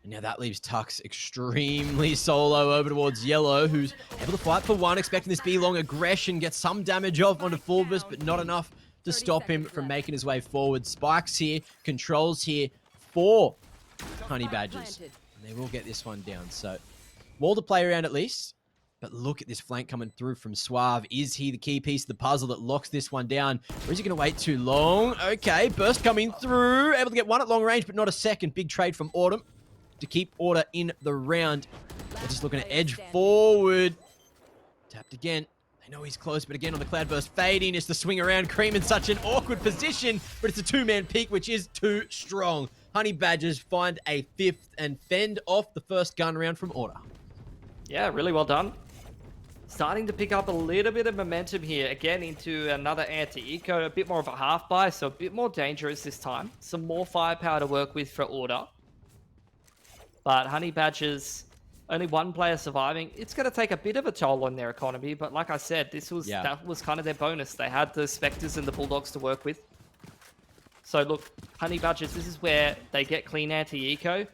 And now that leaves Tux extremely solo over towards Yellow, who's able to fight for one, expecting this B long aggression, get some damage off onto Fulvus, but not enough to stop him from making his way forward. Spikes here, controls here for Honey Badgers. And they will get this one down. So, wall to play around at least. But look at this flank coming through from Suave. Is he the key piece of the puzzle that locks this one down? Or is he going to wait too long? Okay, burst coming through. Able to get one at long range, but not a second. Big trade from Autumn to keep Order in the round. They're just looking to edge forward. Tapped again. They know he's close, but again on the Cloudburst fading is to swing around. Cream in such an awkward position, but it's a two-man peak, which is too strong. Honey Badgers find a fifth and fend off the first gun round from Order. Yeah, really well done. Starting to pick up a little bit of momentum here. Again, into another anti-eco. A bit more of a half buy, so a bit more dangerous this time. Some more firepower to work with for Order. But Honey Badgers, only one player surviving. It's going to take a bit of a toll on their economy. But like I said, that was kind of their bonus. They had the Spectres and the Bulldogs to work with. So look, Honey Badgers, this is where they get clean anti-eco.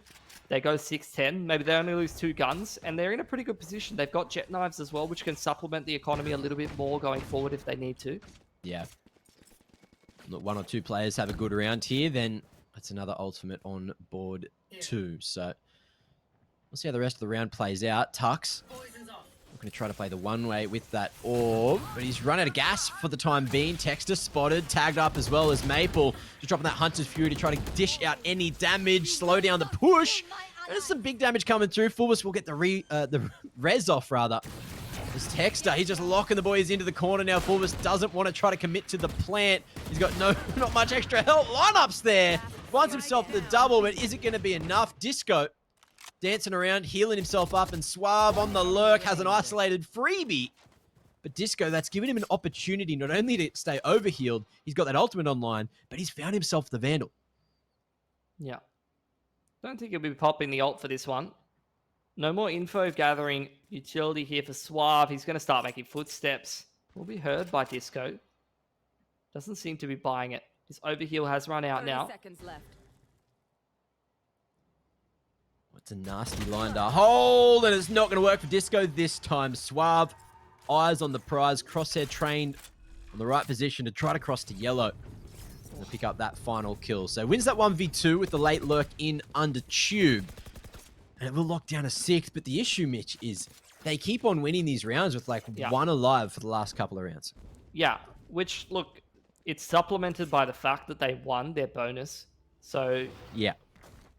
They go 6-10. Maybe they only lose 2 guns, and they're in a pretty good position. They've got jet knives as well, which can supplement the economy a little bit more going forward if they need to. Yeah. Look, 1 or 2 players have a good round here, then that's another ultimate on board too. So we'll see how the rest of the round plays out. Tux going to try to play the one-way with that orb, but he's run out of gas for the time being. Texter spotted, tagged up as well as Maple. Just dropping that Hunter's Fury to try to dish out any damage, slow down the push. There's some big damage coming through. Fulvus will get the res off, rather. This Texter, he's just locking the boys into the corner now. Fulvus doesn't want to try to commit to the plant. He's got not much extra help. Lineups there. Finds himself the double, but is it going to be enough? Disco dancing around, healing himself up, and Suave on the lurk has an isolated freebie. But Disco, that's given him an opportunity not only to stay overhealed, he's got that ultimate online, but he's found himself the Vandal. Yeah. Don't think he'll be popping the ult for this one. No more info gathering utility here for Suave. He's going to start making footsteps. Will be heard by Disco. Doesn't seem to be buying it. His overheal has run out now. 30 seconds left. It's a nasty line to hold, and it's not going to work for Disco this time. Suave, eyes on the prize, crosshair trained on the right position to try to cross to Yellow to pick up that final kill. So wins that 1v2 with the late lurk in under Tube. And it will lock down a 6th, but the issue, Mitch, is they keep on winning these rounds with like one alive for the last couple of rounds. Yeah, which, look, it's supplemented by the fact that they won their bonus. So yeah,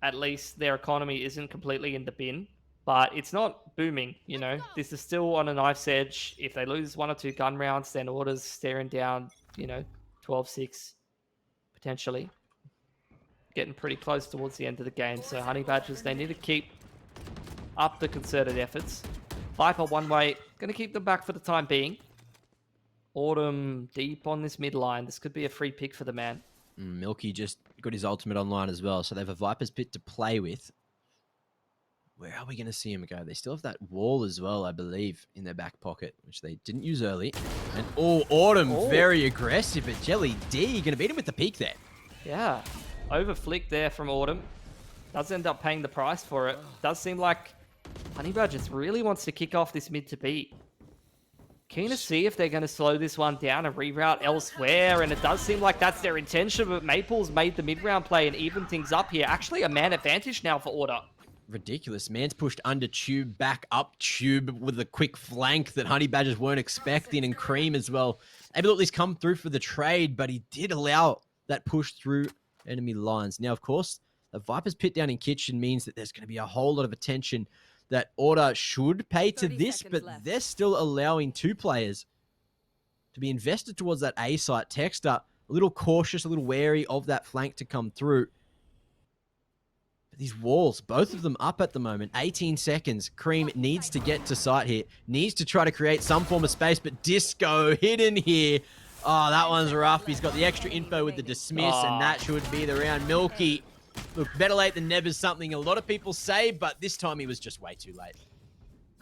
at least their economy isn't completely in the bin, but it's not booming, you know. This is still on a knife's edge. If they lose 1 or 2 gun rounds, then Order's staring down, 12-6, potentially. Getting pretty close towards the end of the game. So Honey Badgers, they need to keep up the concerted efforts. Viper one way, going to keep them back for the time being. Autumn deep on this mid line. This could be a free pick for the man. Milky just got his ultimate online as well, so they have a Viper's Pit to play with. Where are we going to see him go? They still have that wall as well, I believe, in their back pocket, which they didn't use early. And Autumn, very aggressive, but Jelly D going to beat him with the peak there. Yeah, over flick there from Autumn. Does end up paying the price for it. Does seem like Honey Badgers really wants to kick off this mid to B. Keen to see if they're going to slow this one down and reroute elsewhere, and it does seem like that's their intention, but Maple's made the mid-round play and even things up here. Actually, a man advantage now for Order. Ridiculous. Man's pushed under Tube, back up Tube with a quick flank that Honey Badgers weren't expecting, and Cream as well. Able to at least come through for the trade, but he did allow that push through enemy lines. Now, of course, the Viper's Pit down in Kitchen means that there's going to be a whole lot of attention that Order should pay to this, but they're still allowing 2 players to be invested towards that A site. Texter, a little cautious, a little wary of that flank to come through. These walls, both of them up at the moment. 18 seconds. Cream needs to get to site here. Needs to try to create some form of space, but Disco hidden here. Oh, that one's rough. He's got the extra info with the dismiss, and that should be the round. Milky, look, better late than never is something a lot of people say, but this time he was just way too late.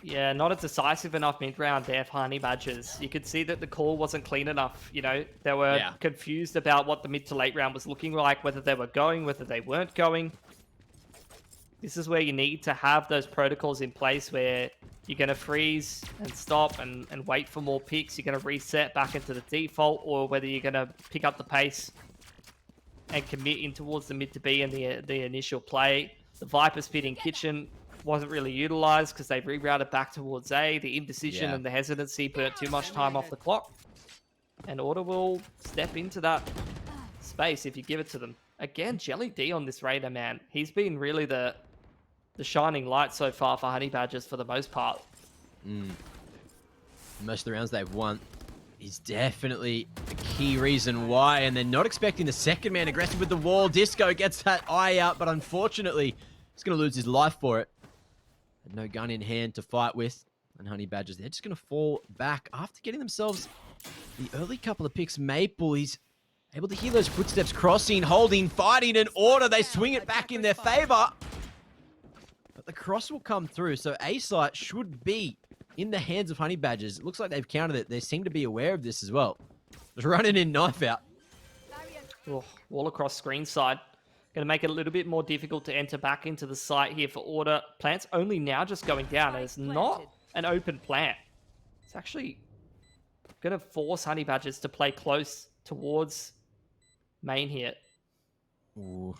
Yeah, not a decisive enough mid-round there for Honey Badgers. You could see that the call wasn't clean enough. You know, they were confused about what the mid to late round was looking like, whether they were going, whether they weren't going. This is where you need to have those protocols in place where you're going to freeze and stop and wait for more picks. You're going to reset back into the default, or whether you're going to pick up the pace and commit in towards the mid to B and the initial play. The Viper's pit in kitchen wasn't really utilized because they rerouted back towards A. The indecision and the hesitancy burnt too much time off the clock. And Order will step into that space if you give it to them. Again, Jelly D on this Raider, man. He's been really the shining light so far for Honey Badgers for the most part. Most of the rounds they've won is definitely a key reason why, and they're not expecting the second man aggressive with the wall. Disco gets that eye out, but unfortunately, he's going to lose his life for it. And no gun in hand to fight with, and Honey Badgers, they're just going to fall back after getting themselves the early couple of picks. Maple, he's able to hear those footsteps crossing, holding, fighting, and Order. They swing it back in their favor. But the cross will come through, so A site should be in the hands of Honey Badgers. It looks like they've counted it. They seem to be aware of this as well. Just running in knife out. Oh, wall across screen side. Going to make it a little bit more difficult to enter back into the site here for Order. Plant's only now just going down. It's not an open plant. It's actually going to force Honey Badgers to play close towards main here. Ooh.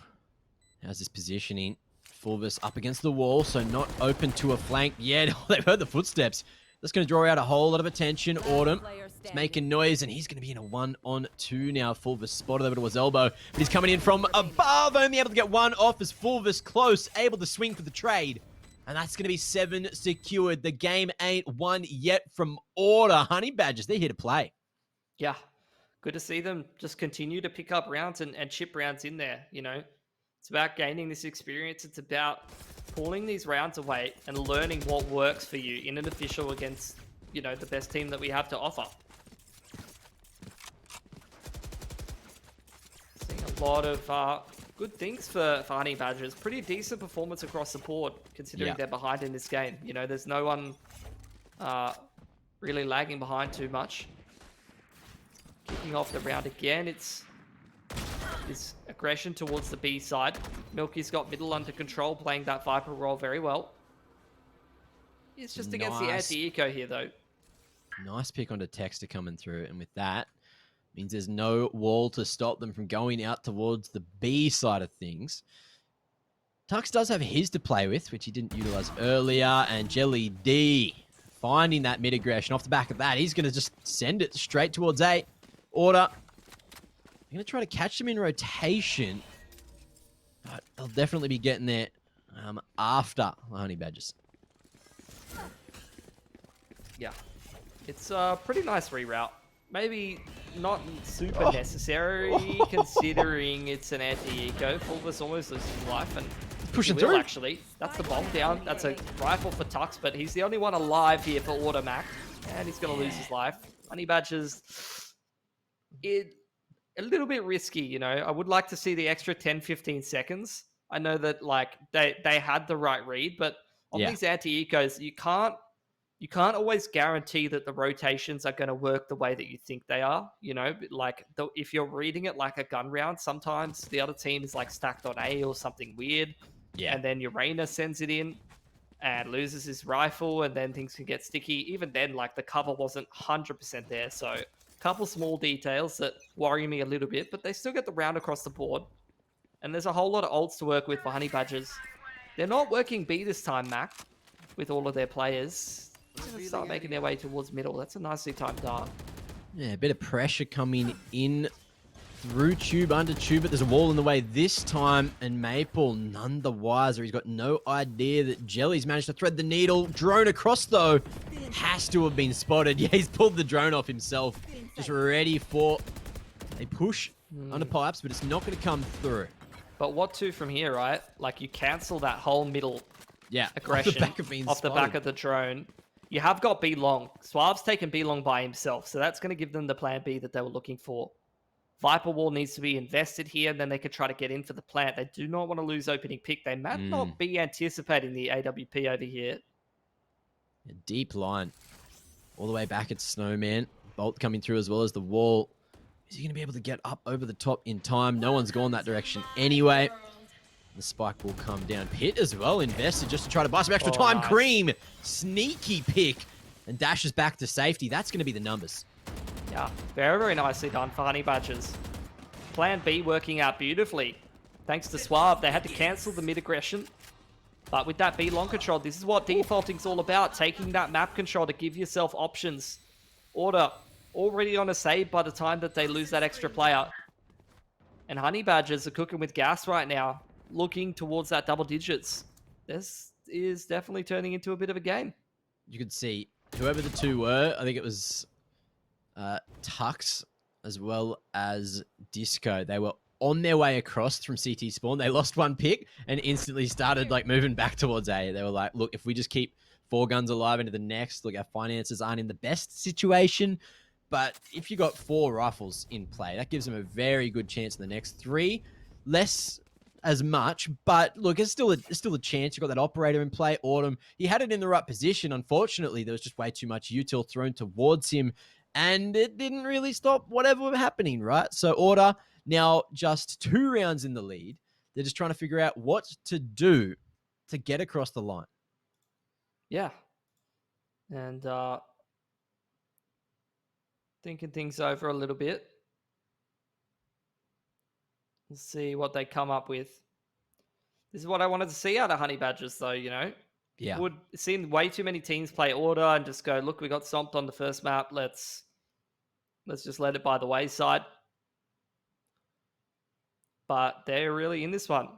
How's this positioning? Fulvus up against the wall, so not open to a flank yet. They've heard the footsteps. That's going to draw out a whole lot of attention. Autumn is making noise, and he's going to be in a 1-on-2 now. Fulvus spotted over to his elbow, but he's coming in from above, only able to get one off as Fulvus close, able to swing for the trade. And that's going to be 7 secured. The game ain't won yet from Order. Honey Badgers, they're here to play. Yeah, good to see them just continue to pick up rounds and chip rounds in there, you know. It's about gaining this experience. It's about pulling these rounds away and learning what works for you in an official against, you know, the best team that we have to offer. Seeing a lot of good things for Honey Badgers. Pretty decent performance across the board, considering they're behind in this game. You know, there's no one really lagging behind too much. Kicking off the round again, it's his aggression towards the B side. Milky's got middle under control, playing that Viper role very well. He's just against the anti-eco here, though. Nice pick onto Texter coming through, and with that, means there's no wall to stop them from going out towards the B side of things. Tux does have his to play with, which he didn't utilize earlier, and Jelly D finding that mid aggression. Off the back of that, he's going to just send it straight towards A. Order. I'm going to try to catch them in rotation, but they'll definitely be getting there after the Honey Badgers. Yeah, it's a pretty nice reroute. Maybe not super necessary, considering it's an anti-eco. Fulvus almost loses his life, and pushing through. through. Actually, that's the bomb down. That's a rifle for Tux, but he's the only one alive here for Order Mac, and he's going to lose his life. Honey Badgers, a little bit risky, you know. I would like to see the extra 10-15 seconds. I know that like they had the right read, but on these anti-ecos, you can't always guarantee that the rotations are going to work the way that you think they are, you know. Like if you're reading it like a gun round, sometimes the other team is like stacked on A or something weird, and then Urena sends it in and loses his rifle, and then things can get sticky. Even then, like the cover wasn't 100% there, so couple small details that worry me a little bit, but they still get the round across the board. And there's a whole lot of ults to work with for Honey Badgers. They're not working B this time, Mac, with all of their players. They're going to start making their way towards middle. That's a nicely timed dart. Yeah, a bit of pressure coming in through tube, under tube, but there's a wall in the way this time, and Maple none the wiser. He's got no idea that Jelly's managed to thread the needle. Drone across, though, has to have been spotted. Yeah, he's pulled the drone off himself. Just ready for a push under pipes, but it's not going to come through. But what to from here, right? Like, you cancel that whole middle aggression off the back of the drone. You have got B long. Suave's taken B long by himself, so that's going to give them the plan B that they were looking for. Viper Wall needs to be invested here, and then they could try to get in for the plant. They do not want to lose opening pick. They might not be anticipating the AWP over here. A deep line. All the way back at Snowman. Bolt coming through as well as the wall. Is he going to be able to get up over the top in time? No one's gone that direction anyway. The spike will come down. Pit as well invested just to try to buy some extra time. Nice. Cream. Sneaky pick. And dashes back to safety. That's going to be the numbers. Yeah, very, very nicely done for Honey Badgers. Plan B working out beautifully. Thanks to Suave, they had to cancel the mid-aggression. But with that B long control, this is what defaulting's all about. Taking that map control to give yourself options. Order already on a save by the time that they lose that extra player. And Honey Badgers are cooking with gas right now, looking towards that double digits. This is definitely turning into a bit of a game. You could see whoever the two were, I think it was Tux as well as Disco. They were on their way across from CT spawn. They lost one pick and instantly started like moving back towards A. They were like, look, if we just keep 4 guns alive into the next, look, our finances aren't in the best situation. But if you got 4 rifles in play, that gives them a very good chance in the next 3. Less as much, but look, it's still a chance. You got that operator in play, Autumn. He had it in the right position. Unfortunately, there was just way too much util thrown towards him, and it didn't really stop whatever was happening, right? So Order now just 2 rounds in the lead. They're just trying to figure out what to do to get across the line. Yeah. And thinking things over a little bit. Let's see what they come up with. This is what I wanted to see out of Honey Badgers, though, you know? Yeah. Would seen way too many teams play Order and just go, look, we got stomped on the first map. Let's just let it by the wayside. But they're really in this one.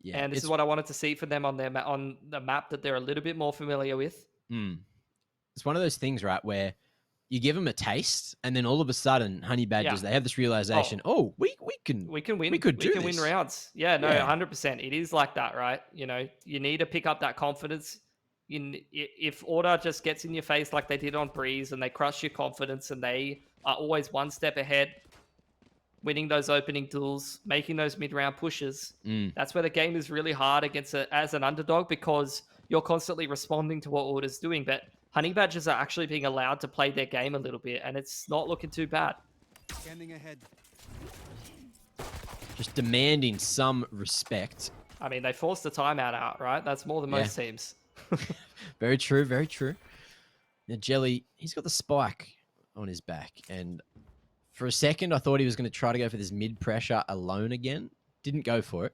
Yeah, and this is what I wanted to see for them on their on the map that they're a little bit more familiar with. It's one of those things, right, where you give them a taste, and then all of a sudden, Honey Badgers, they have this realization, we can win. We could win rounds. Yeah, no, 100%. It is like that, right? You know, you need to pick up that confidence. If Order just gets in your face like they did on Breeze, and they crush your confidence, and they are always one step ahead, winning those opening duels, making those mid-round pushes, that's where the game is really hard against as an underdog, because you're constantly responding to what Order's doing. But Honey Badgers are actually being allowed to play their game a little bit, and it's not looking too bad. Scanning ahead. Just demanding some respect. I mean, they forced the timeout out, right? That's more than most teams. Very true, very true. Now, Jelly, he's got the spike on his back, and for a second, I thought he was going to try to go for this mid-pressure alone again. Didn't go for it.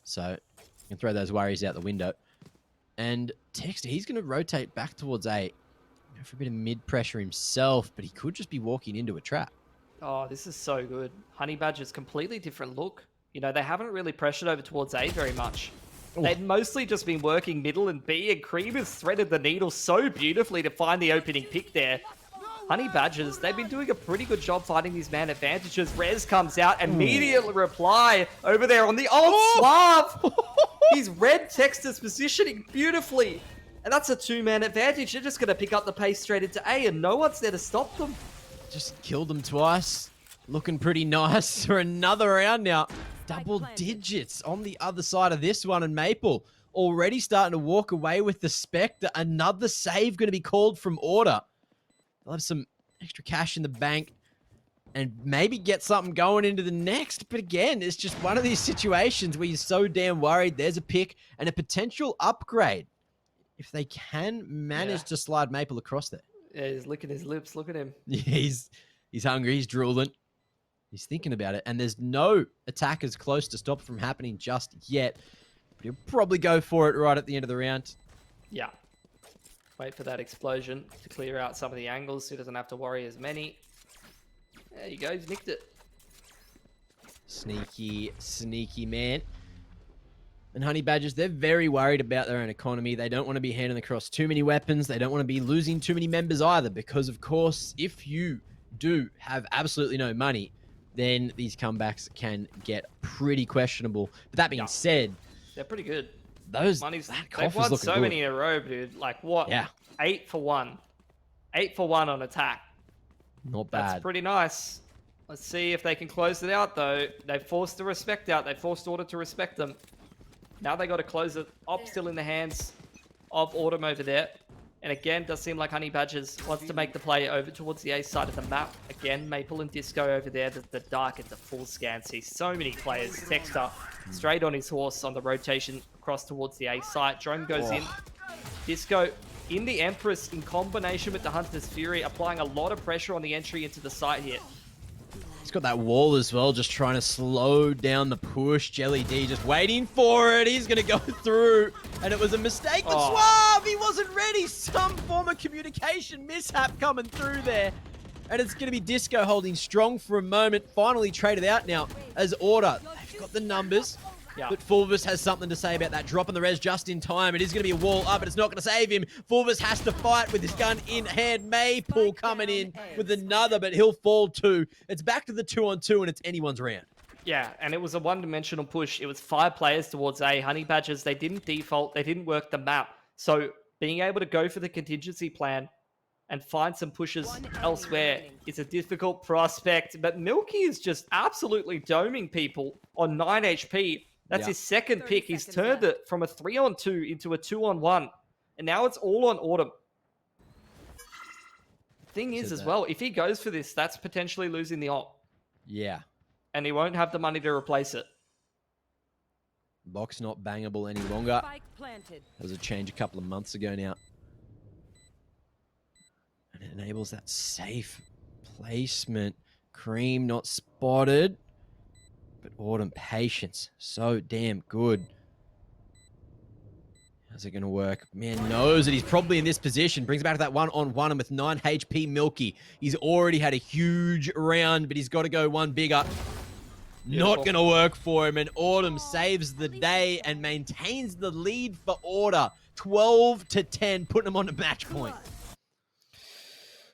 So, you can throw those worries out the window. And Texter, he's going to rotate back towards A. Go for a bit of mid-pressure himself, but he could just be walking into a trap. Oh, this is so good. Honey Badger's completely different look. You know, they haven't really pressured over towards A very much. They've mostly just been working middle and B, and Cream has threaded the needle so beautifully to find the opening pick there. Honey Badgers, they've been doing a pretty good job finding these man advantages. Rez comes out, immediately reply over there on the Suave. He's read Texter's positioning beautifully. And that's a 2-man advantage. They're just going to pick up the pace straight into A, and no one's there to stop them. Just killed them twice. Looking pretty nice for another round now. Double digits on the other side of this one, and Maple already starting to walk away with the Spectre. Another save going to be called from Order. They'll have some extra cash in the bank and maybe get something going into the next. But again, it's just one of these situations where you're so damn worried. There's a pick and a potential upgrade if they can manage to slide Maple across there. Yeah, he's licking his lips. Look at him. Yeah, he's hungry. He's drooling. He's thinking about it. And there's no attackers close to stop from happening just yet. But he'll probably go for it right at the end of the round. Yeah. Wait for that explosion to clear out some of the angles so he doesn't have to worry as many. There you go. He's nicked it. Sneaky, sneaky man. And Honey Badgers, they're very worried about their own economy. They don't want to be handing across too many weapons. They don't want to be losing too many members either. Because, of course, if you do have absolutely no money, then these comebacks can get pretty questionable. But that being said, they're pretty good. They've They've won so many in a row, dude. Like what? Yeah. 8 for 1. 8 for 1 on attack. Not bad. That's pretty nice. Let's see if they can close it out, though. They forced the respect out. They forced Order to respect them. Now they got to close it. Op still in the hands of Autumn over there. And again, does seem like Honey Badgers wants to make the play over towards the A side of the map. Again, Maple and Disco over there. The Dark at the full scan. See so many players. Texter straight on his horse on the rotation across towards the A site. Drone goes in. Disco in the Empress in combination with the Hunter's Fury, applying a lot of pressure on the entry into the site here. He's got that wall as well, just trying to slow down the push. Jelly D just waiting for it. He's going to go through. And it was a mistake, but Suave, he wasn't ready. Some form of communication mishap coming through there. And it's going to be Disco holding strong for a moment. Finally traded out now as Order. They've got the numbers. Yeah. But Fulvus has something to say about that drop on the res just in time. It is going to be a wall up, but it's not going to save him. Fulvus has to fight with his gun in hand. Maypool coming in with another, but he'll fall too. It's back to the 2-on-2, and it's anyone's round. Yeah, and it was a one-dimensional push. It was 5 players towards A. Honey Badgers, they didn't default. They didn't work the map. So being able to go for the contingency plan and find some pushes elsewhere is a difficult prospect. But Milky is just absolutely doming people on 9 HP. That's his second pick. He's turned it from a 3-on-2 into a 2-on-1. And now it's all on Autumn. Thing is, as well, if he goes for this, that's potentially losing the op. Yeah. And he won't have the money to replace it. Box not bangable any longer. Spike planted. That was a change a couple of months ago now. And it enables that safe placement. Cream not spotted. But Autumn patience. So damn good. How's it going to work? Man knows that he's probably in this position. Brings back to that 1-on-1 and with 9 HP Milky. He's already had a huge round, but he's got to go one bigger. Beautiful. Not going to work for him. And Autumn saves the day and maintains the lead for Order. 12-10, putting him on the match point.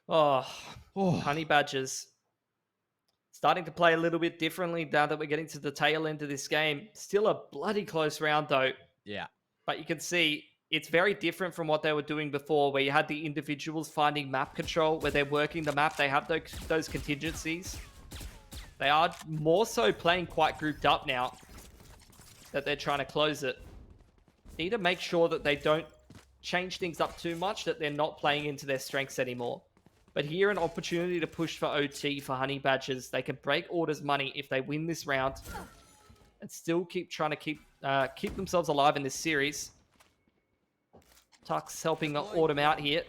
Oh, Honey Badgers. Starting to play a little bit differently now that we're getting to the tail end of this game. Still a bloody close round, though. Yeah. But you can see it's very different from what they were doing before, where you had the individuals finding map control, where they're working the map. They have those contingencies. They are more so playing quite grouped up now that they're trying to close it. Need to make sure that they don't change things up too much, that they're not playing into their strengths anymore. But here, an opportunity to push for OT for Honey Badgers. They can break Order's money if they win this round and still keep trying to keep themselves alive in this series. Tuck's helping Autumn out here.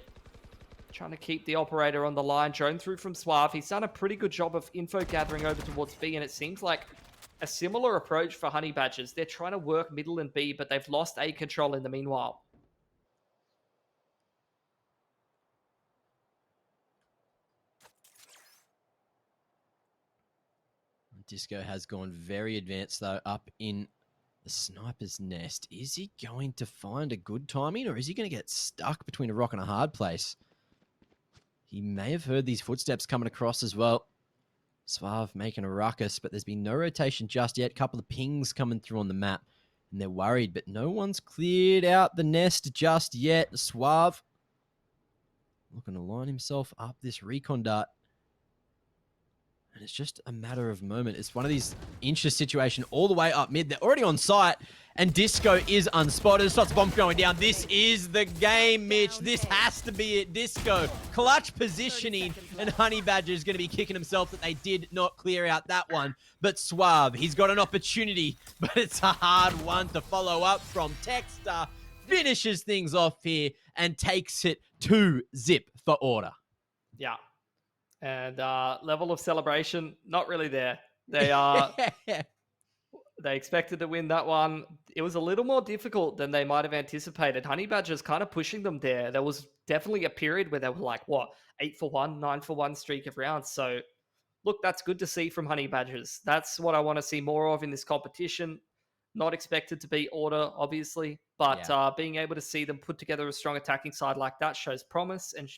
Trying to keep the operator on the line. Drone through from Suave. He's done a pretty good job of info gathering over towards B, and it seems like a similar approach for Honey Badgers. They're trying to work middle and B, but they've lost A control in the meanwhile. Disco has gone very advanced, though, up in the sniper's nest. Is he going to find a good timing, or is he going to get stuck between a rock and a hard place? He may have heard these footsteps coming across as well. Suave making a ruckus, but there's been no rotation just yet. Couple of pings coming through on the map, and they're worried, but no one's cleared out the nest just yet. Suave looking to line himself up this recon dart. And it's just a matter of moment. It's one of these inches situation all the way up mid. They're already on site, and Disco is unspotted. Shots bomb going down. This is the game, Mitch. This has to be it. Disco, clutch positioning, and Honey Badger is going to be kicking himself that they did not clear out that one. But Suave, he's got an opportunity, but it's a hard one to follow up from. Texter finishes things off here and takes it 2-0 for Order. Yeah. And level of celebration, not really there. They are. They expected to win that one. It was a little more difficult than they might have anticipated. Honey Badger's kind of pushing them there. There was definitely a period where they were like, 8 for 1, 9 for 1 streak of rounds. So, look, that's good to see from Honey Badgers. That's what I want to see more of in this competition. Not expected to beat Order, obviously, but being able to see them put together a strong attacking side like that shows promise, and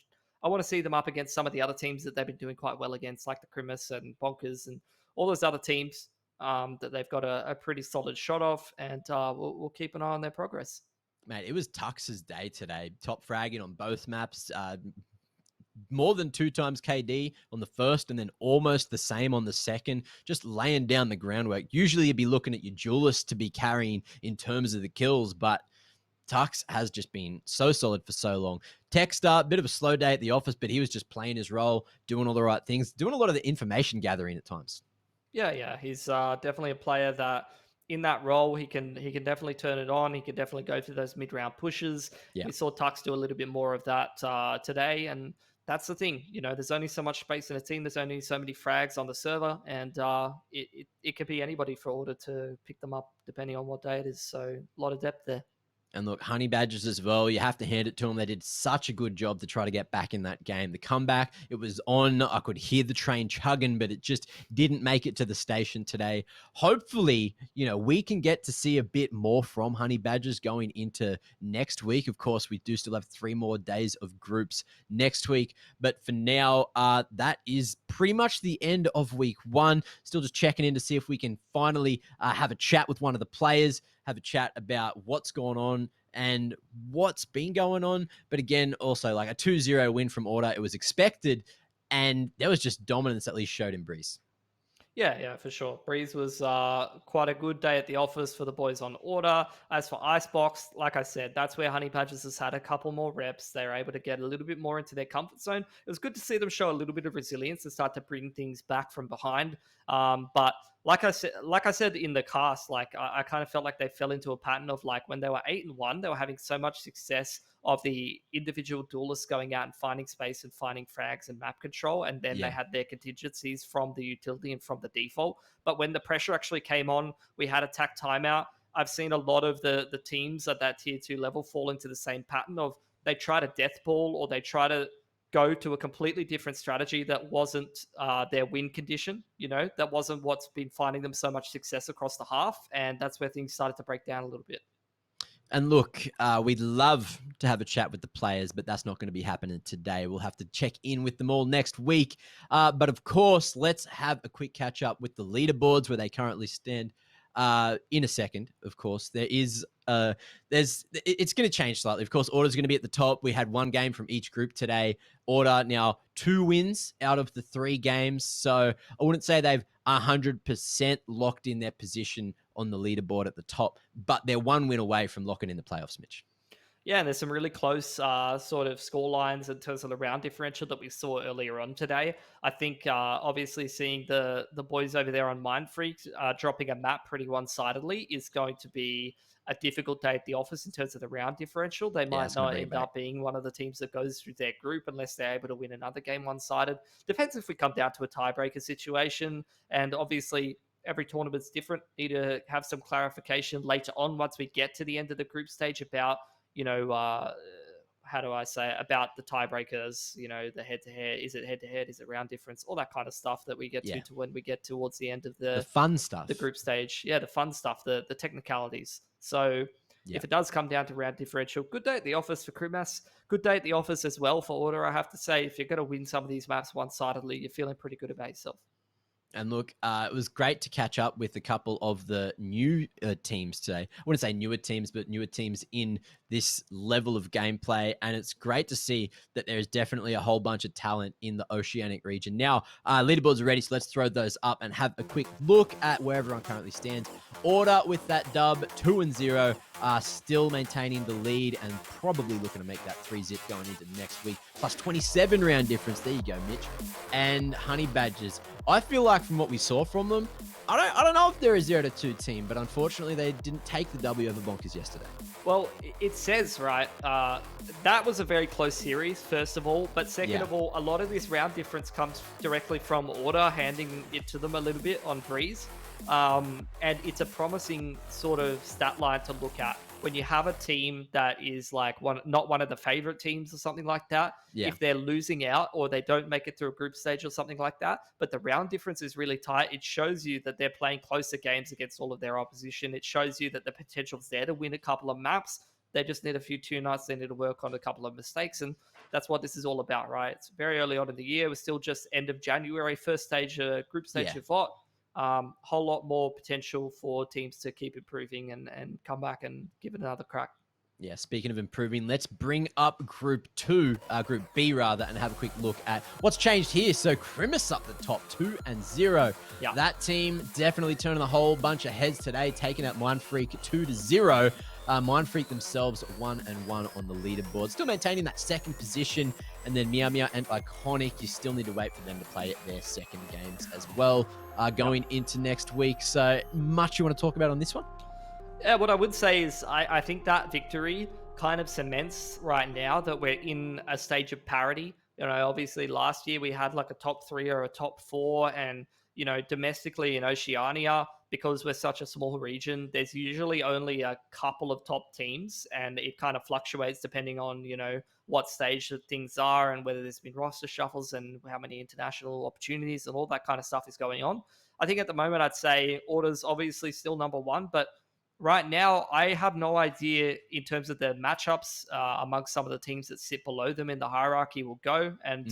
I want to see them up against some of the other teams that they've been doing quite well against, like the Crimus and Bonkers and all those other teams that they've got a pretty solid shot off, and we'll keep an eye on their progress. Mate, it was Tux's day today. Top fragging on both maps. More than 2 times KD on the first and then almost the same on the second, just laying down the groundwork. Usually you'd be looking at your duelist to be carrying in terms of the kills, but Tux has just been so solid for so long. Techstar, bit of a slow day at the office, but he was just playing his role, doing all the right things, doing a lot of the information gathering at times. Yeah. He's definitely a player that in that role he can definitely turn it on. He can definitely go through those mid-round pushes. Yeah. We saw Tux do a little bit more of that today, and that's the thing. There's only so much space in a team. There's only so many frags on the server, and it could be anybody for Order to pick them up depending on what day it is. So a lot of depth there. And look, Honey Badgers as well, you have to hand it to them. They did such a good job to try to get back in that game. The comeback, it was on. I could hear the train chugging, but it just didn't make it to the station today. Hopefully, we can get to see a bit more from Honey Badgers going into next week. Of course, we do still have 3 more days of groups next week. But for now, that is pretty much the end of week 1. Still just checking in to see if we can finally have a chat with one of the players, have a chat about what's going on and what's been going on. But again, also like a 2-0 win from Order. It was expected, and there was just dominance that at least showed in Breeze. Yeah, for sure. Breeze was quite a good day at the office for the boys on Order. As for Icebox, like I said, that's where Honey Badgers has had a couple more reps. They were able to get a little bit more into their comfort zone. It was good to see them show a little bit of resilience and start to bring things back from behind. But like I said in the cast, I kind of felt like they fell into a pattern of when they were 8-1, they were having so much success of the individual duelists going out and finding space and finding frags and map control, and then they had their contingencies from the utility and from the default. But when the pressure actually came on, we had attack timeout. I've seen a lot of the teams at that tier 2 level fall into the same pattern of they try to death ball or they try to go to a completely different strategy that wasn't their win condition. That wasn't what's been finding them so much success across the half, and that's where things started to break down a little bit. And look, we'd love to have a chat with the players, but that's not going to be happening today. We'll have to check in with them all next week. But of course, let's have a quick catch up with the leaderboards where they currently stand. In a second, of course, it's going to change slightly. Of course, Order's going to be at the top. We had 1 game from each group today. Order now 2 wins out of the 3 games. So I wouldn't say they've 100% locked in their position on the leaderboard at the top, but they're 1 win away from locking in the playoffs, Mitch. Yeah, and there's some really close sort of score lines in terms of the round differential that we saw earlier on today. I think obviously seeing the boys over there on Mind Freak dropping a map pretty one-sidedly is going to be a difficult day at the office in terms of the round differential. They might not end up being one of the teams that goes through their group unless they're able to win another game one-sided. Depends if we come down to a tiebreaker situation, and obviously every tournament's different. Need to have some clarification later on once we get to the end of the group stage about how do I say it, about the tiebreakers, the head-to-head, is it head-to-head, is it round difference, all that kind of stuff that we get to when we get towards the end of the fun stuff, the group stage. Yeah, the fun stuff, the technicalities. So if it does come down to round differential, good day at the office for Crewmass, good day at the office as well for Order. I have to say, if you're going to win some of these maps one-sidedly, you're feeling pretty good about yourself. And look, it was great to catch up with a couple of the new teams today. I wouldn't say newer teams, but newer teams in this level of gameplay. And it's great to see that there's definitely a whole bunch of talent in the Oceanic region. Now, leaderboards are ready, so let's throw those up and have a quick look at where everyone currently stands. Order with that dub, 2-0, still maintaining the lead and probably looking to make that 3-zip going into next week. Plus 27 round difference. There you go, Mitch. And Honey Badgers, I feel like from what we saw from them, I don't know if they're a 0-2 team, but unfortunately they didn't take the W over Bonkers yesterday. Well, it says, right, that was a very close series, first of all. But second of all, a lot of this round difference comes directly from Order, handing it to them a little bit on Breeze. And it's a promising sort of stat line to look at. When you have a team that is like not one of the favorite teams or something like that, if they're losing out or they don't make it through a group stage or something like that, but the round difference is really tight, it shows you that they're playing closer games against all of their opposition. It shows you that the potential's there to win a couple of maps. They just need a few tune-ups. They need to work on a couple of mistakes, and that's what this is all about, right? It's very early on in the year. We're still just end of January, first stage, group stage of VOT. whole lot more potential for teams to keep improving and come back and give it another crack. Yeah, speaking of improving, let's bring up Group 2, Group B rather, and have a quick look at what's changed here. So Crimis up the top 2-0. Yeah. That team definitely turning a whole bunch of heads today, taking out Mindfreak 2-0. Mindfreak themselves 1-1 on the leaderboard. Still maintaining that second position. And then Meow Meow and Iconic, you still need to wait for them to play their second games as well, going into next week. So much you want to talk about on this one? Yeah, what I would say is I think that victory kind of cements right now that we're in a stage of parity. You know, obviously last year we had like a top 3 or a top 4, and, you know, domestically in Oceania, because we're such a small region, there's usually only a couple of top teams, and it kind of fluctuates depending on, you know, what stage that things are and whether there's been roster shuffles and how many international opportunities and all that kind of stuff is going on. I think at the moment I'd say Order's obviously still number 1, but right now, I have no idea in terms of the matchups amongst some of the teams that sit below them in the hierarchy will go. And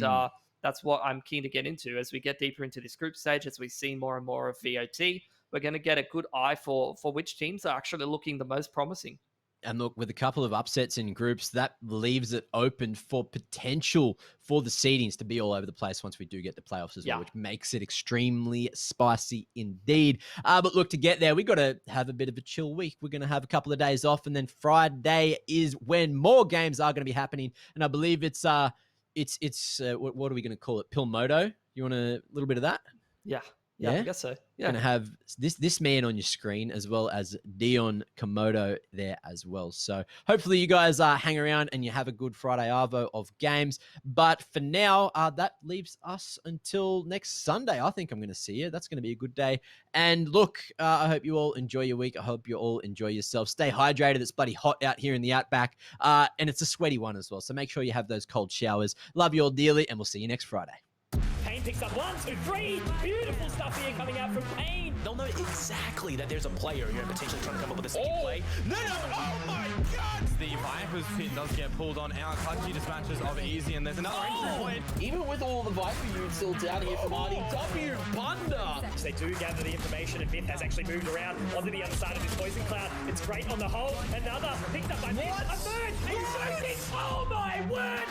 that's what I'm keen to get into as we get deeper into this group stage, as we see more and more of VOT. We're going to get a good eye for which teams are actually looking the most promising. And look, with a couple of upsets in groups, that leaves it open for potential for the seedings to be all over the place once we do get the playoffs as well, which makes it extremely spicy indeed. But look, to get there, we got to have a bit of a chill week. We're going to have a couple of days off, and then Friday is when more games are going to be happening. And I believe it's what are we going to call it? Pilmodo? You want a little bit of that? Yeah, I guess so. Yeah. Going to have this man on your screen, as well as Dion Komodo there as well. So hopefully you guys hang around and you have a good Friday Arvo of games. But for now, that leaves us until next Sunday. I think I'm going to see you. That's going to be a good day. And look, I hope you all enjoy your week. I hope you all enjoy yourself. Stay hydrated. It's bloody hot out here in the Outback. And it's a sweaty one as well. So make sure you have those cold showers. Love you all dearly, and we'll see you next Friday. Pain picks up 1, 2, 3. Beautiful stuff here coming out from Pain. They'll know exactly that there's a player here potentially trying to come up with a sticky play. No, oh my god! The Viper's pin does get pulled on out. Clutchy dispatches of Easy, and there's another entry point. Even with all the Viper units still down here from RDW, Bunda! They do gather the information, and Myth has actually moved around onto the other side of this poison cloud. It's great on the whole. Another picked up by Myth. A third! A third! Oh my word!